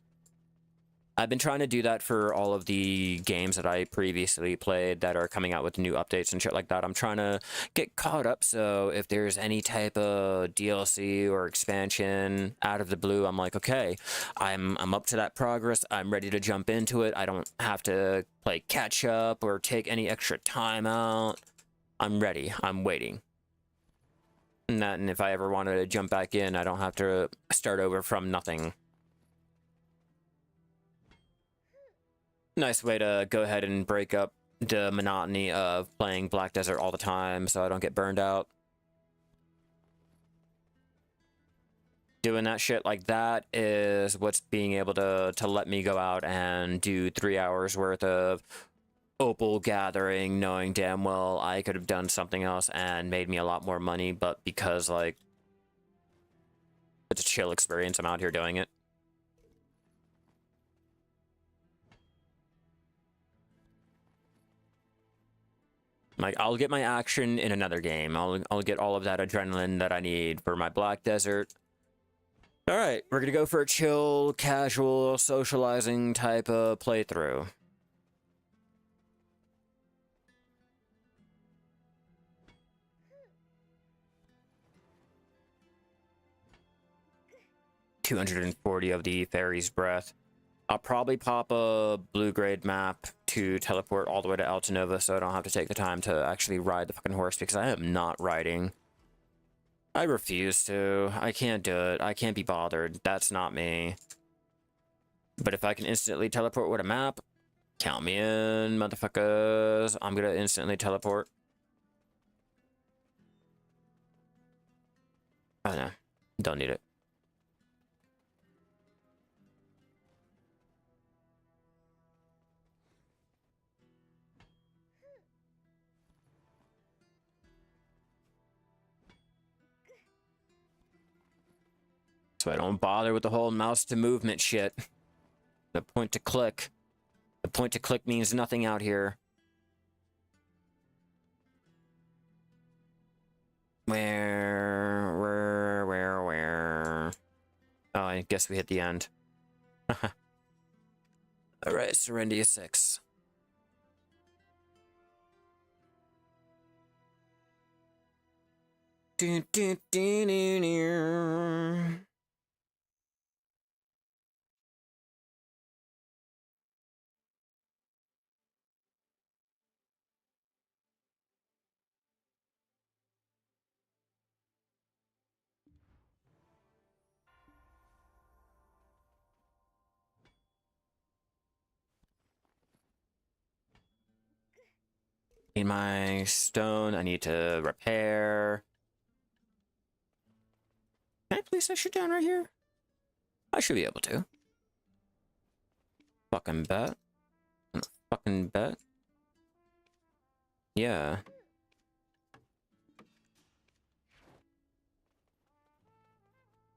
I've been trying to do that for all of the games that I previously played that are coming out with new updates and shit like that. I'm trying to get caught up, so if there's any type of DLC or expansion out of the blue, I'm like, okay, I'm up to that progress. I'm ready to jump into it. I don't have to play catch up or take any extra time out. I'm ready. I'm waiting. And if I ever wanted to jump back in, I don't have to start over from nothing. Nice way to go ahead and break up the monotony of playing Black Desert all the time so I don't get burned out. Doing that shit like that is what's being able to let me go out and do 3 hours worth of Opal Gathering, knowing damn well I could have done something else and made me a lot more money, but because, like, it's a chill experience, I'm out here doing it. Like, I'll get my action in another game. I'll get all of that adrenaline that I need for my Black Desert. Alright, we're gonna go for a chill, casual, socializing type of playthrough. $240 of the Fairy's Breath. I'll probably pop a blue grade map to teleport all the way to Altanova so I don't have to take the time to actually ride the fucking horse, because I am not riding. I refuse to. I can't do it. I can't be bothered. That's not me. But if I can instantly teleport with a map, count me in, motherfuckers. I'm gonna instantly teleport. Oh no, don't need it. So I don't bother with the whole mouse to movement shit. The point to click. The point to click means nothing out here. Where? Oh, I guess we hit the end. Alright, Serendia 6. Do, do, do, do, do. Need my stone. I need to repair. Can I place that shit down right here? I should be able to. Fucking bet. Fucking bet. Yeah.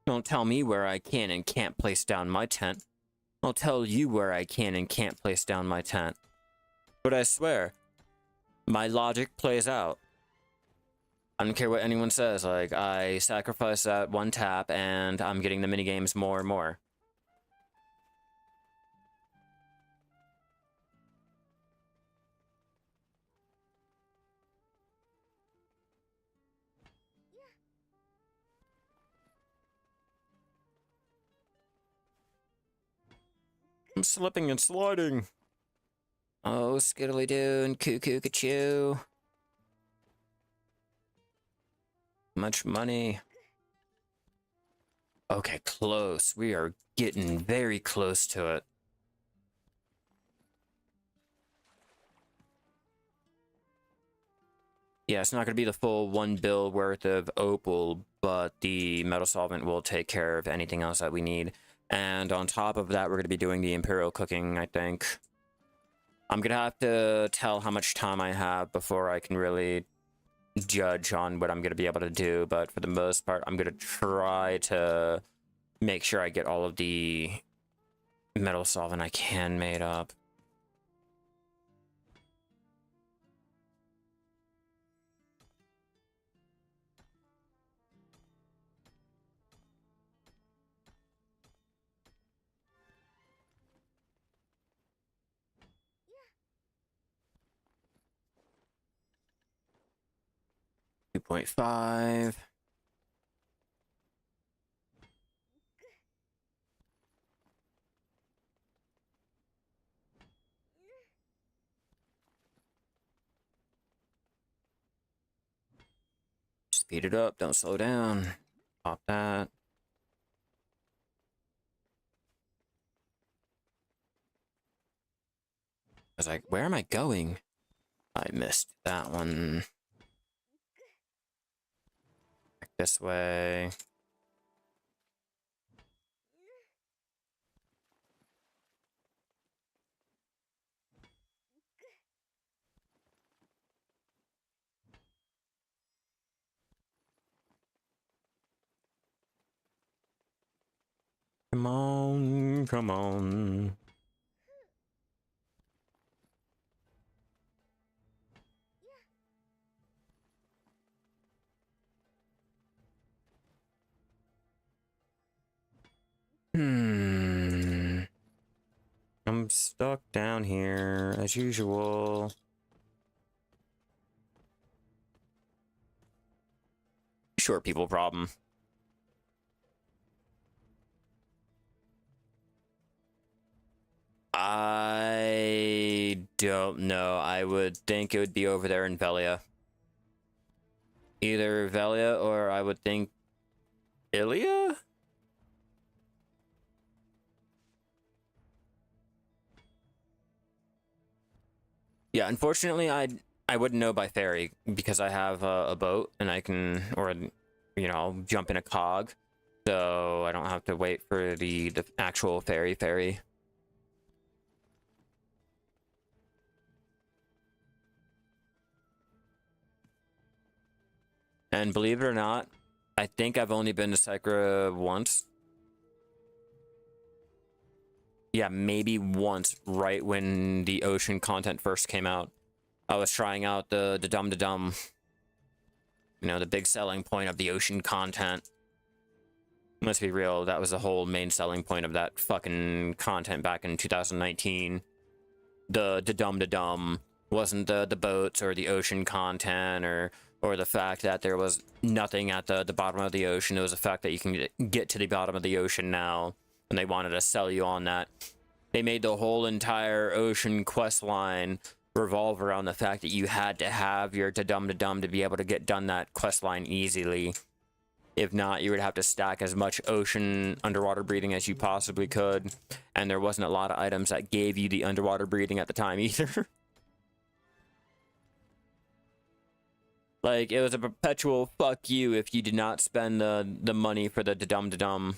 Don't tell me where I can and can't place down my tent. I'll tell you where I can and can't place down my tent. But I swear, my logic plays out. I don't care what anyone says, like, I sacrifice that one tap and I'm getting the minigames more and more. I'm slipping and sliding. Oh, skiddly doo and cuckoo ka-choo. Much money. Okay, close. We are getting very close to it. Yeah, it's not going to be the full 1 bill worth of opal, but the metal solvent will take care of anything else that we need. And on top of that, we're going to be doing the imperial cooking, I think. I'm going to have to tell how much time I have before I can really judge on what I'm going to be able to do. But for the most part, I'm going to try to make sure I get all of the metal solvent I can made up. $2.5. Speed it up, don't slow down. Pop that. I was like, where am I going? I missed that one. Back this way. Come on, come on. I'm stuck down here, as usual. Short people problem. I don't know. I would think it would be over there in Velia. Either Velia or I would think Ilia? Yeah, unfortunately, I wouldn't know by ferry because I have a boat and I can, or you know, jump in a cog, so I don't have to wait for the actual ferry. And believe it or not, I think I've only been to Sycra once. Yeah, maybe once, right when the ocean content first came out. I was trying out the dum-da-dum. You know, the big selling point of the ocean content. Let's be real, that was the whole main selling point of that fucking content back in 2019. The dum-da-dum wasn't the boats or the ocean content or the fact that there was nothing at the bottom of the ocean. It was the fact that you can get to the bottom of the ocean now. And they wanted to sell you on that. They made the whole entire ocean quest line revolve around the fact that you had to have your dum-da-dum to be able to get done that quest line easily. If not, you would have to stack as much ocean underwater breathing as you possibly could. And there wasn't a lot of items that gave you the underwater breathing at the time either. Like, it was a perpetual fuck you if you did not spend the money for the dum-da-dum.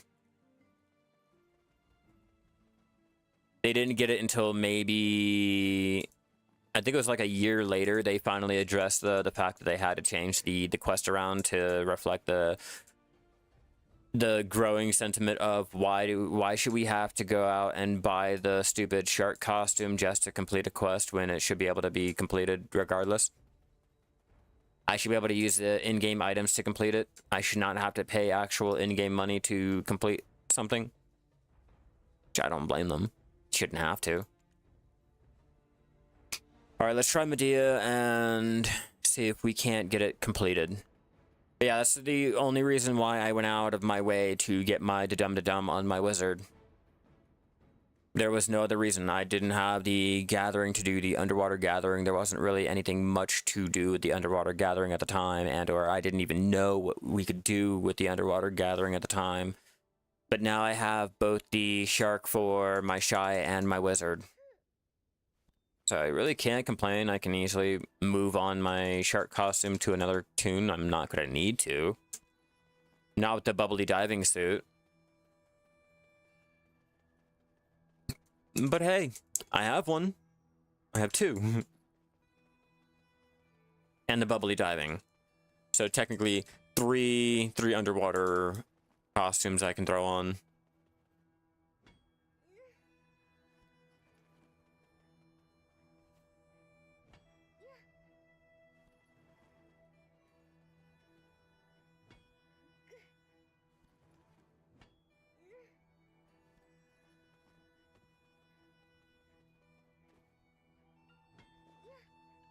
They didn't get it until maybe, I think it was like a year later, they finally addressed the fact that they had to change the quest around to reflect the the growing sentiment of why should we have to go out and buy the stupid shark costume just to complete a quest when it should be able to be completed regardless? I should be able to use the in-game items to complete it. I should not have to pay actual in-game money to complete something. Which I don't blame them. Shouldn't have to. Alright, let's try Mediah and see if we can't get it completed. But yeah, that's the only reason why I went out of my way to get my da-dum on my wizard. There was no other reason. I didn't have the gathering to do the underwater gathering. There wasn't really anything much to do with the underwater gathering at the time, and or I didn't even know what we could do with the underwater gathering at the time. But now I have both the shark for my Shai and my wizard. So I really can't complain. I can easily move on my shark costume to another tune. I'm not going to need to. Not with the bubbly diving suit. But hey, I have one. I have two. And the bubbly diving. So technically, three underwater costumes I can throw on.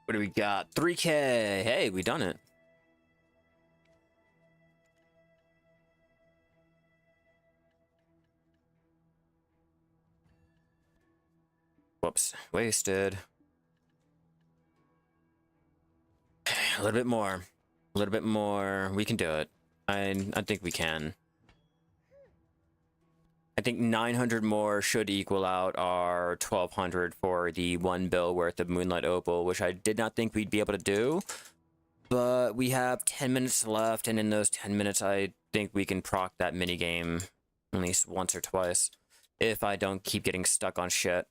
What do we got? 3K. Hey, we done it. Whoops. Wasted. A little bit more. A little bit more. We can do it. I think we can. I think 900 more should equal out our 1200 for the 1 bill worth of Moonlight Opal, which I did not think we'd be able to do. But we have 10 minutes left, and in those 10 minutes, I think we can proc that minigame at least once or twice, if I don't keep getting stuck on shit.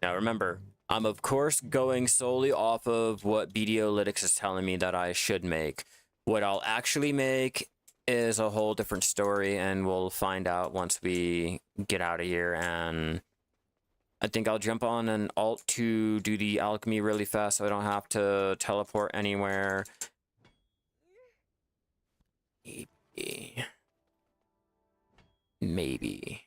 Now remember, I'm of course going solely off of what BDOlytics is telling me that I should make. What I'll actually make is a whole different story, and we'll find out once we get out of here. And I think I'll jump on an alt to do the alchemy really fast so I don't have to teleport anywhere. Maybe.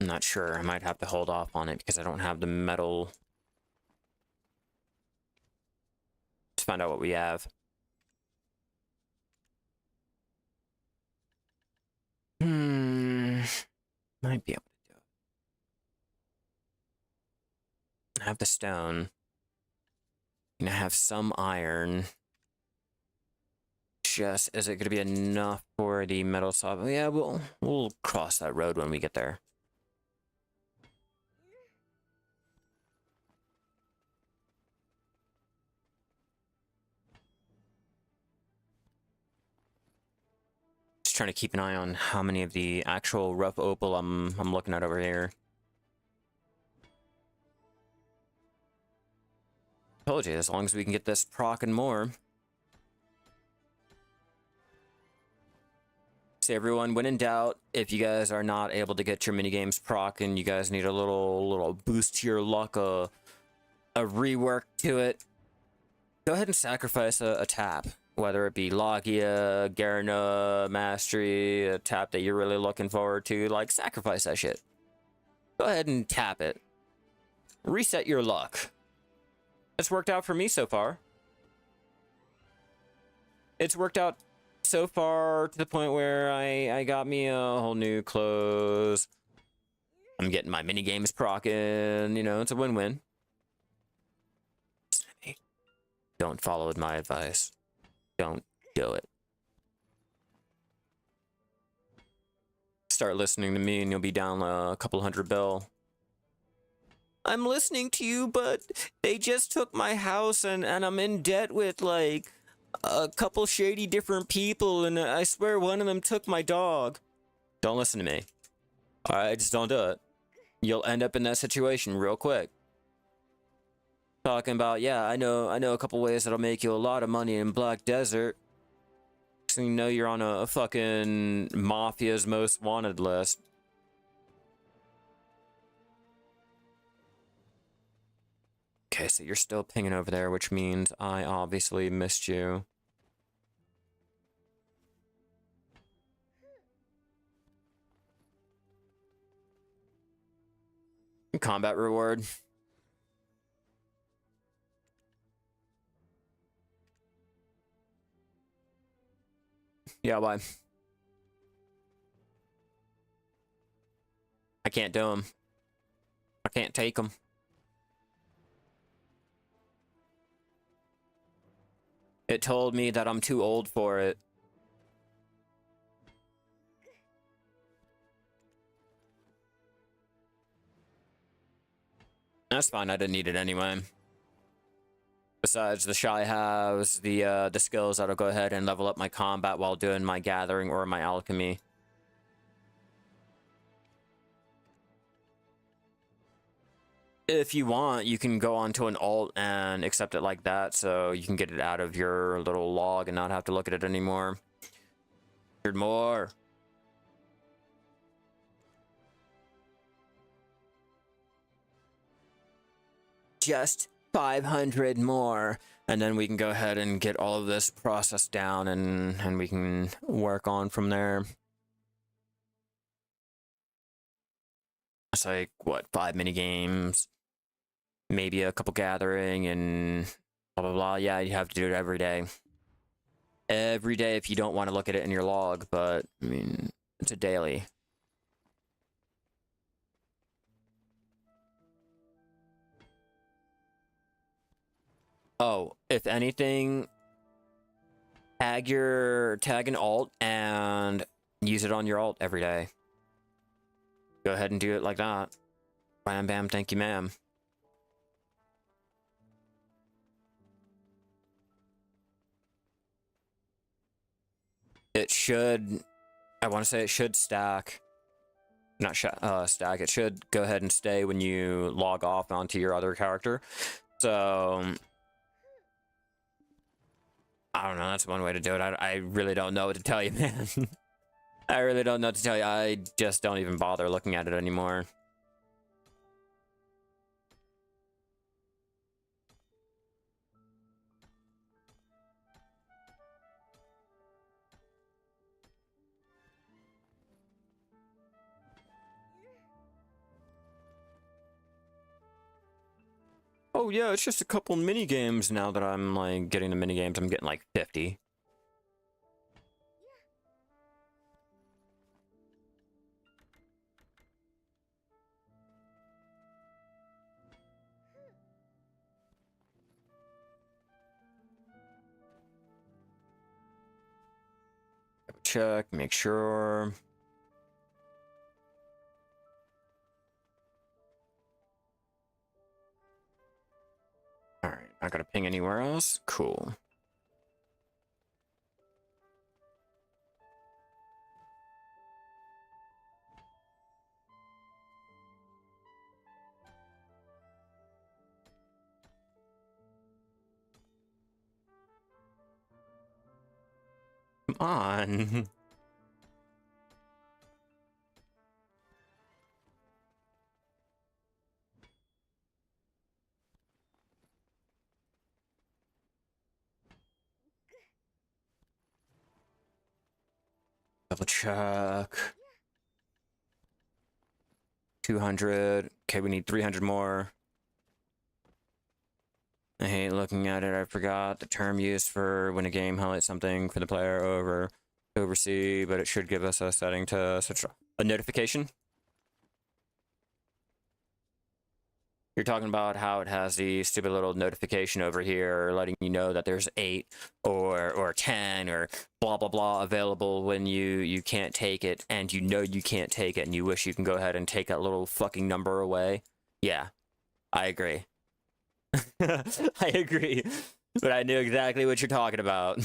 I'm not sure. I might have to hold off on it because I don't have the metal. Let's find out what we have. Might be able to do it. I have the stone. And I have some iron. Just, is it going to be enough for the metal saw? Yeah, we'll cross that road when we get there. Trying to keep an eye on how many of the actual rough opal I'm looking at over here. Told you, as long as we can get this proc and more. So everyone, when in doubt, if you guys are not able to get your minigames proc and you guys need a little boost to your luck, a rework to it, go ahead and sacrifice a tap. Whether it be Logia, Garna, Mastery, a tap that you're really looking forward to, like, sacrifice that shit. Go ahead and tap it. Reset your luck. It's worked out for me so far. It's worked out so far to the point where I got me a whole new clothes. I'm getting my minigames procking, you know, it's a win-win. Don't follow my advice. Don't do it. Start listening to me and you'll be down a couple hundred bill. I'm listening to you, but they just took my house and I'm in debt with like a couple shady different people, and I swear one of them took my dog. Don't listen to me. Alright, just don't do it. You'll end up in that situation real quick. Talking about, yeah, I know a couple ways that'll make you a lot of money in Black Desert. So you know you're on a fucking Mafia's most wanted list. Okay, so you're still pinging over there, which means I obviously missed you. Combat reward. Yeah, why? I can't do them. I can't take them. It told me that I'm too old for it. That's fine, I didn't need it anyway. Besides, the Shai has the skills that'll go ahead and level up my combat while doing my gathering or my alchemy. If you want, you can go onto an alt and accept it like that, so you can get it out of your little log and not have to look at it anymore. 100 more. Just 500 more. And then we can go ahead and get all of this processed down and we can work on from there. It's like, what, 5 mini games? Maybe a couple gathering and blah, blah, blah. Yeah, you have to do it every day. Every day if you don't want to look at it in your log, but, I mean, it's a daily. Oh, if anything, tag an alt and use it on your alt every day. Go ahead and do it like that. Bam, bam, thank you, ma'am. It should, I want to say it should stack. Not stack, it should go ahead and stay when you log off onto your other character. So, I don't know, that's one way to do it. I really don't know what to tell you, man. I really don't know what to tell you. I just don't even bother looking at it anymore. Oh yeah, it's just a couple mini games now that I'm like getting the mini games. I'm getting like 50. Check, make sure. All right, not gonna ping anywhere else. Cool. Come on. Double check. 200. Okay, we need 300 more. I hate looking at it. I forgot the term used for when a game highlights something for the player to oversee, but it should give us a setting to switch a notification. You're talking about how it has the stupid little notification over here letting you know that there's 8 or 10 or blah blah blah available when you can't take it, and you know you can't take it and you wish you can go ahead and take that little fucking number away. Yeah, I agree. I agree. But I knew exactly what you're talking about.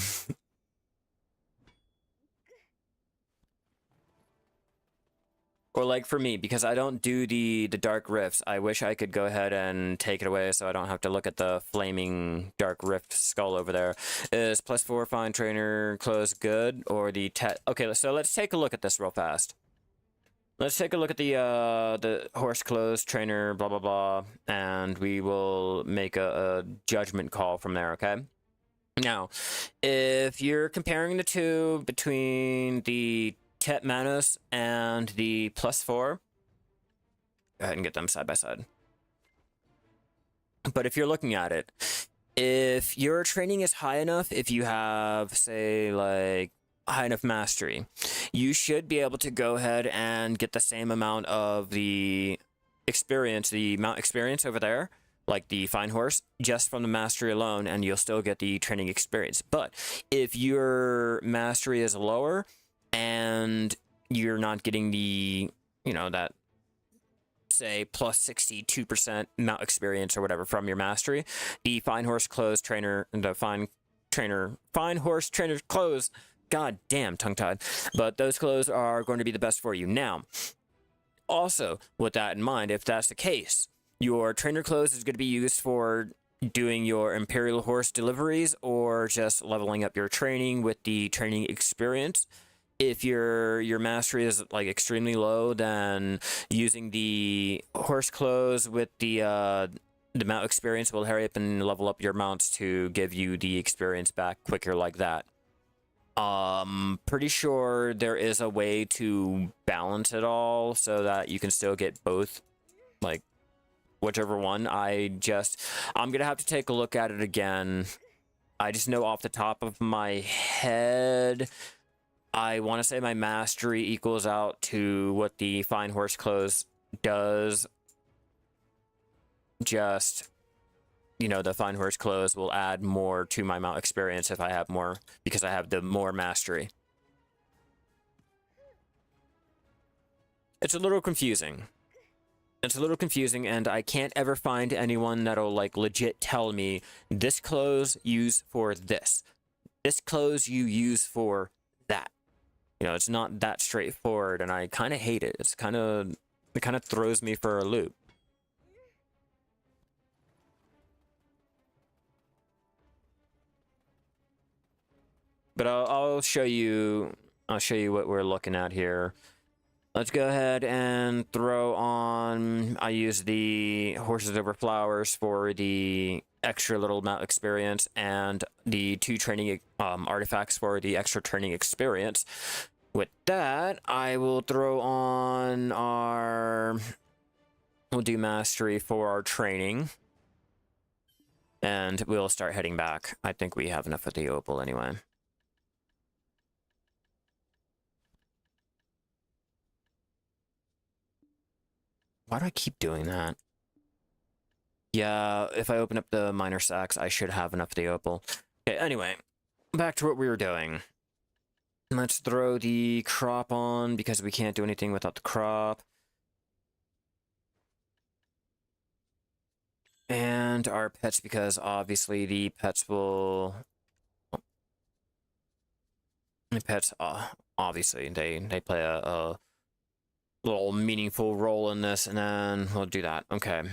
Or like for me, because I don't do the dark rifts, I wish I could go ahead and take it away so I don't have to look at the flaming dark rift skull over there. Is +4 fine trainer clothes good, or the okay, so let's take a look at this real fast. Let's take a look at the horse clothes trainer, blah blah blah, and we will make a judgment call from there, okay? Now, if you're comparing the two between the Tet Manos and the +4, go ahead and get them side by side. But if you're looking at it, if your training is high enough, if you have, say, like, high enough mastery, you should be able to go ahead and get the same amount of the experience, the mount experience over there, like the fine horse, just from the mastery alone, and you'll still get the training experience. But if your mastery is lower and you're not getting the, you know, that, say, +62% mount experience or whatever from your mastery, the fine horse clothes trainer, the fine horse trainer clothes, god damn, tongue-tied, but those clothes are going to be the best for you. Now, also, with that in mind, if that's the case, your trainer clothes is going to be used for doing your Imperial Horse deliveries or just leveling up your training with the training experience. If your mastery is like extremely low, then using the horse clothes with the mount experience will hurry up and level up your mounts to give you the experience back quicker like that. Pretty sure there is a way to balance it all so that you can still get both, like, whichever one. I'm gonna have to take a look at it again. I just know off the top of my head, I want to say my mastery equals out to what the fine horse clothes does. Just, you know, the fine horse clothes will add more to my mount experience if I have more, because I have the more mastery. It's a little confusing. It's a little confusing, and I can't ever find anyone that'll, like, legit tell me, this clothes use for this. This clothes you use for that. You know, it's not that straightforward, and I kind of hate it. It kind of throws me for a loop. But I'll show you what we're looking at here. Let's go ahead and throw on, I use the Horses Over Flowers for the extra little mount experience, and the 2 training artifacts for the extra training experience. With that, I will throw on we'll do mastery for our training, and we'll start heading back. I think we have enough of the opal anyway. Why do I keep doing that? Yeah, if I open up the minor sacks, I should have enough of the opal. Okay, anyway, back to what we were doing. Let's throw the crop on, because we can't do anything without the crop. And our pets, because obviously the pets will... The pets, obviously, they play a little meaningful role in this, and then we'll do that. Okay.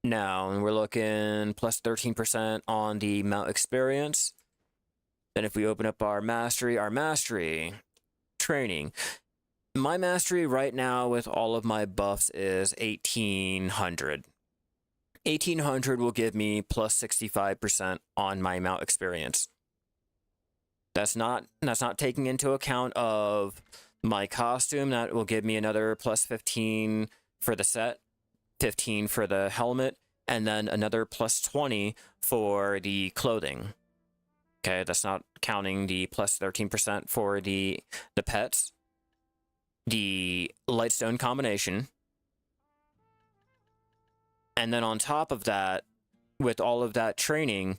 Now, we're looking +13% on the mount experience. Then if we open up our mastery training. My mastery right now with all of my buffs is 1800. 1800 will give me +65% on my mount experience. That's not taking into account of my costume. That will give me another +15 for the set, 15 for the helmet, and then another +20 for the clothing. Okay, that's not counting the +13% for the pets, the lightstone combination, and then on top of that, with all of that training,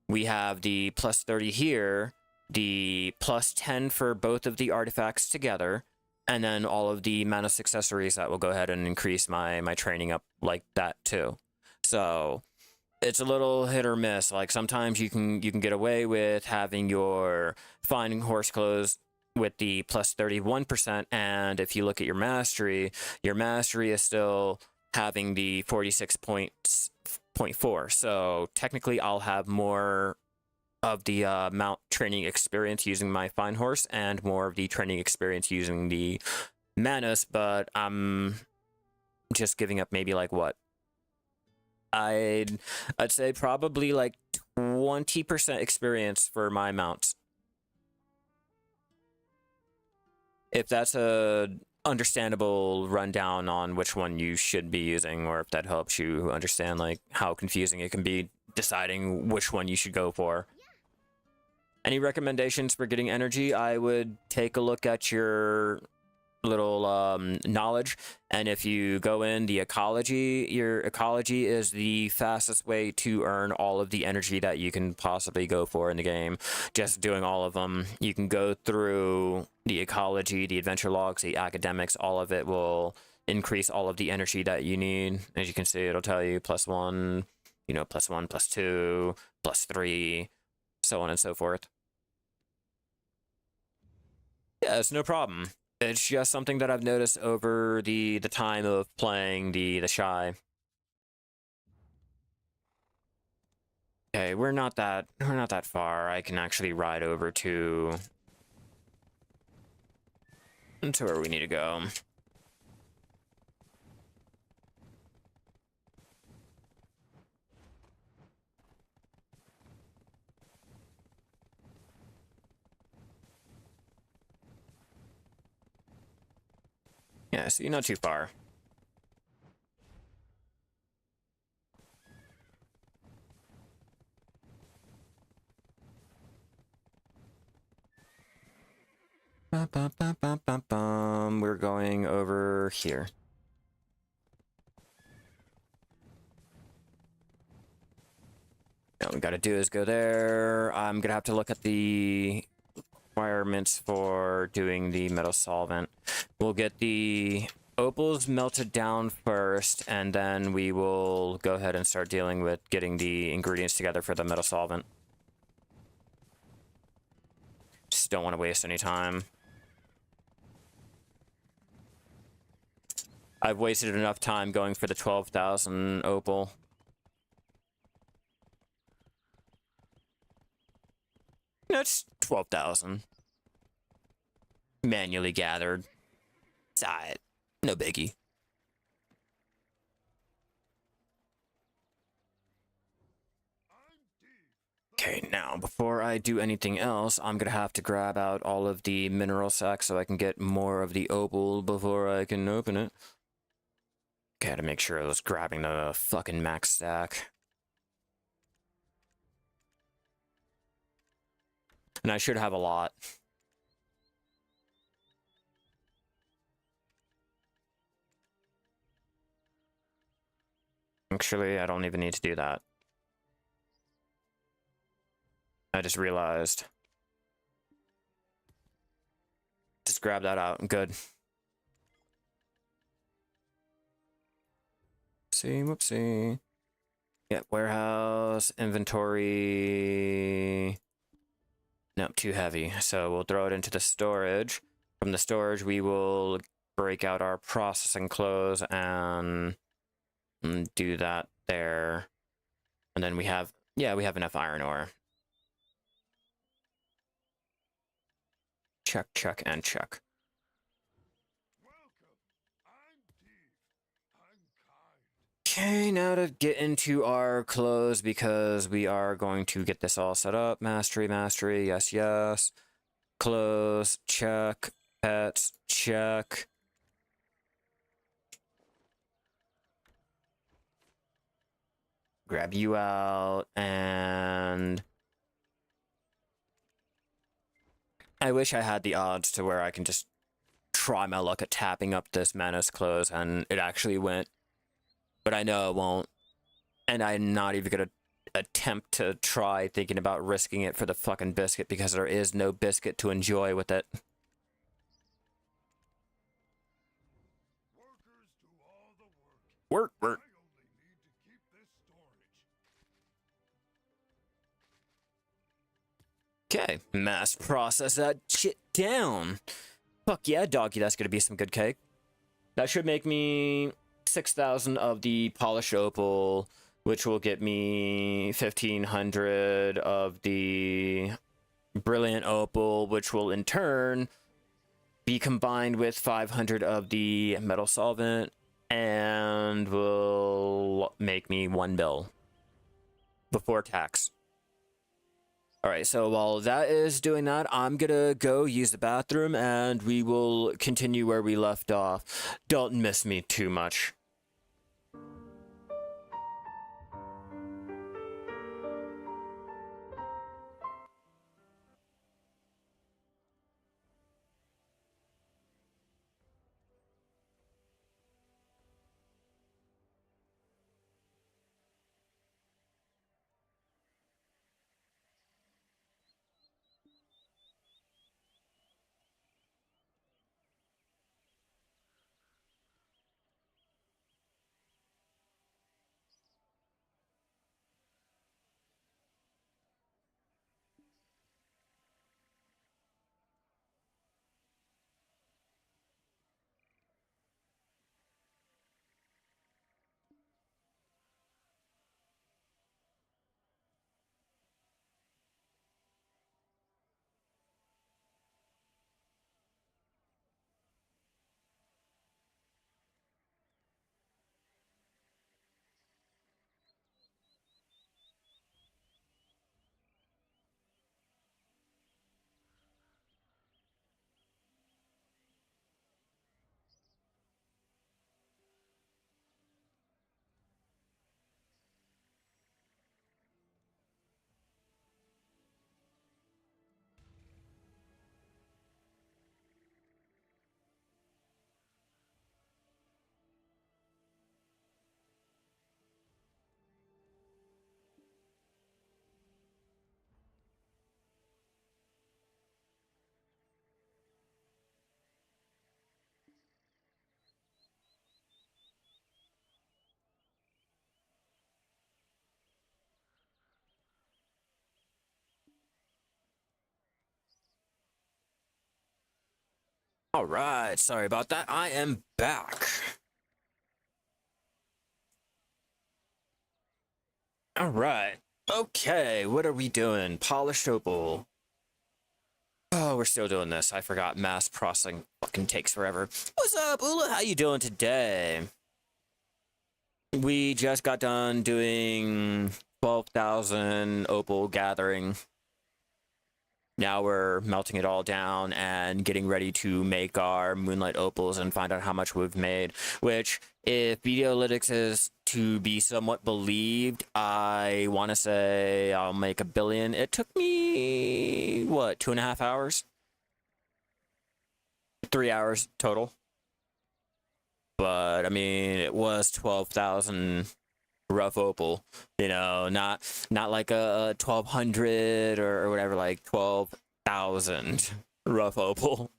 we have the +30 here, the +10 for both of the artifacts together, and then all of the Manus accessories that will go ahead and increase my training up like that too. So it's a little hit or miss. Like, sometimes you can get away with having your fine horse clothes with the plus 31%, and if you look at your mastery is still having the 46.4. So technically I'll have more of the mount training experience using my fine horse and more of the training experience using the Manus, but I'm just giving up maybe like what? I'd say probably like 20% experience for my mounts. If that's a understandable rundown on which one you should be using, or if that helps you understand like how confusing it can be deciding which one you should go for. Any recommendations for getting energy? I would take a look at your little knowledge, and if you go in the ecology, your ecology is the fastest way to earn all of the energy that you can possibly go for in the game. Just doing all of them, you can go through the ecology, the adventure logs, the academics, all of it will increase all of the energy that you need. As you can see, it'll tell you +1, you know, +1, +2, +3, so on and so forth. Yeah, it's no problem. It's just something that I've noticed over the time of playing the Shai. Okay, we're not that far. I can actually ride over to where we need to go. Yeah, so you're not too far. We're going over here. All we gotta do is go there. I'm gonna have to look at the requirements for doing the metal solvent. We'll get the opals melted down first, and then we will go ahead and start dealing with getting the ingredients together for the metal solvent. Just don't want to waste any time. I've wasted enough time going for the 12,000 opal. No, it's 12,000. Manually gathered. It's alright. No biggie. Okay, now, before I do anything else, I'm gonna have to grab out all of the mineral sacks so I can get more of the opal before I can open it. Gotta make sure I was grabbing the fucking max stack. And I should have a lot. Actually, I don't even need to do that. I just realized. Just grab that out. Good. Whoopsie. Yeah, warehouse, inventory. No, too heavy. So we'll throw it into the storage. From the storage, we will break out our processing clothes and do that there. And then we have, yeah, we have enough iron ore. Check, check, and check. Okay, now to get into our clothes, because we are going to get this all set up. Mastery, mastery, yes, yes. Clothes, check. Pets, check. Grab you out, and I wish I had the odds to where I can just try my luck at tapping up this Manus clothes, and it actually went. But I know it won't. And I'm not even gonna attempt to try thinking about risking it for the fucking biscuit, because there is no biscuit to enjoy with it. Work, work. Okay, mass process that shit down. Fuck yeah, doggy, that's gonna be some good cake. That should make me 6,000 of the polished opal, which will get me 1,500 of the brilliant opal, which will in turn be combined with 500 of the metal solvent and will make me 1 bill before tax. All right, so while that is doing that, I'm gonna go use the bathroom and we will continue where we left off. Don't miss me too much. All right, sorry about that. I am back. All right. Okay, what are we doing? Polished opal. Oh, we're still doing this. I forgot mass processing fucking takes forever. What's up, Ula? How you doing today? We just got done doing 12,000 opal gathering. Now we're melting it all down and getting ready to make our Moonlight Opals and find out how much we've made, which, if Videolytics is to be somewhat believed, I want to say I'll make 1 billion. It took me, what, 2.5 hours? 3 hours total. But, I mean, it was 12,000 rough opal, you know, not like a 1,200 or whatever, like 12,000 rough opal.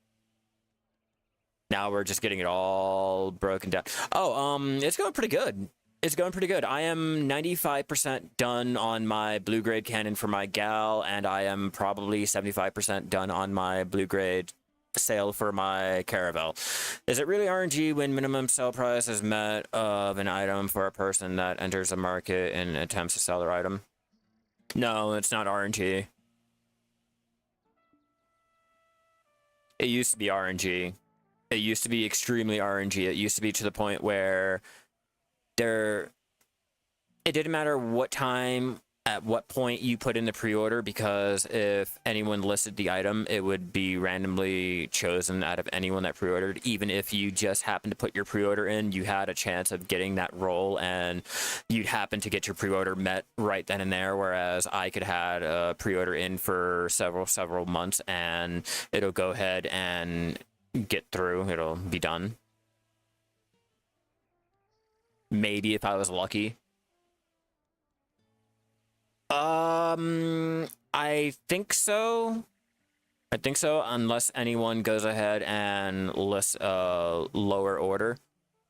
Now we're just getting it all broken down. Oh, it's going pretty good. It's going pretty good. I am 95% done on my blue grade cannon for my gal, and I am probably 75% done on my blue grade sale for my caravel. Is it really RNG when minimum sell price is met of an item for a person that enters a market and attempts to sell their item? No, it's not RNG. It used to be RNG. It used to be extremely RNG. It used to be to the point where it didn't matter what time, at what point you put in the pre-order, because if anyone listed the item, it would be randomly chosen out of anyone that pre-ordered. Even if you just happened to put your pre-order in, you had a chance of getting that roll, and you'd happen to get your pre-order met right then and there, whereas I could had a pre-order in for several months, and it'll go ahead and get through. It'll be done. Maybe if I was lucky. I think so. I think so, unless anyone goes ahead and lists a lower order.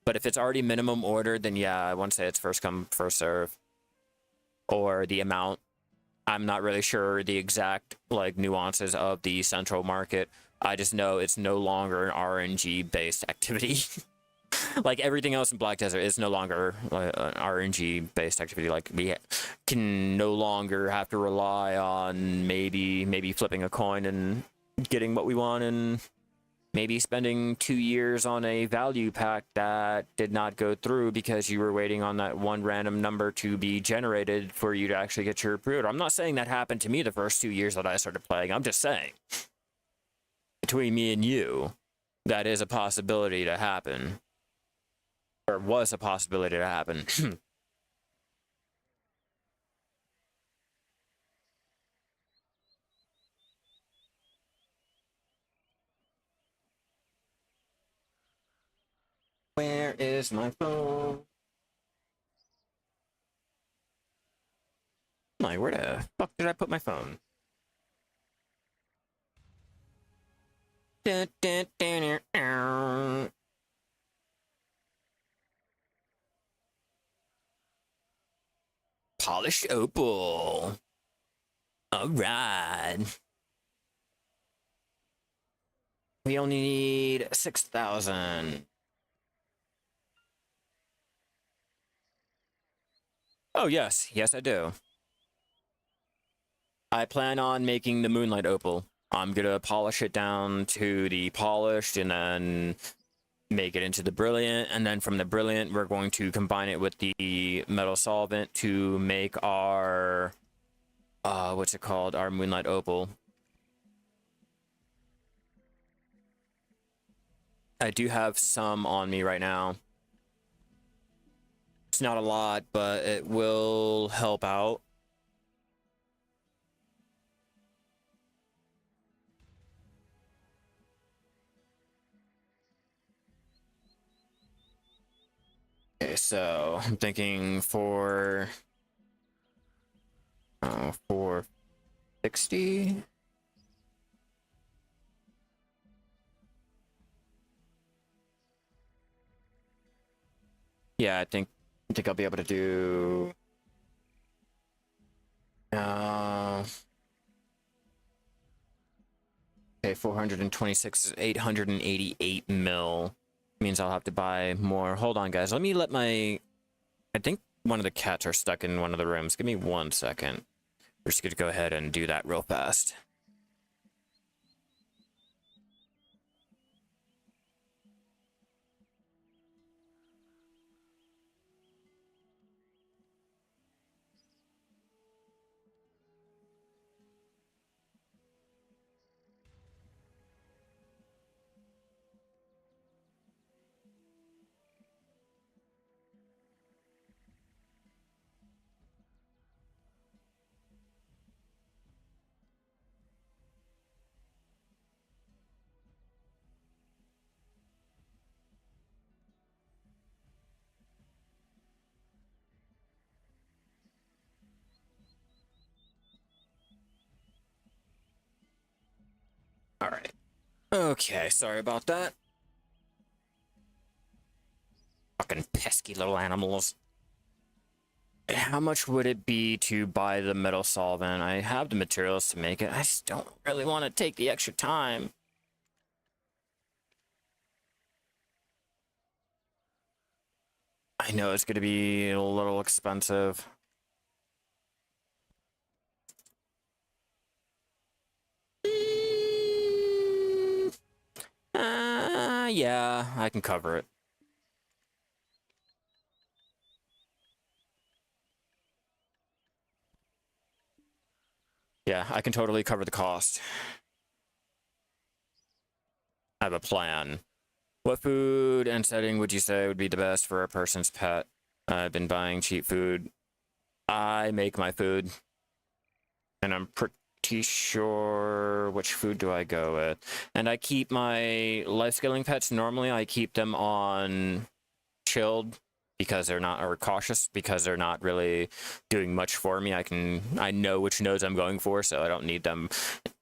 But if it's already minimum order, then yeah, I want to say it's first come, first serve. Or the amount. I'm not really sure the exact, like, nuances of the central market, I just know it's no longer an RNG-based activity. Like everything else in Black Desert is no longer an RNG-based activity. Like we can no longer have to rely on maybe flipping a coin and getting what we want, and maybe spending 2 years on a value pack that did not go through because you were waiting on that one random number to be generated for you to actually get your pre-order. I'm not saying that happened to me the first 2 years that I started playing. I'm just saying, between me and you, that is a possibility to happen. Or was a possibility to happen. Where is my phone? Like, where the fuck did I put my phone? Polished opal. Alright. We only need 6,000. Oh, yes. Yes, I do. I plan on making the Moonlight Opal. I'm gonna polish it down to the polished and then make it into the brilliant, and then from the brilliant we're going to combine it with the metal solvent to make our what's it called, our Moonlight Opal. I do have some on me right now. It's not a lot, but it will help out. Okay, so I'm thinking for 460. Yeah, I think I'll be able to do okay, 426 is 888 mil. Means I'll have to buy more. Hold on, guys. Let me let my... I think one of the cats are stuck in one of the rooms. Give me 1 second. We're just going to go ahead and do that real fast. All right. Okay, sorry about that. Fucking pesky little animals. How much would it be to buy the metal solvent? I have the materials to make it. I just don't really want to take the extra time. I know it's going to be a little expensive. Yeah, I can cover it. Yeah, I can totally cover the cost. I have a plan. What food and setting would you say would be the best for a person's pet? I've been buying cheap food. I make my food. And I'm pretty sure which food do I go with. And I keep my life scaling pets, normally I keep them on chilled because they're not, or cautious because they're not really doing much for me. I know which nodes I'm going for, so I don't need them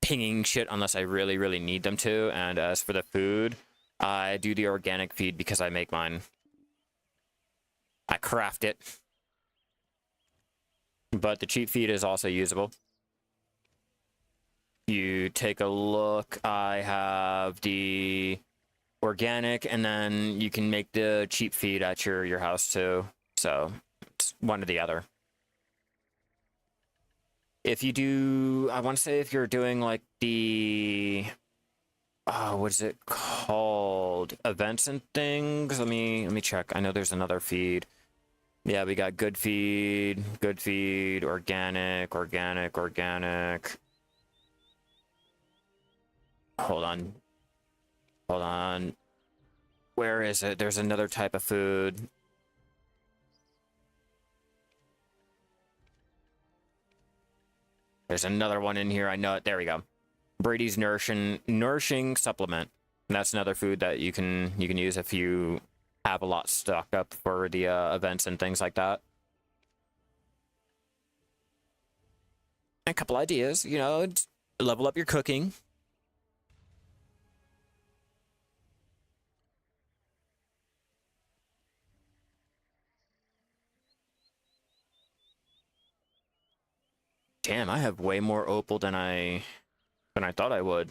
pinging shit unless I really need them to. And as for the food, I do the organic feed because I make mine. I craft it. But the cheap feed is also usable. you take a look, I have the organic, and then you can make the cheap feed at your house too. So it's one or the other. If you do, I want to say if you're doing like the, what is it called? Events and things. Let me check. I know there's another feed. Yeah, we got good feed, organic. Hold on. Where is it? There's another type of food. There's another one in here. I know it. There we go. Brady's nourishing supplement. And that's another food that you can use if you have a lot stocked up for the events and things like that. A couple ideas, you know, level up your cooking. Damn, I have way more opal than I thought I would.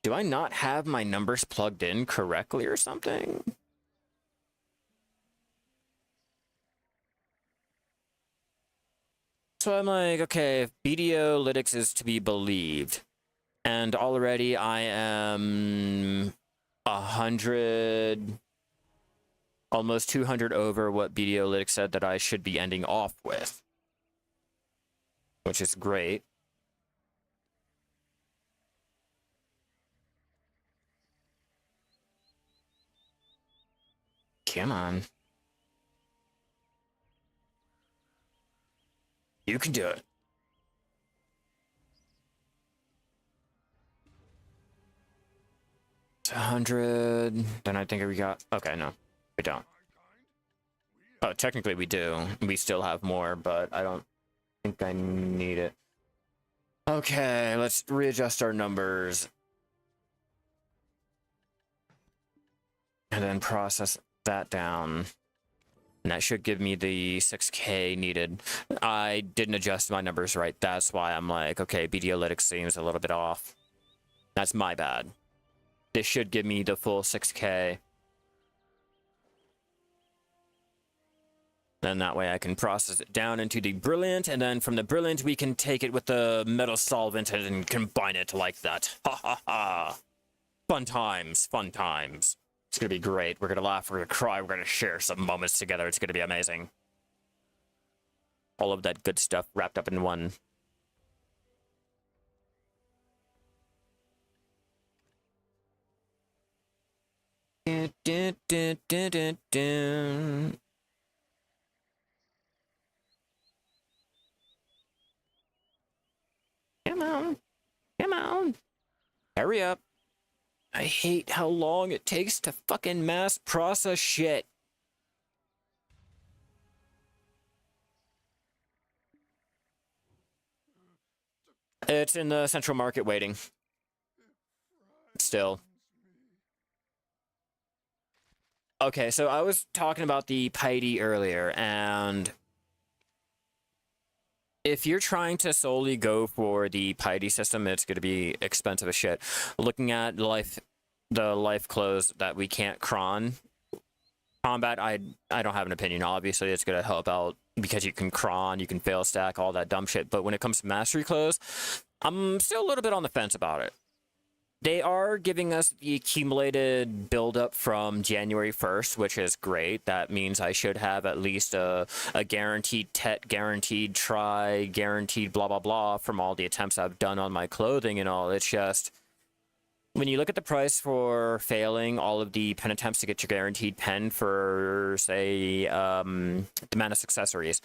Do I not have my numbers plugged in correctly or something? So I'm like, okay, if BDO-lytics is to be believed, and already I am 100, almost 200 over what BDO-lytics said that I should be ending off with, which is great. Come on. You can do it. 100. Then I think we got... Okay, no. We don't. Oh, technically we do. We still have more, but I don't think I need it. Okay, let's readjust our numbers. And then process that down. And that should give me the 6K needed. I didn't adjust my numbers right. That's why I'm like, okay, BDO-lytics seems a little bit off. That's my bad. This should give me the full 6K. Then that way I can process it down into the brilliant, and then from the brilliant we can take it with the metal solvent and combine it like that. Ha ha ha. Fun times, fun times. It's gonna be great. We're gonna laugh, we're gonna cry, we're gonna share some moments together. It's gonna be amazing. All of that good stuff wrapped up in one. Dun, dun, dun, dun, dun, dun. Come on. Come on. Hurry up. I hate how long it takes to fucking mass process shit. It's in the central market waiting. Still. Okay, so I was talking about the piety earlier, and if you're trying to solely go for the piety system, it's going to be expensive as shit. Looking at the life clothes that we can't cron combat, I don't have an opinion. Obviously, it's going to help out because you can cron, you can fail stack, all that dumb shit. But when it comes to mastery clothes, I'm still a little bit on the fence about it. They are giving us the accumulated buildup from January 1st, which is great. That means I should have at least a guaranteed tet, guaranteed try, guaranteed blah, blah, blah from all the attempts I've done on my clothing and all. It's just, when you look at the price for failing all of the pen attempts to get your guaranteed pen for, say, the Manus accessories,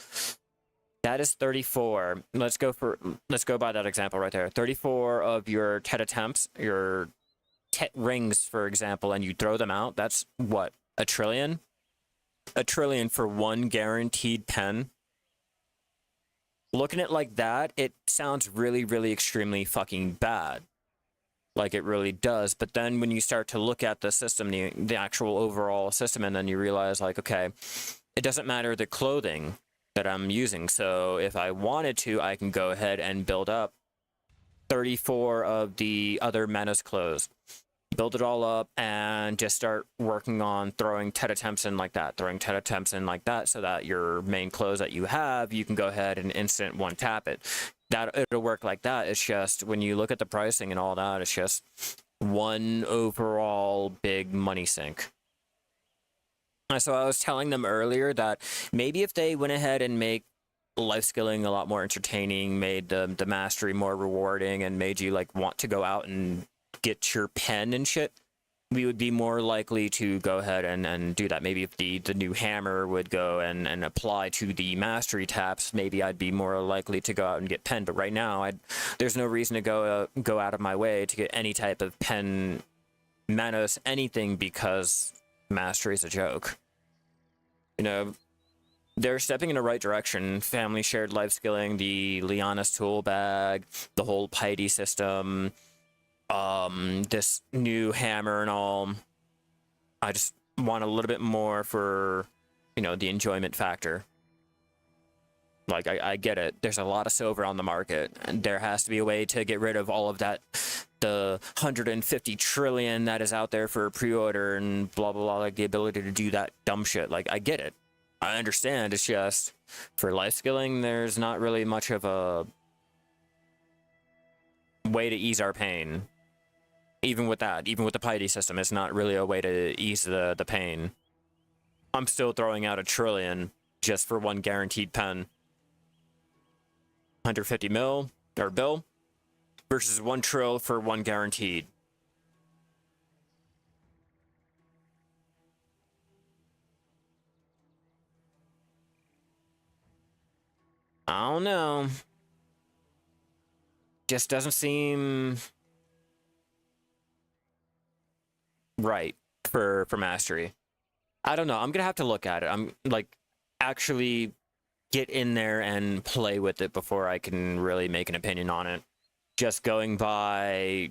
that is 34. Let's go by that example right there. 34 of your tet attempts, your tet rings, for example, and you throw them out. That's what, a trillion? A trillion for one guaranteed pen. Looking at it like that, it sounds really, really extremely fucking bad. Like it really does. But then when you start to look at the system, the actual overall system, and then you realize like, okay, it doesn't matter the clothing that I'm using. So if I wanted to, I can go ahead and build up 34 of the other Menace clothes. Build it all up and just start working on throwing 10 attempts in like that, so that your main close that you have, you can go ahead and instant one tap it. That it'll work like that. It's just when you look at the pricing and all that, it's just one overall big money sink. So I was telling them earlier that maybe if they went ahead and make life skilling a lot more entertaining, made the mastery more rewarding, and made you like want to go out and get your pen and shit, we would be more likely to go ahead and do that. Maybe if the new hammer would go and apply to the mastery taps, maybe I'd be more likely to go out and get pen. But right now, there's no reason to go out of my way to get any type of pen, Manos, anything, because mastery's a joke. You know, they're stepping in the right direction. Family shared life skilling, the Liana's tool bag, the whole piety system, this new hammer and all. I just want a little bit more for, you know, the enjoyment factor. Like, I get it. There's a lot of silver on the market, and there has to be a way to get rid of all of that, the 150 trillion that is out there for pre-order and blah, blah, blah, like the ability to do that dumb shit. Like, I get it. I understand. It's just, for life skilling, there's not really much of a way to ease our pain. Even with that, even with the piety system, it's not really a way to ease the pain. I'm still throwing out 1 trillion just for one guaranteed pen. 150 mil, or bill, versus 1 trill for one guaranteed. I don't know. Just doesn't seem right for mastery. I don't know. I'm gonna have to look at it. I'm like actually get in there and play with it before I can really make an opinion on it. Just going by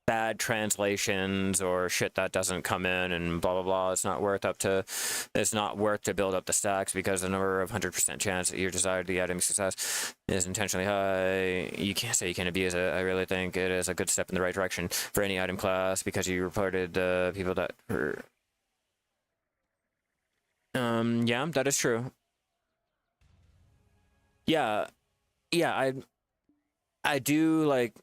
bad translations or shit that doesn't come in and blah blah blah, it's not worth to build up the stacks, because the number of 100% chance that your desired the item success is intentionally high. You can't say you can abuse it. I really think it is a good step in the right direction for any item class, because you reported the people that were yeah, that is true. Yeah, I do, like,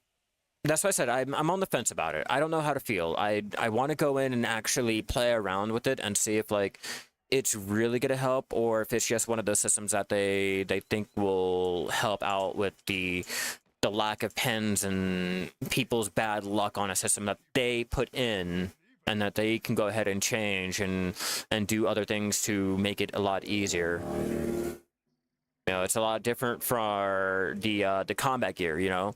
that's why I said I'm on the fence about it. I don't know how to feel. I want to go in and actually play around with it and see if like it's really gonna help, or if it's just one of those systems that they think will help out with the lack of pens and people's bad luck on a system that they put in, and that they can go ahead and change and do other things to make it a lot easier. You know, it's a lot different for the combat gear, you know.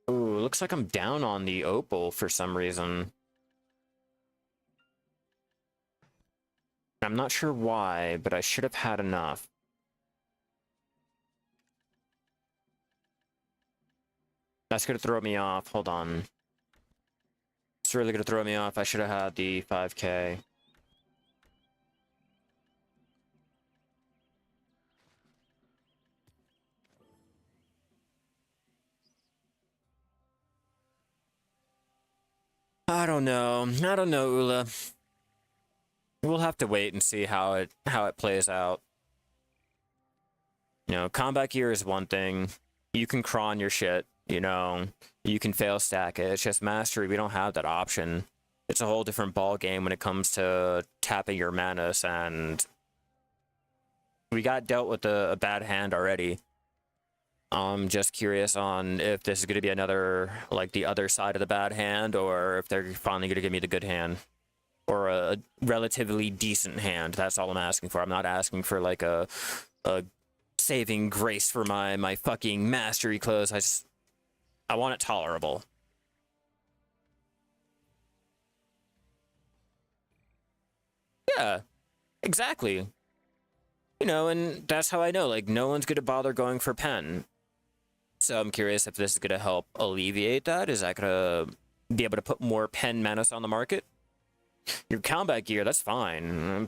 Ooh, looks like I'm down on the opal for some reason. I'm not sure why, but I should have had enough. That's gonna throw me off. Hold on. It's really gonna throw me off. I should have had the 5K. I don't know, Ula. We'll have to wait and see how it plays out. You know, combat gear is one thing. You can cron your shit, you know. You can fail stack it. It's just mastery. We don't have that option. It's a whole different ball game when it comes to tapping your manas, and we got dealt with a bad hand already. I'm just curious on if this is going to be another, like, the other side of the bad hand, or if they're finally going to give me the good hand. Or a relatively decent hand. That's all I'm asking for. I'm not asking for, like, a saving grace for my fucking mastery clothes. I want it tolerable. Yeah, exactly. You know, and that's how I know, like, no one's going to bother going for pen. So I'm curious if this is going to help alleviate that. Is that going to be able to put more pen manas on the market? Your combat gear, that's fine.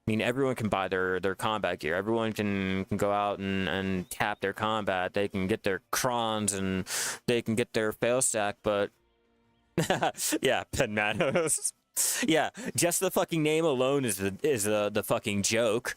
mean, everyone can buy their combat gear. Everyone can go out and tap their combat. They can get their crons and they can get their fail stack, but yeah, Penmanos. Yeah, just the fucking name alone is the fucking joke.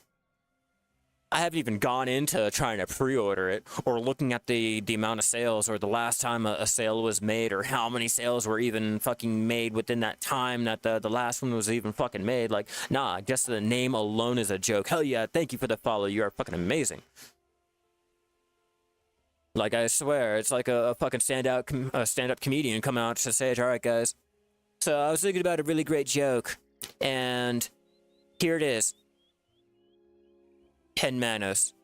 I haven't even gone into trying to pre-order it or looking at the amount of sales or the last time a sale was made or how many sales were even fucking made within that time that the last one was even fucking made. Like, nah, just the name alone is a joke. Hell yeah, thank you for the follow. You are fucking amazing. Like, I swear, it's like a fucking stand-up comedian coming out to stage. All right, guys. So I was thinking about a really great joke, and here it is. 10 Manos.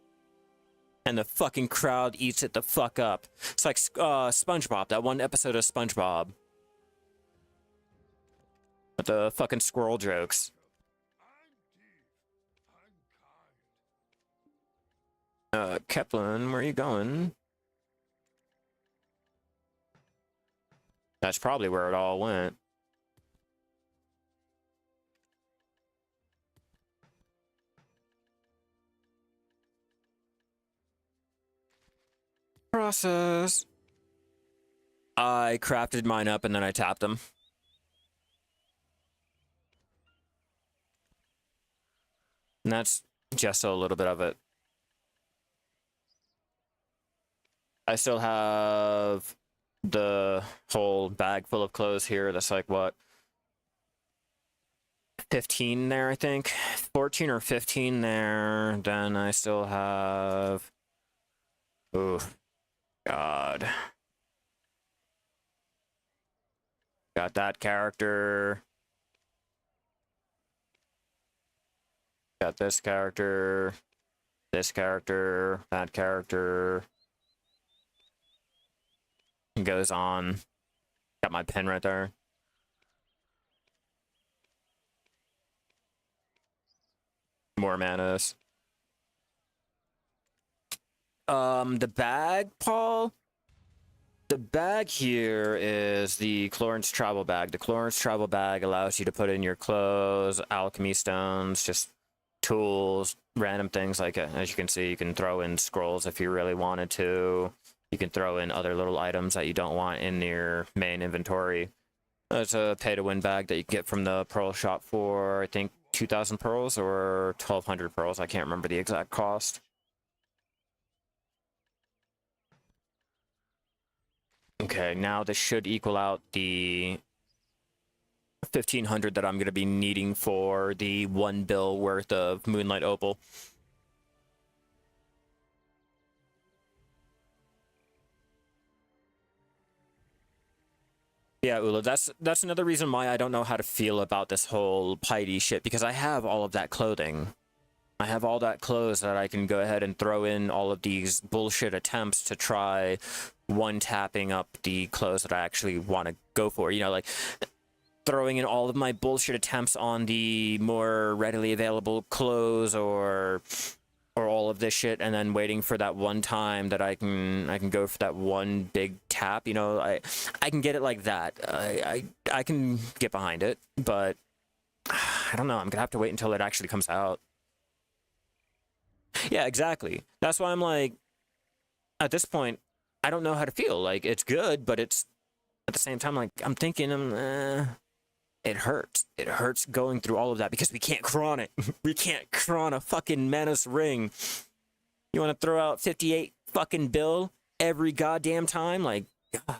And the fucking crowd eats it the fuck up. It's like SpongeBob, that one episode of SpongeBob. With the fucking squirrel jokes. Keplin, where are you going? That's probably where it all went. Process. I crafted mine up and then I tapped them. And that's just a little bit of it. I still have the whole bag full of clothes here. That's like, what? 15 there, I think. 14 or 15 there. Then I still have... Oh, God. Got that character. Got this character. This character. That character. It goes on. Got my pen right there. More manas. The bag, Paul? The bag here is the Chlorines travel bag. The Chlorines travel bag allows you to put in your clothes, alchemy stones, just tools, random things like, as you can see, you can throw in scrolls if you really wanted to. You can throw in other little items that you don't want in your main inventory. It's a pay-to-win bag that you get from the pearl shop for, I think, 2,000 pearls or 1,200 pearls. I can't remember the exact cost. Okay, now this should equal out the 1,500 that I'm going to be needing for the 1 bill worth of Moonlight Opal. Yeah, Ula, that's another reason why I don't know how to feel about this whole piety shit, because I have all of that clothing. I have all that clothes that I can go ahead and throw in all of these bullshit attempts to try one-tapping up the clothes that I actually want to go for. You know, like throwing in all of my bullshit attempts on the more readily available clothes or all of this shit, and then waiting for that one time that I can go for that one big tap. You know, I can get it like that. I can get behind it, but I don't know. I'm gonna have to wait until it actually comes out. Yeah, exactly. That's why I'm like, at this point, I don't know how to feel. Like, it's good, but it's at the same time, like, I'm thinking, it hurts. It hurts going through all of that because we can't cron it. We can't cron a fucking Menace ring. You want to throw out 58 fucking bill every goddamn time? Like, God,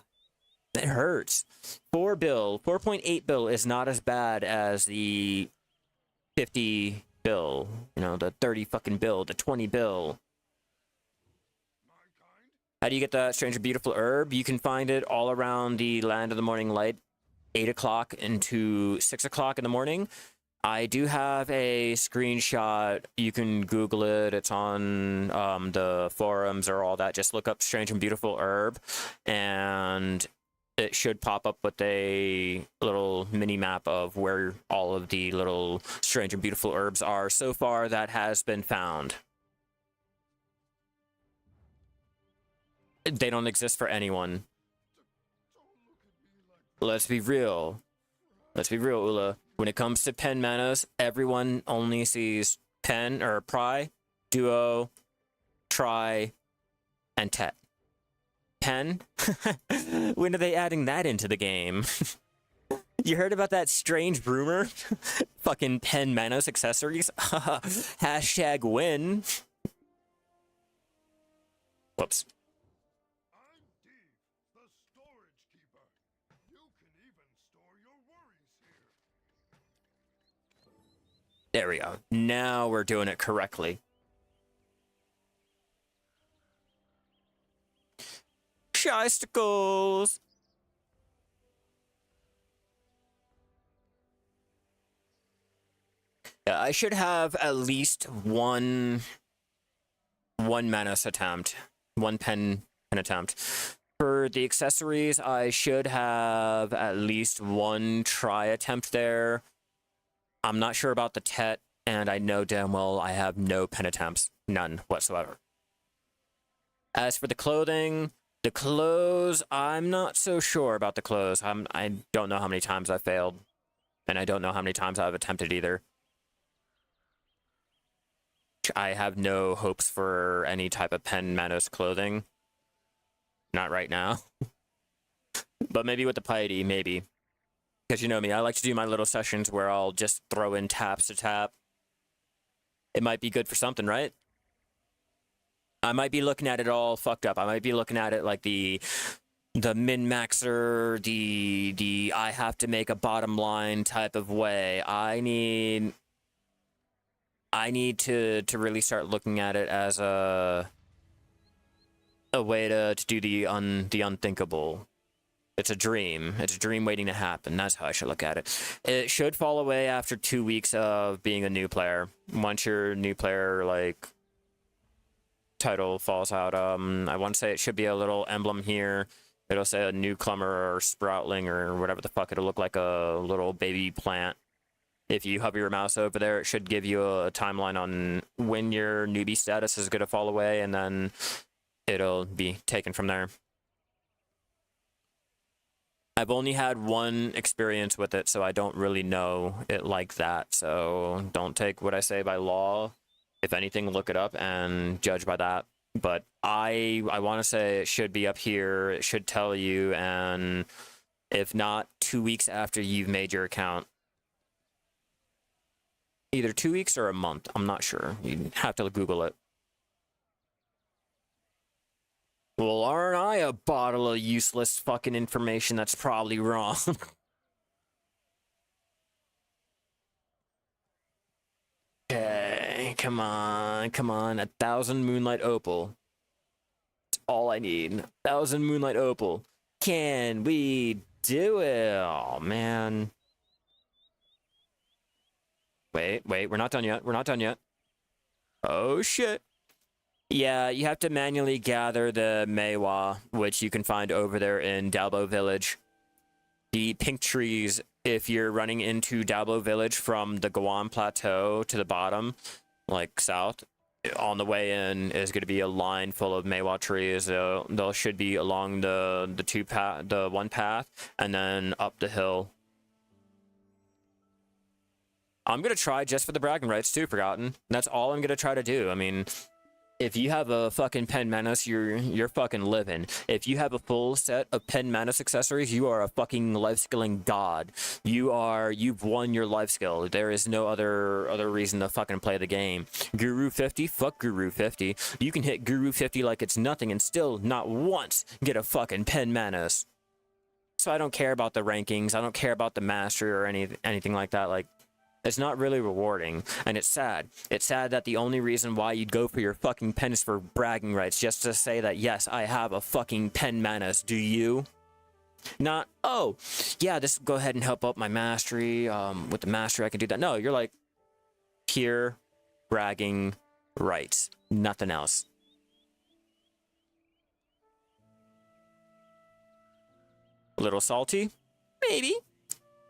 it hurts. 4 bill, 4.8 bill is not as bad as the 50 bill. You know, the 30 fucking bill, the 20 bill. How do you get that strange and beautiful herb? You can find it all around the Land of the Morning Light. 8 o'clock into 6 o'clock in the morning. I do have a screenshot. You can Google it. It's on the forums or all that. Just look up Strange and Beautiful Herb, and it should pop up with a little mini map of where all of the little Strange and Beautiful Herbs are. So far, that has been found. They don't exist for anyone. Let's be real. Let's be real, Ula. When it comes to pen manas, everyone only sees pen or pry, duo, try, and tet. Pen? When are they adding that into the game? You heard about that strange rumor? Fucking pen manos accessories? Hashtag win. Whoops.
I'm Dave, the storage keeper. You can even store your worries here.
There we go. Now we're doing it correctly. Shysticles! Yeah, I should have at least one Manos attempt. One pen attempt. For the accessories, I should have at least one try attempt there. I'm not sure about the tet, and I know damn well I have no pen attempts. None whatsoever. As for the clothing, the clothes, I'm not so sure about the clothes. I don't know how many times I've failed, and I don't know how many times I've attempted either. I have no hopes for any type of pen Manos clothing. Not right now. But maybe with the piety, maybe. Because you know me, I like to do my little sessions where I'll just throw in taps to tap. It might be good for something, right? I might be looking at it all fucked up. I might be looking at it like the min-maxer, the I have to make a bottom line type of way. I need to really start looking at it as a way to do the unthinkable. It's a dream. It's a dream waiting to happen. That's how I should look at it. It should fall away after 2 weeks of being a new player. Once your new player, like, title falls out, I want to say it should be a little emblem here. It'll say a newcomer or sproutling or whatever the fuck. It'll look like a little baby plant. If you hover your mouse over there, it should give you a timeline on when your newbie status is going to fall away, and then it'll be taken from there. I've only had one experience with it, so I don't really know it like that. So don't take what I say by law. If anything, look it up and judge by that. But I want to say it should be up here. It should tell you, and if not, 2 weeks after you've made your account. Either 2 weeks or a month. I'm not sure. You have to Google it. Well, aren't I a bottle of useless fucking information that's probably wrong? Okay, come on, come on. 1,000 Moonlight Opal. That's all I need. 1,000 Moonlight Opal. Can we do it? Oh, man. Wait, we're not done yet. We're not done yet. Oh, shit. Yeah, you have to manually gather the Meiwa, which you can find over there in Dalbo Village. The pink trees, if you're running into Dalbo Village from the Guam Plateau to the bottom, like south, on the way in is going to be a line full of Meiwa trees. They'll should be along the one path, and then up the hill. I'm going to try just for the bragging rights too, Forgotten. That's all I'm going to try to do. I mean, if you have a fucking pen Manos, you're fucking living. If you have a full set of pen Manos accessories, you are a fucking life skilling god. You've won your life skill. There is no other reason to fucking play the game. Guru 50, fuck Guru 50. You can hit Guru 50 like it's nothing and still not once get a fucking pen Manos. So I don't care about the rankings. I don't care about the mastery or anything like that. Like, it's not really rewarding, and it's sad. It's sad that the only reason why you'd go for your fucking pen is for bragging rights, just to say that, yes, I have a fucking pen Manos. Do you? Not, oh, yeah, this will go ahead and help out my mastery. With the mastery, I can do that. No, you're like, pure bragging rights. Nothing else. A little salty? Maybe.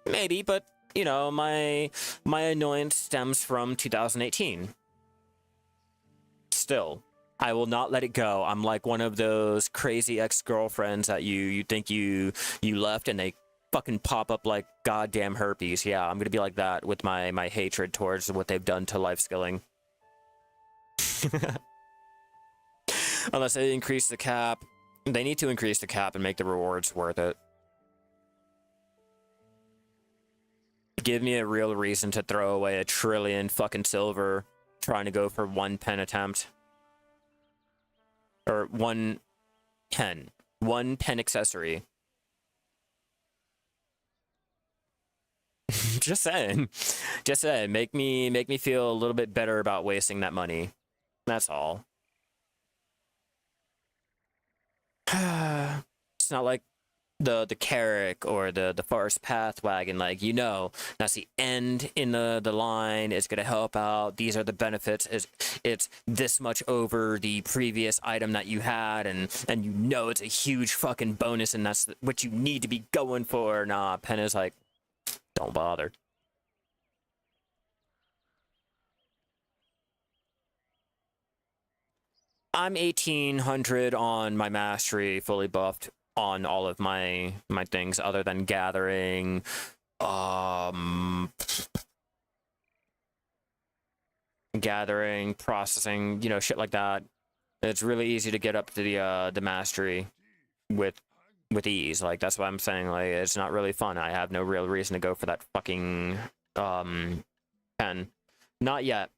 Maybe, but you know, my annoyance stems from 2018. Still, I will not let it go. I'm like one of those crazy ex-girlfriends that you think you left and they fucking pop up like goddamn herpes. Yeah, I'm gonna be like that with my hatred towards what they've done to life skilling. Unless they increase the cap. They need to increase the cap and make the rewards worth it. Give me a real reason to throw away 1 trillion fucking silver trying to go for 1 pen attempt. Or 1 pen. 1 pen accessory. Just saying. Just saying. Make me feel a little bit better about wasting that money. That's all. It's not like the Carrack or the Forest Path wagon, like, you know, that's the end in the line. It's gonna help out. These are the benefits. It's this much over the previous item that you had, and you know it's a huge fucking bonus, and that's what you need to be going for. Nah, Pen is like, don't bother. I'm 1800 on my mastery, fully buffed on all of my things other than gathering, gathering, processing, you know, shit like that. It's really easy to get up to the mastery with ease. Like, that's why I'm saying, like, it's not really fun. I have no real reason to go for that fucking pen. Not yet.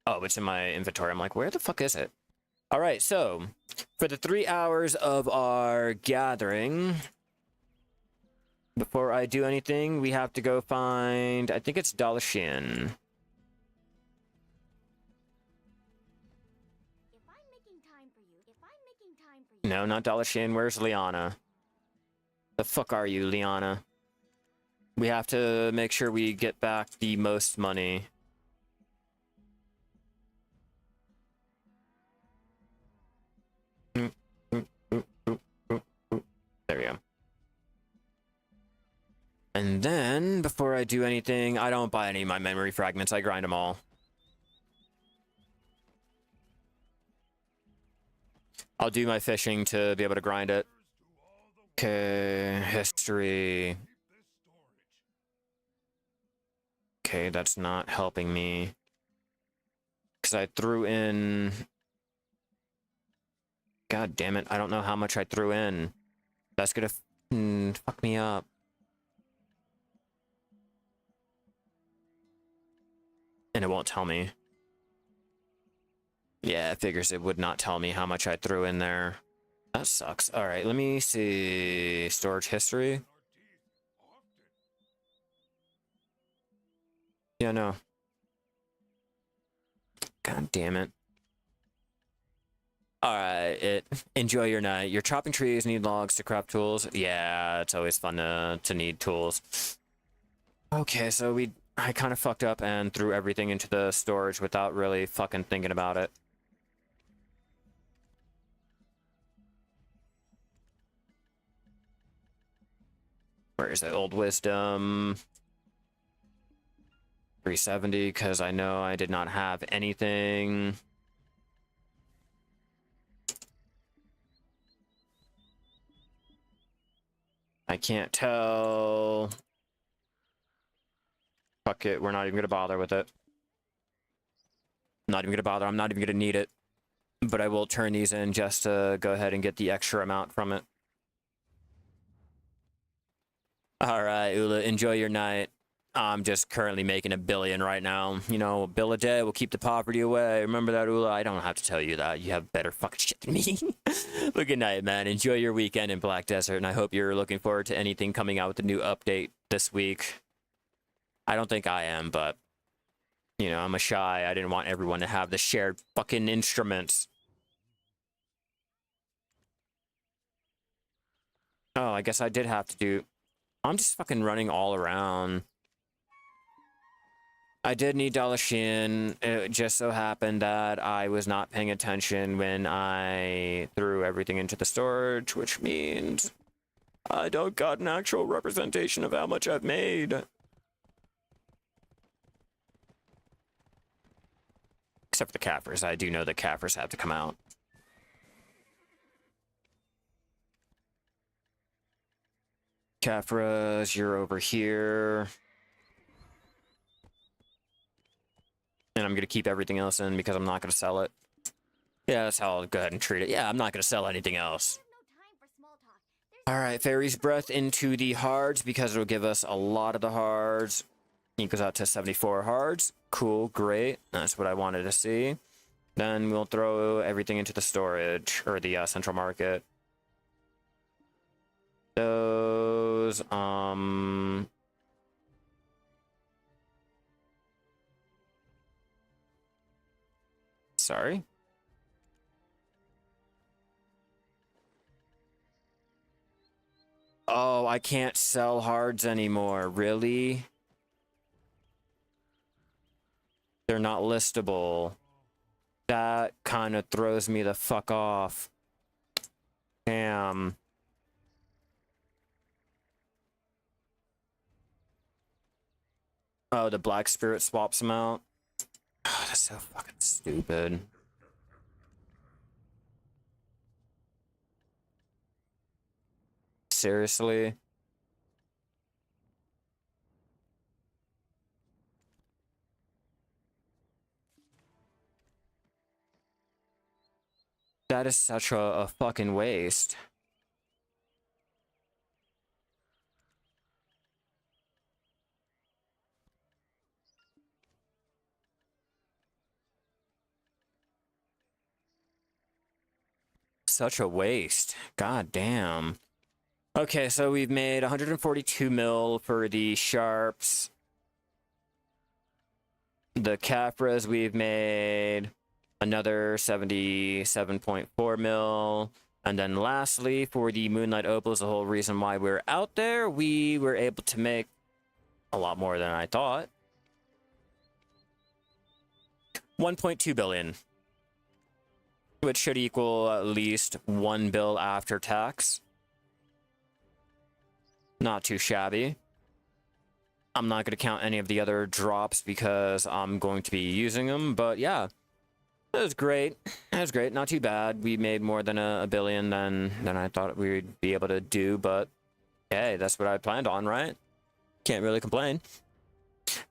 Oh, it's in my inventory. I'm like, where the fuck is it? All right, so for the 3 hours of our gathering, before I do anything, we have to go find, I think it's Dalashin. No, not Dalashin. Where's Liana? The fuck are you, Liana? We have to make sure we get back the most money. There we go. And then, before I do anything, I don't buy any of my memory fragments. I grind them all. I'll do my fishing to be able to grind it. Okay, history. Okay, that's not helping me. Because I threw in... God damn it, I don't know how much I threw in. That's gonna fuck me up. And it won't tell me. Yeah, it figures it would not tell me how much I threw in there. That sucks. Alright, let me see. Storage history. Yeah, no. God damn it. Alright, enjoy your night. You're chopping trees, need logs to craft tools. Yeah, it's always fun to need tools. Okay, so I kind of fucked up and threw everything into the storage without really fucking thinking about it. Where is it? Old Wisdom. 370, because I know I did not have anything. I can't tell. Fuck it, we're not even gonna bother with it. Not even gonna bother, I'm not even gonna need it. But I will turn these in just to go ahead and get the extra amount from it. Alright, Ula, enjoy your night. I'm just currently making $1 billion right now. You know, $1 bill a day will keep the poverty away. Remember that, Ula? I don't have to tell you that. You have better fucking shit than me. But good night, man. Enjoy your weekend in Black Desert, and I hope you're looking forward to anything coming out with the new update this week. I don't think I am, but, you know, I'm a Shai. I didn't want everyone to have the shared fucking instruments. Oh, I guess I did have to do... I'm just fucking running all around. I did need Dalashin. It just so happened that I was not paying attention when I threw everything into the storage, which means I don't got an actual representation of how much I've made. Except for the Kafirs. I do know the Kafirs have to come out. Caphras, you're over here. And I'm going to keep everything else in because I'm not going to sell it. Yeah, that's how I'll go ahead and treat it. Yeah, I'm not going to sell anything else. All right, Fairy's Breath into the hards because it'll give us a lot of the hards. Equals out to 74 hards. Cool, great. That's what I wanted to see. Then we'll throw everything into the storage, or the central market. Those, sorry. Oh, I can't sell hards anymore. Really? They're not listable. That kind of throws me the fuck off. Damn. Oh, the Black Spirit swaps them out. Oh, that's so fucking stupid. Seriously? That is such a fucking waste. Such a waste. God damn. Okay, so we've made 142 mil for the sharps. The Caphras, we've made another 77.4 mil. And then lastly, for the Moonlight Opals, the whole reason why we're out there, we were able to make a lot more than I thought. 1.2 billion. Which should equal at least 1 bill after tax. Not too shabby. I'm not going to count any of the other drops because I'm going to be using them, but yeah. It was great. It was great. Not too bad. We made more than a billion than I thought we would be able to do, but hey, that's what I planned on, right? Can't really complain.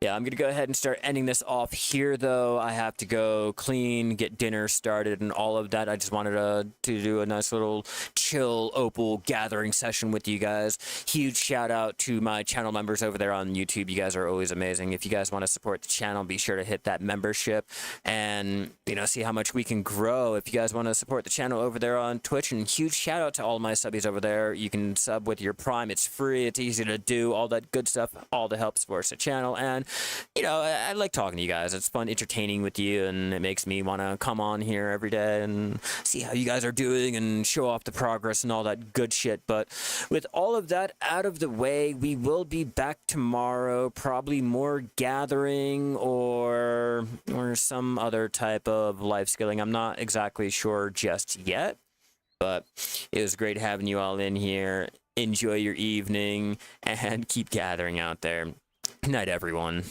Yeah, I'm going to go ahead and start ending this off here, though. I have to go clean, get dinner started, and all of that. I just wanted to do a nice little chill Opal gathering session with you guys. Huge shout out to my channel members over there on YouTube. You guys are always amazing. If you guys want to support the channel, be sure to hit that membership and, you know, see how much we can grow. If you guys want to support the channel over there on Twitch, and huge shout out to all my subbies over there. You can sub with your Prime. It's free. It's easy to do. All that good stuff. All to help support the channel. And, you know, I like talking to you guys. It's fun entertaining with you, and it makes me want to come on here every day and see how you guys are doing and show off the progress and all that good shit. But with all of that out of the way, we will be back tomorrow, probably more gathering or some other type of life skilling. I'm not exactly sure just yet, but it was great having you all in here. Enjoy your evening and keep gathering out there. Good night, everyone.